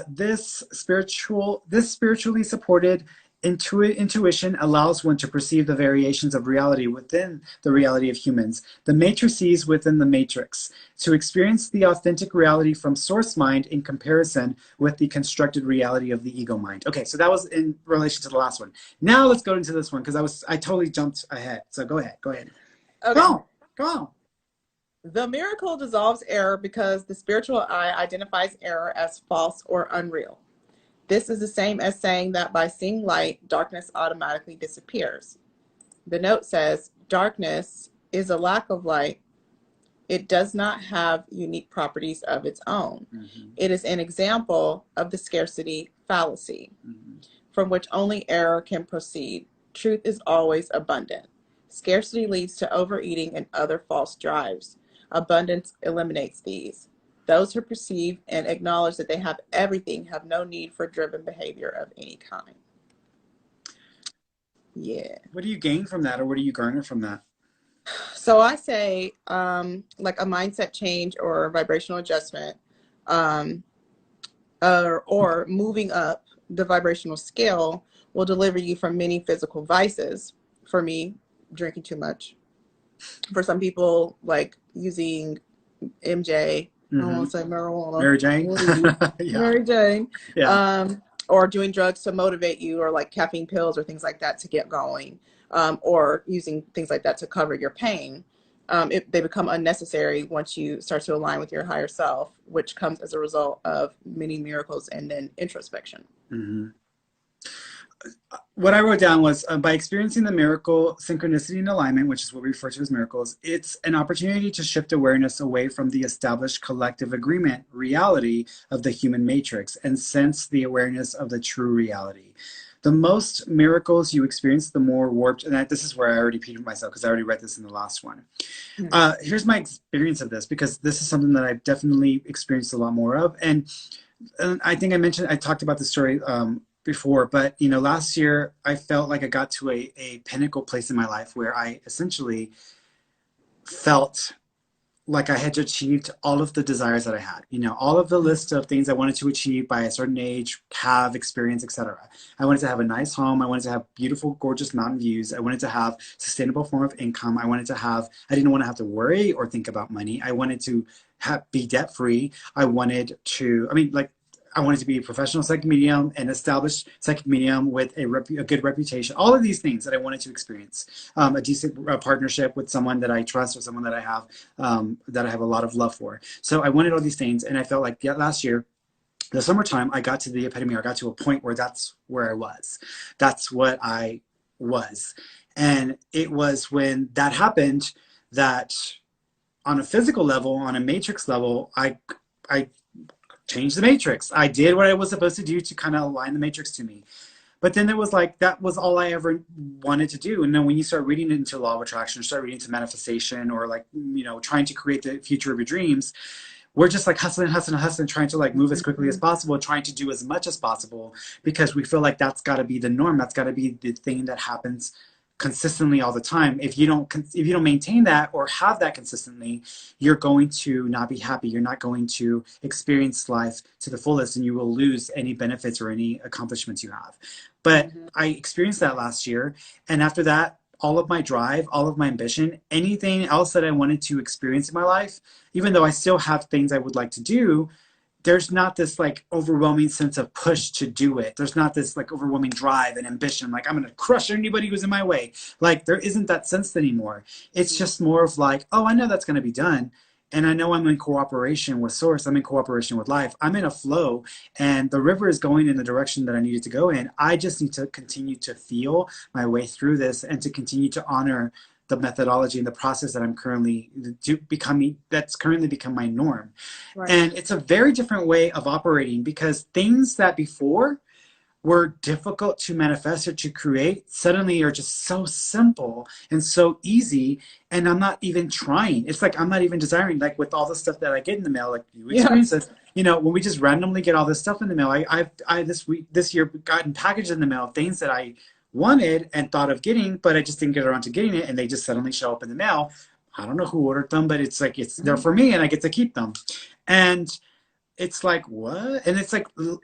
[SPEAKER 1] this spiritually supported intuition allows one to perceive the variations of reality within the reality of humans, the matrices within the matrix, to experience the authentic reality from source mind in comparison with the constructed reality of the ego mind. Okay, so that was in relation to the last one. Now let's go into this one, because I totally jumped ahead. So go ahead.
[SPEAKER 6] Okay.
[SPEAKER 1] Go on.
[SPEAKER 6] The miracle dissolves error because the spiritual eye identifies error as false or unreal. This is the same as saying that by seeing light, darkness automatically disappears. The note says, darkness is a lack of light. It does not have unique properties of its own. It is an example of the scarcity fallacy, from which only error can proceed. Truth is always abundant. Scarcity leads to overeating and other false drives. Abundance eliminates these. Those who perceive and acknowledge that they have everything have no need for driven behavior of any kind. Yeah.
[SPEAKER 1] What do you gain from that, or what do you garner from that?
[SPEAKER 6] So I say like a mindset change or vibrational adjustment, or moving up the vibrational scale will deliver you from many physical vices. For me, drinking too much. For some people, like using MJ, I don't want to say marijuana.
[SPEAKER 1] Mary Jane.
[SPEAKER 6] Yeah. Mary Jane.
[SPEAKER 1] Yeah.
[SPEAKER 6] Or doing drugs to motivate you, or like caffeine pills or things like that to get going, or using things like that to cover your pain. They become unnecessary once you start to align with your higher self, which comes as a result of many miracles and then introspection.
[SPEAKER 1] what I wrote down was by experiencing the miracle, synchronicity, and alignment, which is what we refer to as miracles, it's an opportunity to shift awareness away from the established collective agreement reality of the human matrix and sense the awareness of the true reality. The most miracles you experience, the more warped, and this is where I already repeated myself because I already read this in the last one. Here's my experience of this, because this is something that I've definitely experienced a lot more of. And I think I talked about the story before, but last year I felt like I got to a pinnacle place in my life where I essentially felt like I had achieved all of the desires that I had, all of the list of things I wanted to achieve by a certain age, have, experience, etc. I wanted to have a nice home. I wanted to have beautiful, gorgeous mountain views. I wanted to have sustainable form of income. I didn't want to have to worry or think about money. I wanted to be debt free. I wanted to be a professional psychic medium, an established psychic medium with a good reputation. All of these things that I wanted to experience. A decent partnership with someone that I trust, or someone that I have a lot of love for. So I wanted all these things, and I felt like last year, the summertime, I got to the epitome. I got to a point where that's where I was. That's what I was, and it was when that happened that, on a physical level, on a matrix level, I changed the matrix. I did what I was supposed to do to kind of align the matrix to me. But then there was that was all I ever wanted to do. And then when you start reading into law of attraction, or start reading into manifestation, or trying to create the future of your dreams, we're just hustling, trying to move as quickly as possible, trying to do as much as possible, because we feel like that's got to be the norm. That's got to be the thing that happens consistently all the time. If you don't maintain that or have that consistently, you're going to not be happy. You're not going to experience life to the fullest, and you will lose any benefits or any accomplishments you have. But I experienced that last year, and after that, all of my drive, all of my ambition, anything else that I wanted to experience in my life, even though I still have things I would like to do, there's not this overwhelming sense of push to do it. There's not this overwhelming drive and ambition, I'm going to crush anybody who's in my way. There isn't that sense anymore. It's just more of oh, I know that's going to be done. And I know I'm in cooperation with source. I'm in cooperation with life. I'm in a flow, and the river is going in the direction that I need it to go in. I just need to continue to feel my way through this, and to continue to honor the methodology and the process that I'm currently that's currently become my norm. Right. And it's a very different way of operating, because things that before were difficult to manifest or to create suddenly are just so simple and so easy. And I'm not even trying. It's I'm not even desiring, with all the stuff that I get in the mail, you experience this, when we just randomly get all this stuff in the mail. I this year gotten packaged in the mail, things that I wanted and thought of getting, but I just didn't get around to getting it, and they just suddenly show up in the mail. I don't know who ordered them, but it's it's there for me, and I get to keep them. And it's what? And it's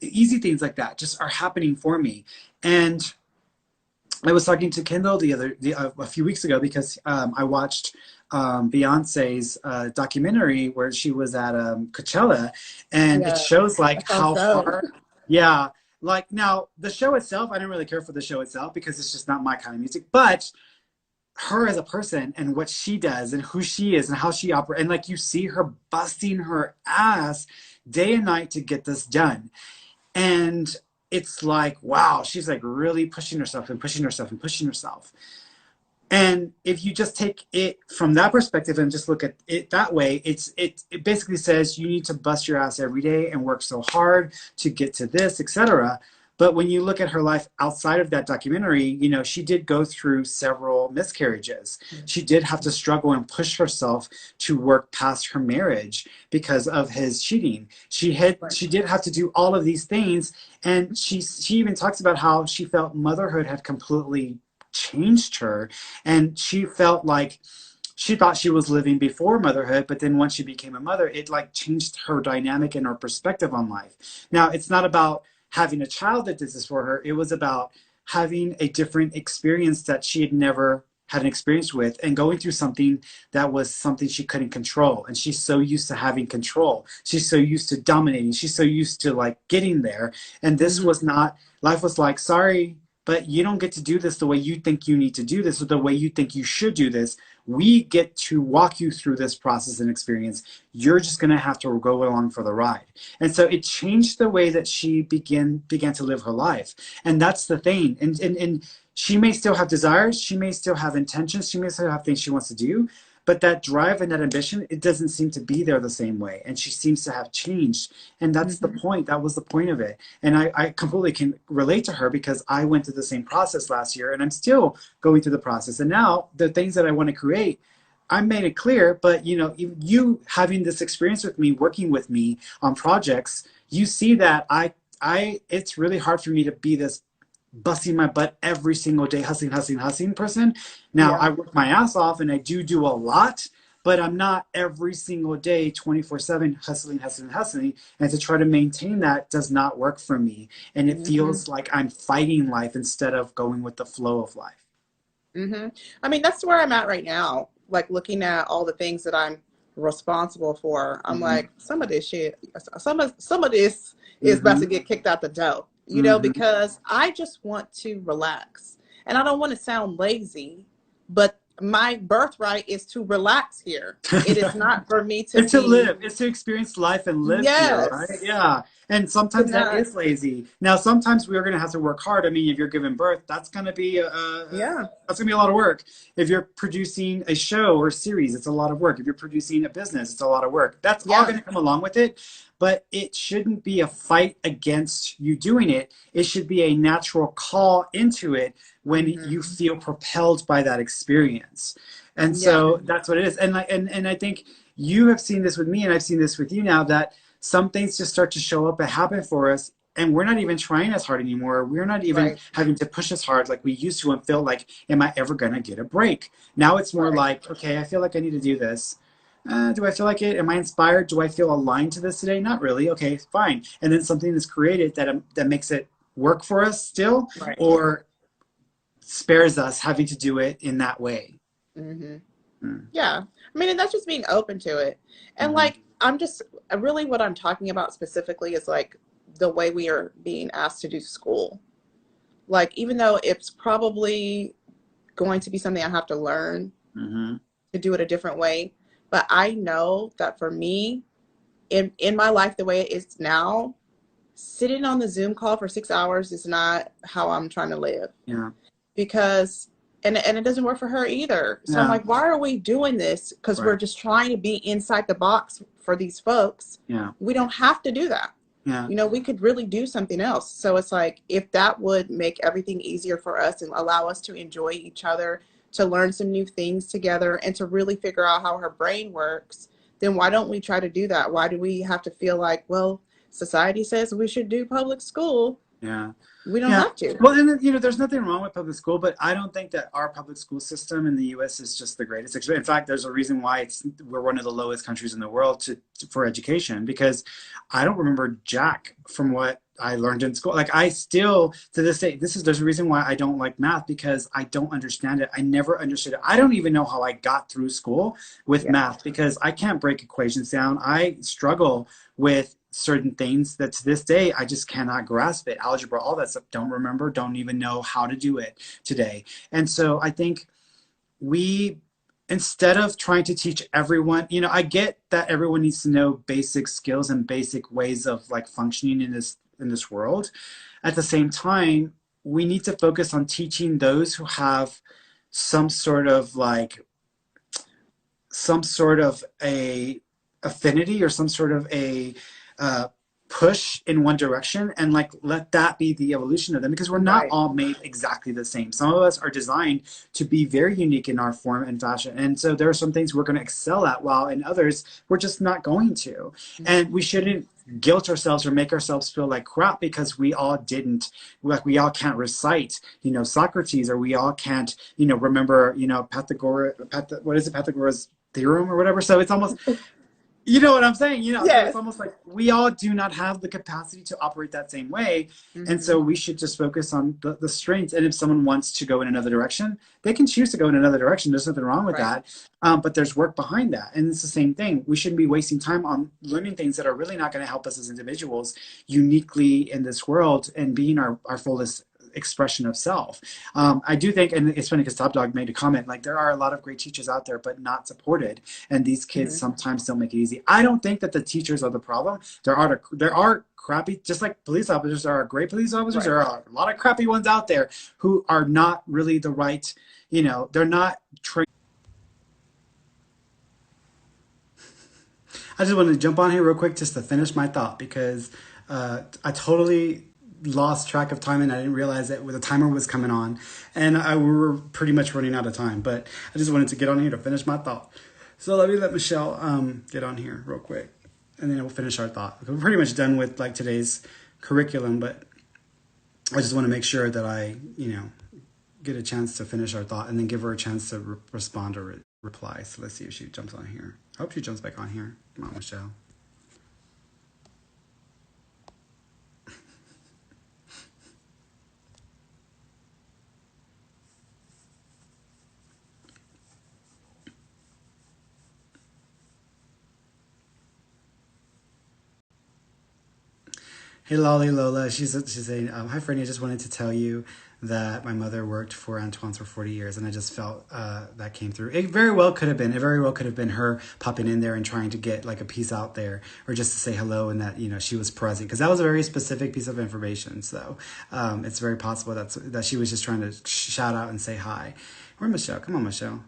[SPEAKER 1] easy things like that just are happening for me. And I was talking to Kendall a few weeks ago, because I watched Beyonce's documentary where she was at Coachella, and it shows how far. Yeah. Now, the show itself, I didn't really care for the show itself, because it's just not my kind of music. But her as a person, and what she does, and who she is, and how she operates, and you see her busting her ass day and night to get this done. And it's wow, she's really pushing herself and pushing herself and pushing herself. And if you just take it from that perspective and just look at it that way, it basically says you need to bust your ass every day and work so hard to get to this, etc. But when you look at her life outside of that documentary, she did go through several miscarriages. She did have to struggle and push herself to work past her marriage because of his cheating. She did have to do all of these things. And she even talks about how she felt motherhood had completely changed her, and she felt she thought she was living before motherhood, but then once she became a mother, it changed her dynamic and her perspective on life. Now, it's not about having a child that did this for her. It was about having a different experience that she had never had an experience with, and going through something that was something she couldn't control. And she's so used to having control. She's so used to dominating. She's so used to getting there. And this was not, life was sorry, but you don't get to do this the way you think you need to do this or the way you think you should do this. We get to walk you through this process and experience. You're just going to have to go along for the ride. And so it changed the way that she began to live her life. And that's the thing. And she may still have desires. She may still have intentions. She may still have things she wants to do. But that drive and that ambition, it doesn't seem to be there the same way. And she seems to have changed. And that's the point. That was the point of it. And I completely can relate to her because I went through the same process last year and I'm still going through the process. And now the things that I want to create, I made it clear, but you having this experience with me, working with me on projects, you see that it's really hard for me to be this busting my butt every single day, hustling person. Now
[SPEAKER 6] Yeah.
[SPEAKER 1] I work my ass off and I do a lot, but I'm not every single day 24/7 hustling. And to try to maintain that does not work for me. And it feels like I'm fighting life instead of going with the flow of life.
[SPEAKER 6] I mean, that's where I'm at right now. Like looking at all the things that I'm responsible for, I'm like, some of this shit, some of this is about to get kicked out the door, because I just want to relax. And I don't want to sound lazy, but my birthright is to relax here. It is not for me to
[SPEAKER 1] It's to live. It's to experience life and live here, right?
[SPEAKER 6] Yes.
[SPEAKER 1] Yeah. And sometimes that
[SPEAKER 6] not-
[SPEAKER 1] is lazy. Now, sometimes we're going to have to work hard. I mean, if you're giving birth, that's going to be that's going to be a lot of work. If you're producing a show or a series, it's a lot of work. If you're producing a business, it's a lot of work. That's all going to come along with it. But it shouldn't be a fight against you doing it. It should be a natural call into it when you feel propelled by that experience. And so that's what it is. And I think you have seen this with me and I've seen this with you now, that some things just start to show up and happen for us. And we're not even trying as hard anymore. We're not even having to push as hard like we used to and feel like, am I ever going to get a break? Now it's more like, okay, I feel like I need to do this. Do I feel like it? Am I inspired? Do I feel aligned to this today? Not really. Okay, fine. And then something is created that makes it work for us still, or spares us having to do it in that way.
[SPEAKER 6] Yeah. I mean, and that's just being open to it. And like, I'm just really what I'm talking about specifically is like the way we are being asked to do school. Like, even though it's probably going to be something I have to learn to do it a different way. But I know that for me, in my life, the way it is now, sitting on the Zoom call for 6 hours is not how I'm trying to live.
[SPEAKER 1] Yeah.
[SPEAKER 6] Because, and it doesn't work for her either. So I'm like, why are we doing this? Because we're just trying to be inside the box for these folks.
[SPEAKER 1] Yeah.
[SPEAKER 6] We don't have to do that.
[SPEAKER 1] Yeah.
[SPEAKER 6] We could really do something else. So it's like, if that would make everything easier for us and allow us to enjoy each other, to learn some new things together, and to really figure out how her brain works, then why don't we try to do that? Why do we have to feel like, well, society says we should do public school?
[SPEAKER 1] Yeah.
[SPEAKER 6] We don't have to.
[SPEAKER 1] Well, and there's nothing wrong with public school, but I don't think that our public school system in the U.S. is just the greatest. In fact, there's a reason why we're one of the lowest countries in the world for education, because I don't remember jack from what I learned in school. Like, I still, to this day, there's a reason why I don't like math, because I don't understand it. I never understood it. I don't even know how I got through school with math, because I can't break equations down. I struggle with certain things that to this day I just cannot grasp it. Algebra, all that stuff, don't remember, don't even know how to do it today. And so I think instead of trying to teach everyone, I get that everyone needs to know basic skills and basic ways of like functioning in this world. At the same time, we need to focus on teaching those who have some sort of a affinity or some sort of a push in one direction, and like let that be the evolution of them, because we're not all made exactly the same. Some of us are designed to be very unique in our form and fashion, and so there are some things we're going to excel at, while in others we're just not going to. And we shouldn't guilt ourselves or make ourselves feel like crap because we all can't recite Socrates, or we all can't remember Pythagoras theorem or whatever. So it's almost you know what I'm saying? It's almost like we all do not have the capacity to operate that same way. And so we should just focus on the strengths. And if someone wants to go in another direction, they can choose to go in another direction. There's nothing wrong with that. But there's work behind that. And it's the same thing. We shouldn't be wasting time on learning things that are really not going to help us as individuals uniquely in this world and being our fullest expression of self. I do think, and it's funny because Top Dog made a comment, like there are a lot of great teachers out there, but not supported. And these kids sometimes don't make it easy. I don't think that the teachers are the problem. There are crappy, just like police officers, there are great police officers. Right. There are a lot of crappy ones out there who are not really the right, they're not trained. I just wanted to jump on here real quick just to finish my thought because I totally lost track of time and I didn't realize that the timer was coming on and we were pretty much running out of time, but I just wanted to get on here to finish my thought. So let me let Michelle get on here real quick and then we'll finish our thought. We're pretty much done with like today's curriculum, but I just want to make sure that I, get a chance to finish our thought and then give her a chance to respond or reply. So let's see if she jumps on here. I hope she jumps back on here. Come on, Michelle. Hey, Lolly Lola. She's saying, hi, Ferny. I just wanted to tell you that my mother worked for Antoine's for 40 years, and I just felt that came through. It very well could have been. It very well could have been her popping in there and trying to get like a piece out there, or just to say hello and that she was present, because that was a very specific piece of information. So it's very possible that she was just trying to shout out and say hi. Where's Michelle? Come on, Michelle.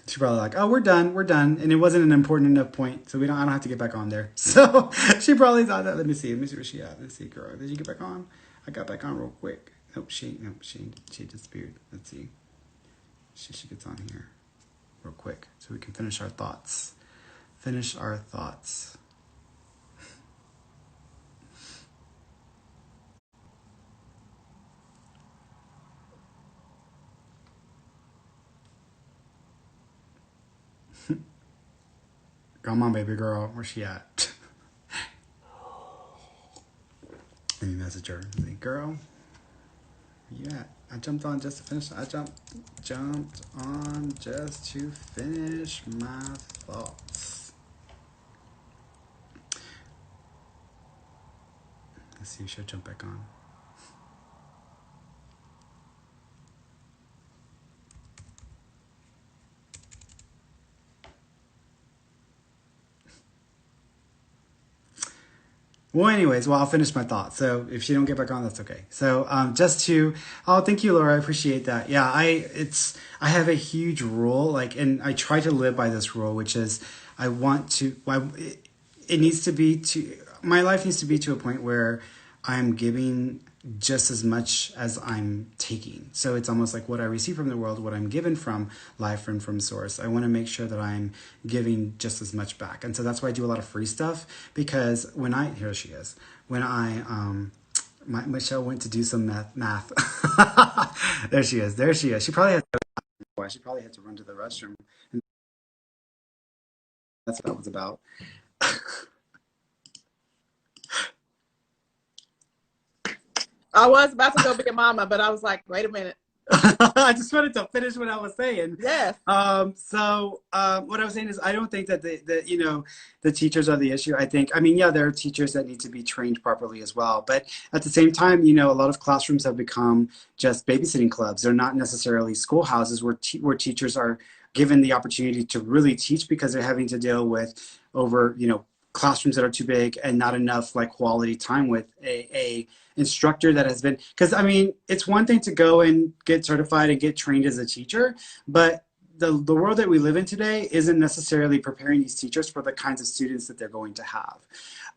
[SPEAKER 1] She's probably like, oh, we're done. And it wasn't an important enough point, so I don't have to get back on there. So she probably thought that. Let me see where she at. Let's see, girl. Did you get back on? I got back on real quick. Nope, she disappeared. Let's see. She gets on here real quick so we can finish our thoughts. Come on, baby girl. Where's she at? Let me message her. Say, girl, where you at? I jumped on just to finish. I jumped on just to finish my thoughts. Let's see if she'll jump back on. Well, anyways, I'll finish my thought. So if she don't get back on, that's okay. So thank you, Laura. I appreciate that. Yeah, I have a huge rule, and I try to live by this rule, which is my life needs to be to a point where I'm giving just as much as I'm taking. So it's almost like what I receive from the world, what I'm given from life and from source. I want to make sure that I'm giving just as much back. And so that's why I do a lot of free stuff, because here she is. When Michelle went to do some math. There she is. She probably had to run to the restroom. And that's what that was about.
[SPEAKER 6] I was about to go be a mama, but I was like, wait a minute.
[SPEAKER 1] I just wanted to finish what I was saying.
[SPEAKER 6] Yes.
[SPEAKER 1] What I was saying is I don't think that the teachers are the issue. There are teachers that need to be trained properly as well. But at the same time, a lot of classrooms have become just babysitting clubs. They're not necessarily schoolhouses where teachers are given the opportunity to really teach, because they're having to deal with classrooms that are too big and not enough quality time with a instructor that has been, because it's one thing to go and get certified and get trained as a teacher, but the world that we live in today isn't necessarily preparing these teachers for the kinds of students that they're going to have.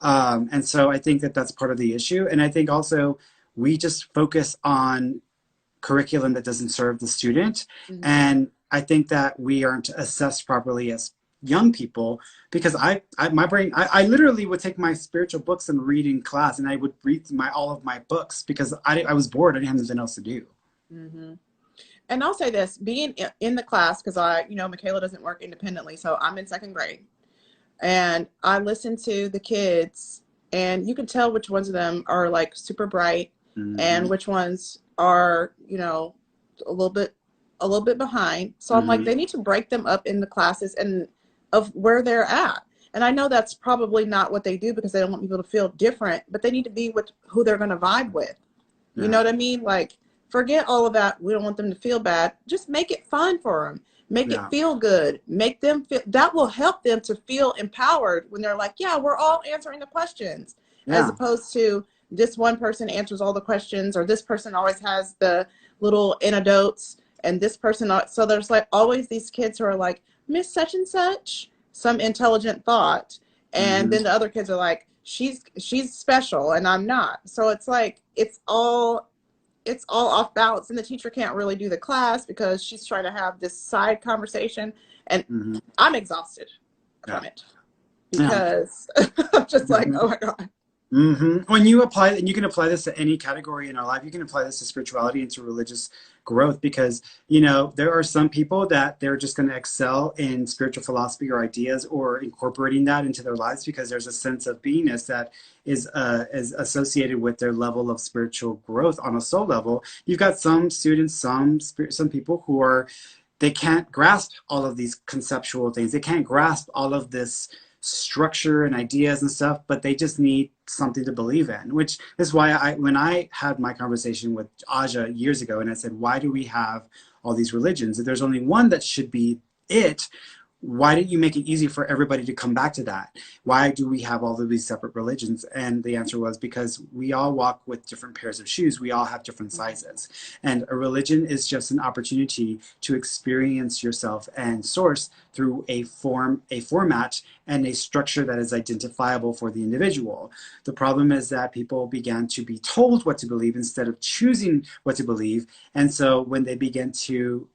[SPEAKER 1] And so I think that that's part of the issue. And I think also we just focus on curriculum that doesn't serve the student. Mm-hmm. And I think that we aren't assessed properly as young people, because my brain, I literally would take my spiritual books and read in class, and I would read all of my books because I was bored. I didn't have anything else to do.
[SPEAKER 6] Mm-hmm. And I'll say this, being in the class, because Michaela doesn't work independently, so I'm in second grade, and I listen to the kids, and you can tell which ones of them are super bright, mm-hmm. and which ones are a little bit behind. So mm-hmm. I'm like, they need to break them up in the classes and of where they're at. And I know that's probably not what they do because they don't want people to feel different, but they need to be with who they're going to vibe with. You know what I mean? Like, forget all of that. We don't want them to feel bad. Just make it fun for them. Make it feel good. Make them feel, that will help them to feel empowered when they're like, yeah, we're all answering the questions, as opposed to this one person answers all the questions, or this person always has the little anecdotes, and this person. So there's like always these kids who are like, Miss Such and Such, some intelligent thought. And then the other kids are like, she's special and I'm not. So it's like, it's all off balance, and the teacher can't really do the class because she's trying to have this side conversation, and I'm exhausted from it because I'm just like, oh my God.
[SPEAKER 1] When you apply, and you can apply this to any category in our life, you can apply this to spirituality and to religious growth, because, you know, there are some people that they're just going to excel in spiritual philosophy or ideas, or incorporating that into their lives because there's a sense of beingness that is associated with their level of spiritual growth on a soul level. You've got some students, some people who are, they can't grasp all of these conceptual things. They can't grasp all of this structure and ideas and stuff, but they just need something to believe in, which is why when I had my conversation with Aja years ago, and I said, why do we have all these religions? If there's only one that should be it, why didn't you make it easy for everybody to come back to that? Why do we have all of these separate religions? And the answer was because we all walk with different pairs of shoes. We all have different sizes. And a religion is just an opportunity to experience yourself and source through a format and a structure that is identifiable for the individual. The problem is that people began to be told what to believe instead of choosing what to believe. And so when they began to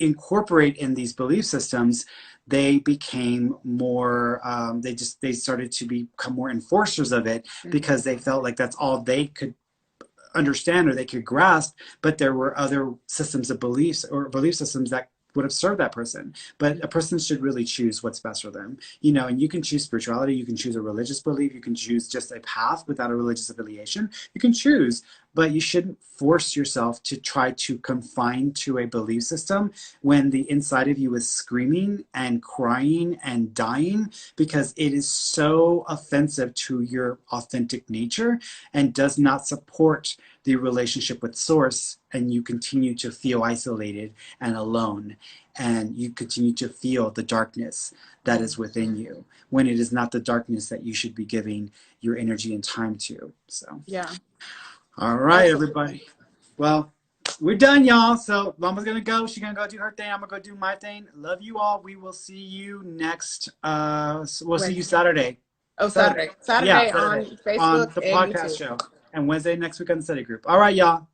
[SPEAKER 1] incorporate in these belief systems, they became more, they started to become more enforcers of it because they felt like that's all they could understand or they could grasp, but there were other systems of beliefs or belief systems that would have served that person. But a person should really choose what's best for them, you know. And you can choose spirituality, you can choose a religious belief, you can choose just a path without a religious affiliation. You can choose, but you shouldn't force yourself to try to confine to a belief system when the inside of you is screaming and crying and dying, because it is so offensive to your authentic nature and does not support the relationship with source, and you continue to feel isolated and alone, and you continue to feel the darkness that is within you when it is not the darkness that you should be giving your energy and time to. So all right, everybody. Well, we're done, y'all. So Mama's gonna go. She's gonna go do her thing. I'm gonna go do my thing. Love you all. We will see you next. We'll see you Saturday.
[SPEAKER 6] Saturday
[SPEAKER 1] Yeah,
[SPEAKER 6] on Facebook
[SPEAKER 1] on the
[SPEAKER 6] and
[SPEAKER 1] podcast
[SPEAKER 6] YouTube.
[SPEAKER 1] show, and Wednesday next week on the study group. All right, y'all.